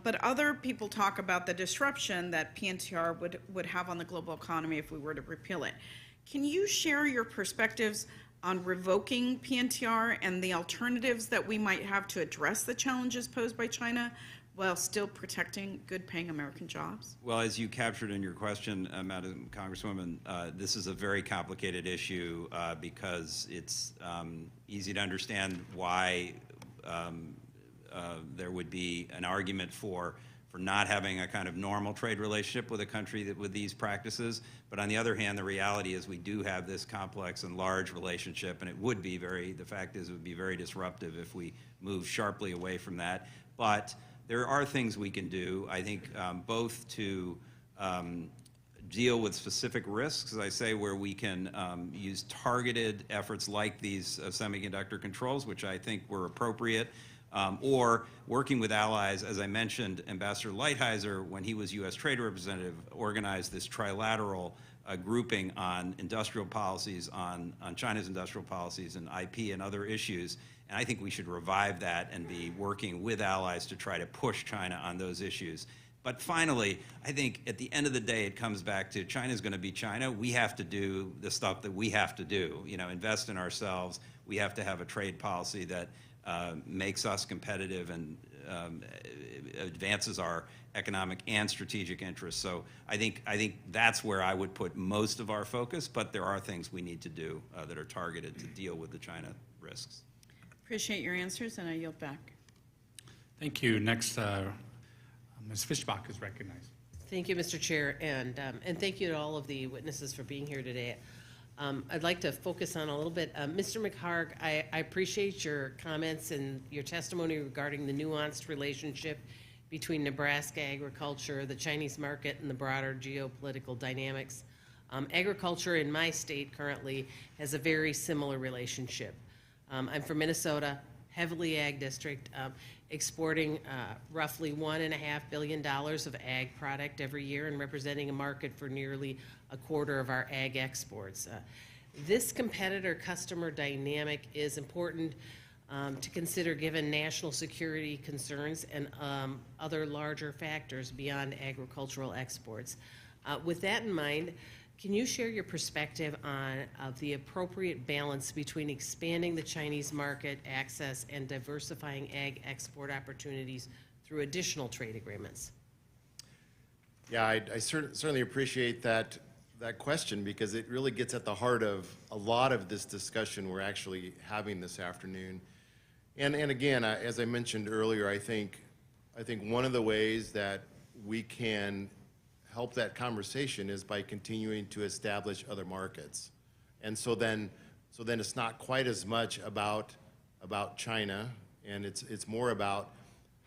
But other people talk about the disruption that PNTR would have on the global economy if we were to repeal it. Can you share your perspectives on revoking PNTR and the alternatives that we might have to address the challenges posed by China while still protecting good-paying American jobs? Well, as you captured in your question, Madam Congresswoman, this is a very complicated issue because it's easy to understand why there would be an argument for not having a kind of normal trade relationship with a country with these practices. But on the other hand, the reality is we do have this complex and large relationship, and it would be the fact is it would be very disruptive if we move sharply away from that. But there are things we can do, I think, both to deal with specific risks, as I say, where we can use targeted efforts like these semiconductor controls, which I think were appropriate, or working with allies. As I mentioned, Ambassador Lighthizer, when he was U.S. Trade Representative, organized this trilateral grouping on industrial policies, on China's industrial policies and IP and other issues. And I think we should revive that and be working with allies to try to push China on those issues. But finally, I think at the end of the day, it comes back to China's going to be China. We have to do the stuff that we have to do, invest in ourselves. We have to have a trade policy that makes us competitive and advances our economic and strategic interests. So I think that's where I would put most of our focus, but there are things we need to do that are targeted to deal with the China risks. Appreciate your answers, and I yield back. Thank you. Next, Ms. Fischbach is recognized. Thank you, Mr. Chair, and thank you to all of the witnesses for being here today. I'd like to focus on a little bit. Mr. McHarg, I appreciate your comments and your testimony regarding the nuanced relationship between Nebraska agriculture, the Chinese market, and the broader geopolitical dynamics. Agriculture in my state currently has a very similar relationship. I'm from Minnesota, heavily ag district, exporting roughly $1.5 billion of ag product every year and representing a market for nearly a quarter of our ag exports. This competitor-customer dynamic is important to consider given national security concerns and other larger factors beyond agricultural exports. With that in mind, can you share your perspective on the appropriate balance between expanding the Chinese market access and diversifying ag export opportunities through additional trade agreements? Yeah, I certainly appreciate that question, because it really gets at the heart of a lot of this discussion we're actually having this afternoon. And again, as I mentioned earlier, I think one of the ways that we can help that conversation is by continuing to establish other markets. And so then it's not quite as much about China, and it's more about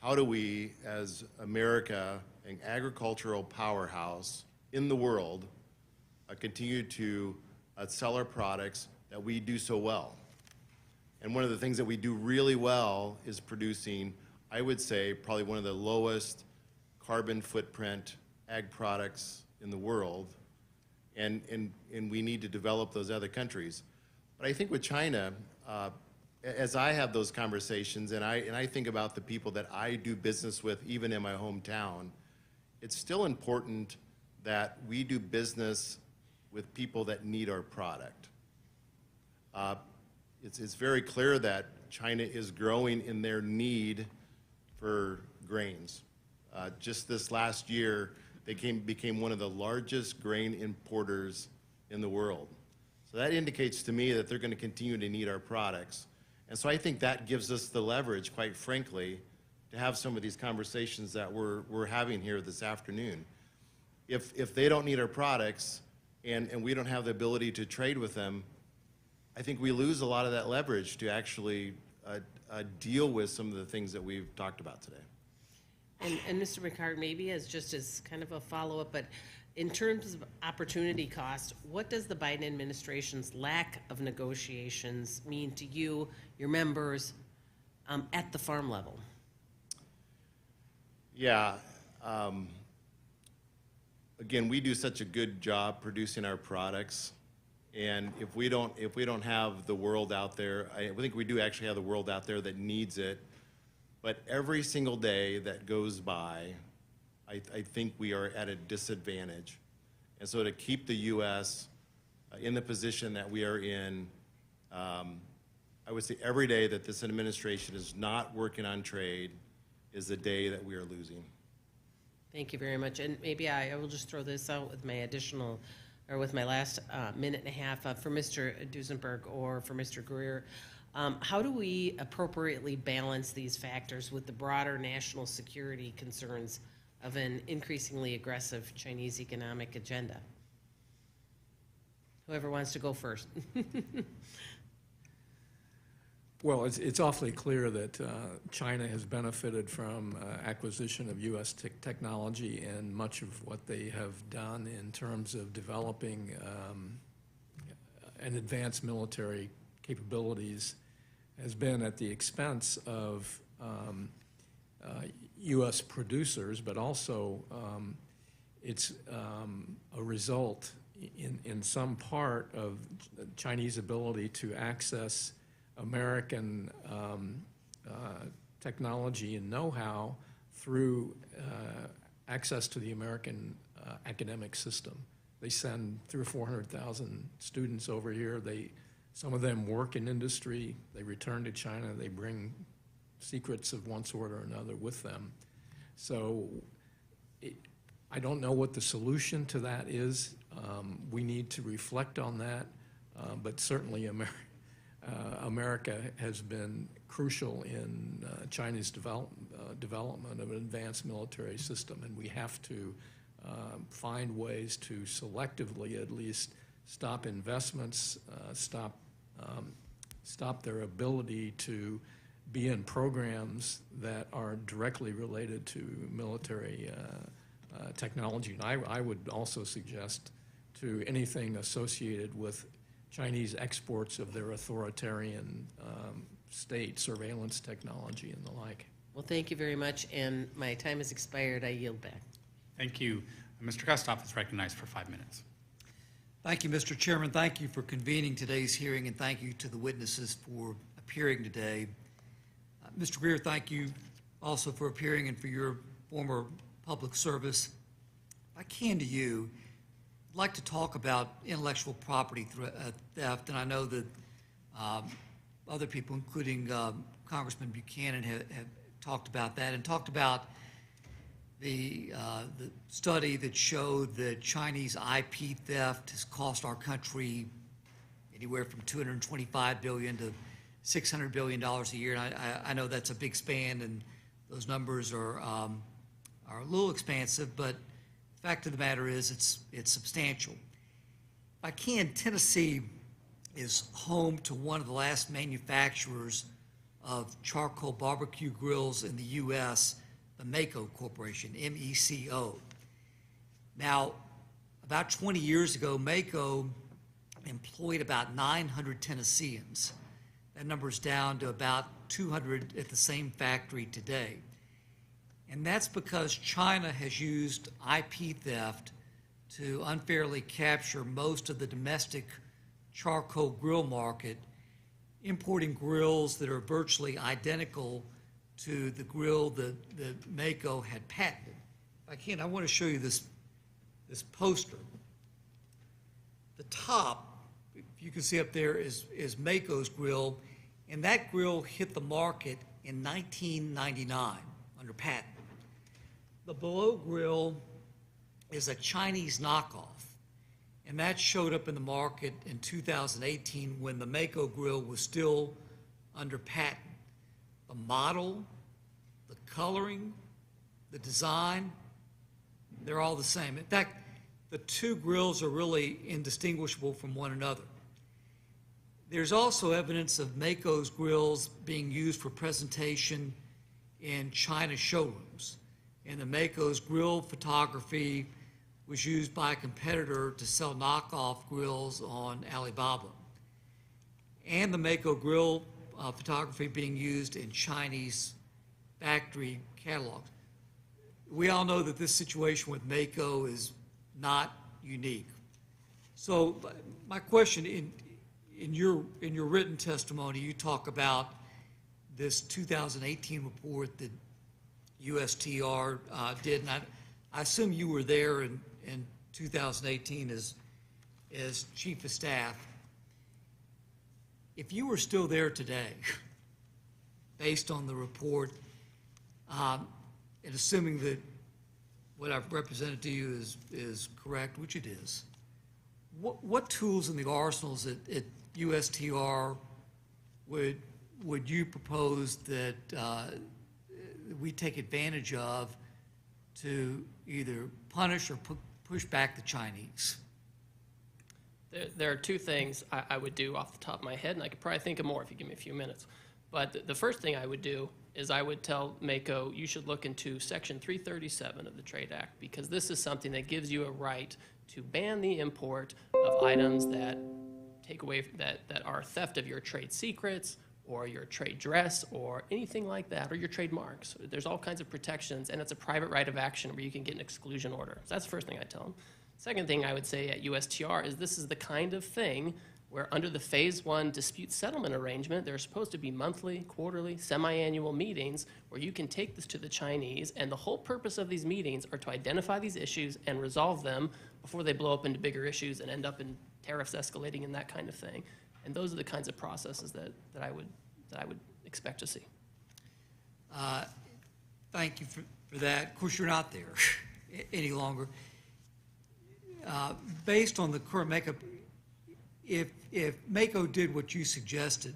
how do we, as America, an agricultural powerhouse in the world, continue to sell our products that we do so well. And one of the things that we do really well is producing, I would say, probably one of the lowest carbon footprint ag products in the world, and we need to develop those other countries. But I think with China, as I have those conversations, and I think about the people that I do business with, even in my hometown, it's still important that we do business with people that need our product. It's very clear that China is growing in their need for grains. Just this last year, they became one of the largest grain importers in the world. So that indicates to me that they're going to continue to need our products. And so I think that gives us the leverage, quite frankly, to have some of these conversations that we're having here this afternoon. If they don't need our products and we don't have the ability to trade with them, I think we lose a lot of that leverage to actually deal with some of the things that we've talked about today. And Mr. McCart, maybe as kind of a follow-up, but in terms of opportunity cost, what does the Biden administration's lack of negotiations mean to you, your members, at the farm level? Yeah. Again, we do such a good job producing our products, and if we don't have the world out there, I think we do actually have the world out there that needs it. But every single day that goes by, I think we are at a disadvantage. And so to keep the U.S. in the position that we are in, I would say every day that this administration is not working on trade is a day that we are losing. Thank you very much. And maybe I will just throw this out with my last minute and a half for Mr. Duesenberg or for Mr. Greer. How do we appropriately balance these factors with the broader national security concerns of an increasingly aggressive Chinese economic agenda? Whoever wants to go first. Well, it's awfully clear that China has benefited from acquisition of U.S. technology, and much of what they have done in terms of developing and advanced military capabilities has been at the expense of U.S. producers, but also it's a result in some part of Chinese ability to access American technology and know-how through access to the American academic system. They send 300,000 or 400,000 students over here. Some of them work in industry. They return to China. They bring secrets of one sort or another with them. So I don't know what the solution to that is. We need to reflect on that, but certainly America has been crucial in China's development of an advanced military system, and we have to find ways to selectively at least stop investments, stop their ability to be in programs that are directly related to military technology. And I would also suggest to anything associated with Chinese exports of their authoritarian state surveillance technology and the like. Well, thank you very much, and my time has expired. I yield back. Thank you. Mr. Gustav is recognized for 5 minutes. Thank you, Mr. Chairman. Thank you for convening today's hearing, and thank you to the witnesses for appearing today. Mr. Greer, thank you also for appearing and for your former public service. If I can to you, I'd like to talk about intellectual property theft, and I know that other people, including Congressman Buchanan, have talked about that and talked about the study that showed that Chinese IP theft has cost our country anywhere from $225 billion to $600 billion a year. And I know that's a big span, and those numbers are a little expansive, but the fact of the matter is it's substantial. If I can, Tennessee is home to one of the last manufacturers of charcoal barbecue grills in the U.S., the Mako Corporation, M-E-C-O. Now, about 20 years ago, Mako employed about 900 Tennesseans. That number's down to about 200 at the same factory today. And that's because China has used IP theft to unfairly capture most of the domestic charcoal grill market, importing grills that are virtually identical to the grill that Mako had patented. If I can, I want to show you this poster. The top, if you can see up there, is Mako's grill, and that grill hit the market in 1999 under patent. The below grill is a Chinese knockoff, and that showed up in the market in 2018 when the Mako grill was still under patent. The model, the coloring, the design, they're all the same. In fact, the two grills are really indistinguishable from one another. There's also evidence of Mako's grills being used for presentation in China showrooms. And the Mako's grill photography was used by a competitor to sell knockoff grills on Alibaba. And the Mako grill photography being used in Chinese factory catalogs. We all know that this situation with Mako is not unique. So my question, in your written testimony, you talk about this 2018 report that USTR did, and I assume you were there in 2018 as Chief of Staff. If you were still there today, based on the report, and assuming that what I've represented to you is correct, which it is, what tools in the arsenals at USTR would you propose that we take advantage of to either punish or push back the Chinese? There are two things I would do off the top of my head, and I could probably think of more if you give me a few minutes. But the first thing I would do is I would tell Mako, you should look into Section 337 of the Trade Act, because this is something that gives you a right to ban the import of items that take away, that are theft of your trade secrets, or your trade dress, or anything like that, or your trademarks. There's all kinds of protections, and it's a private right of action where you can get an exclusion order. So that's the first thing I tell them. Second thing I would say at USTR is this is the kind of thing where under the Phase 1 dispute settlement arrangement, there are supposed to be monthly, quarterly, semi-annual meetings where you can take this to the Chinese, and the whole purpose of these meetings are to identify these issues and resolve them before they blow up into bigger issues and end up in tariffs escalating and that kind of thing. And those are the kinds of processes that I would expect to see. Thank you for that. Of course, you're not there any longer. Based on the current makeup, if Mako did what you suggested,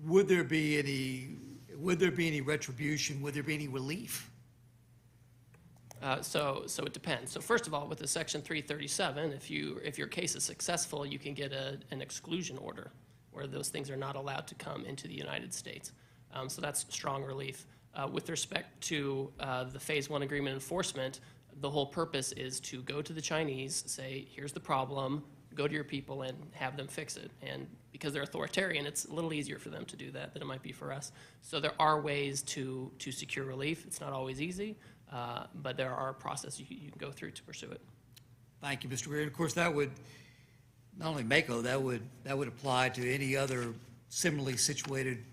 would there be any retribution? Would there be any relief? So it depends. So first of all, with the Section 337, if your case is successful, you can get an exclusion order. where those things are not allowed to come into the United States. So that's strong relief. With respect to the Phase 1 agreement enforcement, the whole purpose is to go to the Chinese, say, here's the problem, go to your people and have them fix it. And because they're authoritarian, it's a little easier for them to do that than it might be for us. So there are ways to secure relief. It's not always easy, but there are processes you can go through to pursue it. Thank you, Mr. Greer. And of course, that would, not only Mako, that would apply to any other similarly situated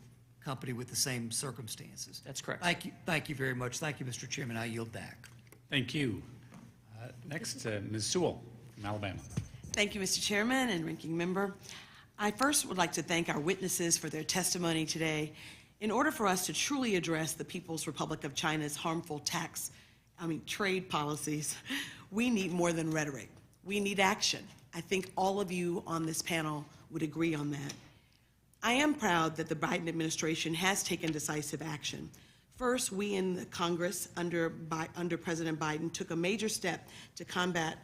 company with the same circumstances. That's correct. Thank you very much. Thank you, Mr. Chairman. I yield back. Thank you. Next, Ms. Sewell from Alabama. Thank you, Mr. Chairman and Ranking Member. I first would like to thank our witnesses for their testimony today. In order for us to truly address the People's Republic of China's harmful trade policies, we need more than rhetoric. We need action. I think all of you on this panel would agree on that. I am proud that the Biden administration has taken decisive action. First, we in the Congress under President Biden took a major step to combat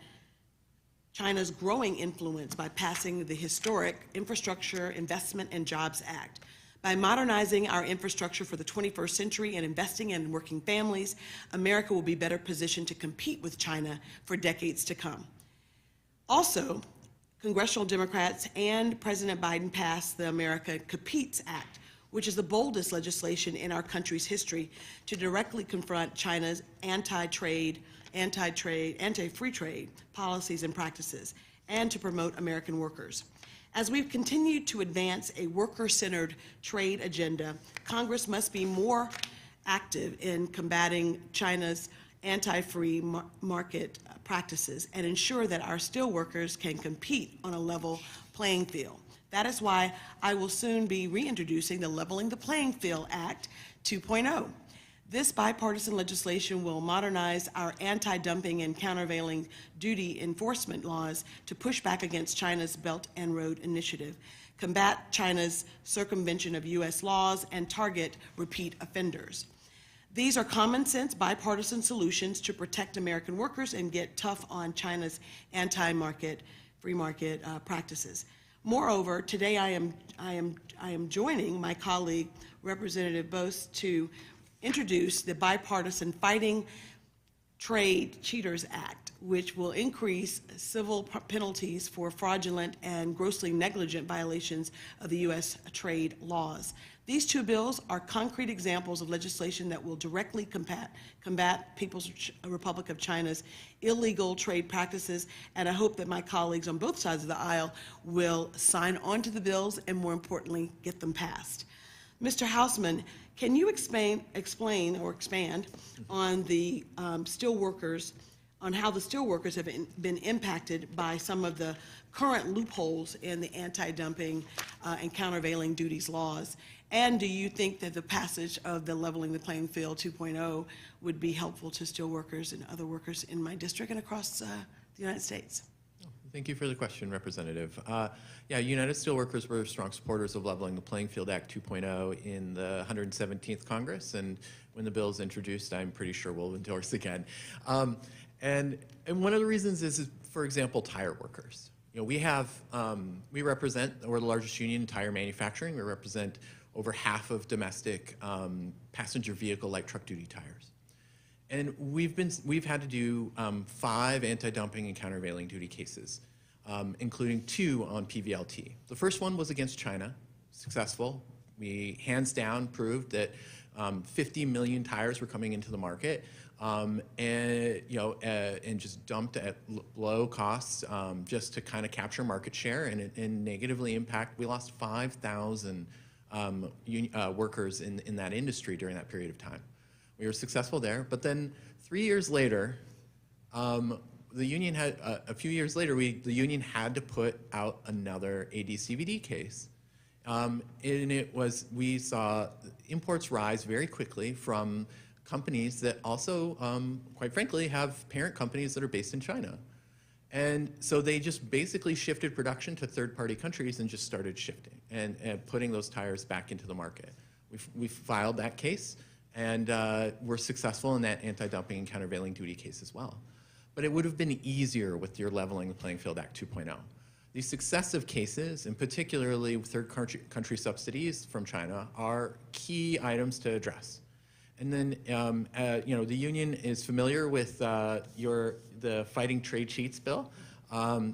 China's growing influence by passing the historic Infrastructure Investment and Jobs Act. By modernizing our infrastructure for the 21st century and investing in working families, America will be better positioned to compete with China for decades to come. Also, congressional Democrats and President Biden passed the America Competes Act, which is the boldest legislation in our country's history to directly confront China's anti-free trade policies and practices, and to promote American workers. As we've continued to advance a worker-centered trade agenda, Congress must be more active in combating China's anti-free market practices and ensure that our steelworkers can compete on a level playing field. That is why I will soon be reintroducing the Leveling the Playing Field Act 2.0. This bipartisan legislation will modernize our anti-dumping and countervailing duty enforcement laws to push back against China's Belt and Road Initiative, combat China's circumvention of U.S. laws, and target repeat offenders. These are common sense bipartisan solutions to protect American workers and get tough on China's free market practices. Moreover, today I am joining my colleague, Representative Bose, to introduce the bipartisan Fighting Trade Cheaters Act, which will increase civil penalties for fraudulent and grossly negligent violations of the U.S. trade laws. These two bills are concrete examples of legislation that will directly combat People's Republic of China's illegal trade practices, and I hope that my colleagues on both sides of the aisle will sign on to the bills and, more importantly, get them passed. Mr. Hausman, can you expand on the steelworkers, on how the steelworkers have been impacted by some of the current loopholes in the anti-dumping and countervailing duties laws? And do you think that the passage of the Leveling the Playing Field 2.0 would be helpful to steelworkers and other workers in my district and across the United States? Thank you for the question, Representative. Yeah, United Steelworkers were strong supporters of Leveling the Playing Field Act 2.0 in the 117th Congress, and when the bill is introduced, I'm pretty sure we'll endorse again. And one of the reasons is, for example, tire workers. You know, we represent, we're the largest union in tire manufacturing. We represent over half of domestic passenger vehicle light truck duty tires. And we've had to do 5 anti-dumping and countervailing duty cases, including 2 on PVLT. The first one was against China, successful. We hands down proved that 50 million tires were coming into the market, and just dumped at low costs, just to kind of capture market share and negatively impact. We lost 5,000 workers in that industry during that period of time. We were successful there, but then 3 years later, the union had a few years later. The union had to put out another AD/CVD case, and we saw imports rise very quickly from companies that also, quite frankly, have parent companies that are based in China, and so they just basically shifted production to third-party countries and just started shifting and putting those tires back into the market. We filed that case. And we're successful in that anti-dumping and countervailing duty case as well. But it would have been easier with your Leveling the Playing Field Act 2.0. These successive cases, and particularly third country subsidies from China, are key items to address. And then, the union is familiar with the Fighting Trade Cheats bill,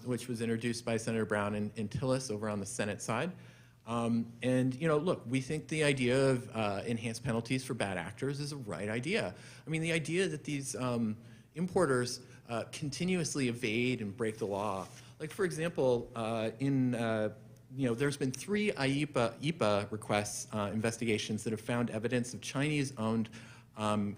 which was introduced by Senator Brown and Tillis over on the Senate side. Look, we think the idea of enhanced penalties for bad actors is a right idea. I mean, the idea that these importers continuously evade and break the law. Like, for example, there's been 3 IEPA requests, investigations that have found evidence of Chinese-owned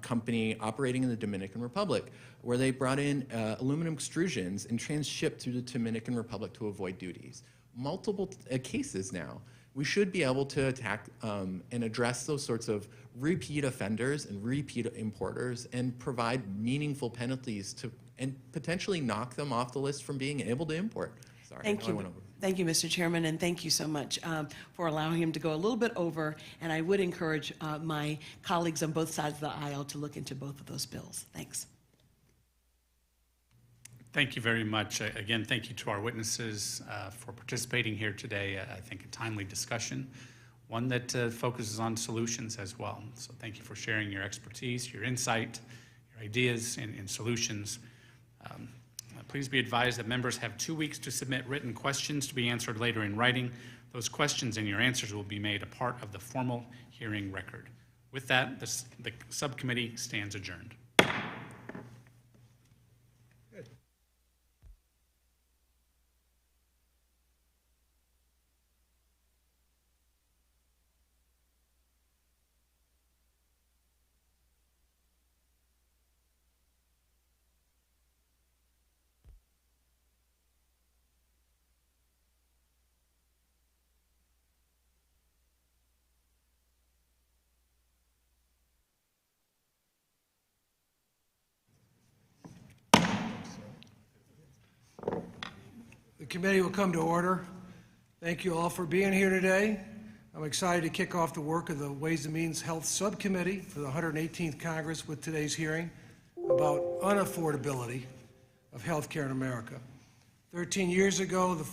company operating in the Dominican Republic, where they brought in aluminum extrusions and transshipped through the Dominican Republic to avoid duties. Multiple cases now. We should be able to attack and address those sorts of repeat offenders and repeat importers and provide meaningful penalties and potentially knock them off the list from being able to import. Sorry, Thank you. Thank you, Mr. Chairman, and thank you so much for allowing him to go a little bit over. And I would encourage my colleagues on both sides of the aisle to look into both of those bills. Thanks. Thank you very much. Again, thank you to our witnesses for participating here today. I think a timely discussion, one that focuses on solutions as well. So thank you for sharing your expertise, your insight, your ideas and solutions. Please be advised that members have 2 weeks to submit written questions to be answered later in writing. Those questions and your answers will be made a part of the formal hearing record. With that, the subcommittee stands adjourned. The committee will come to order. Thank you all for being here today. I'm excited to kick off the work of the Ways and Means Health Subcommittee for the 118th Congress with today's hearing about unaffordability of health care in America. 13 years ago, the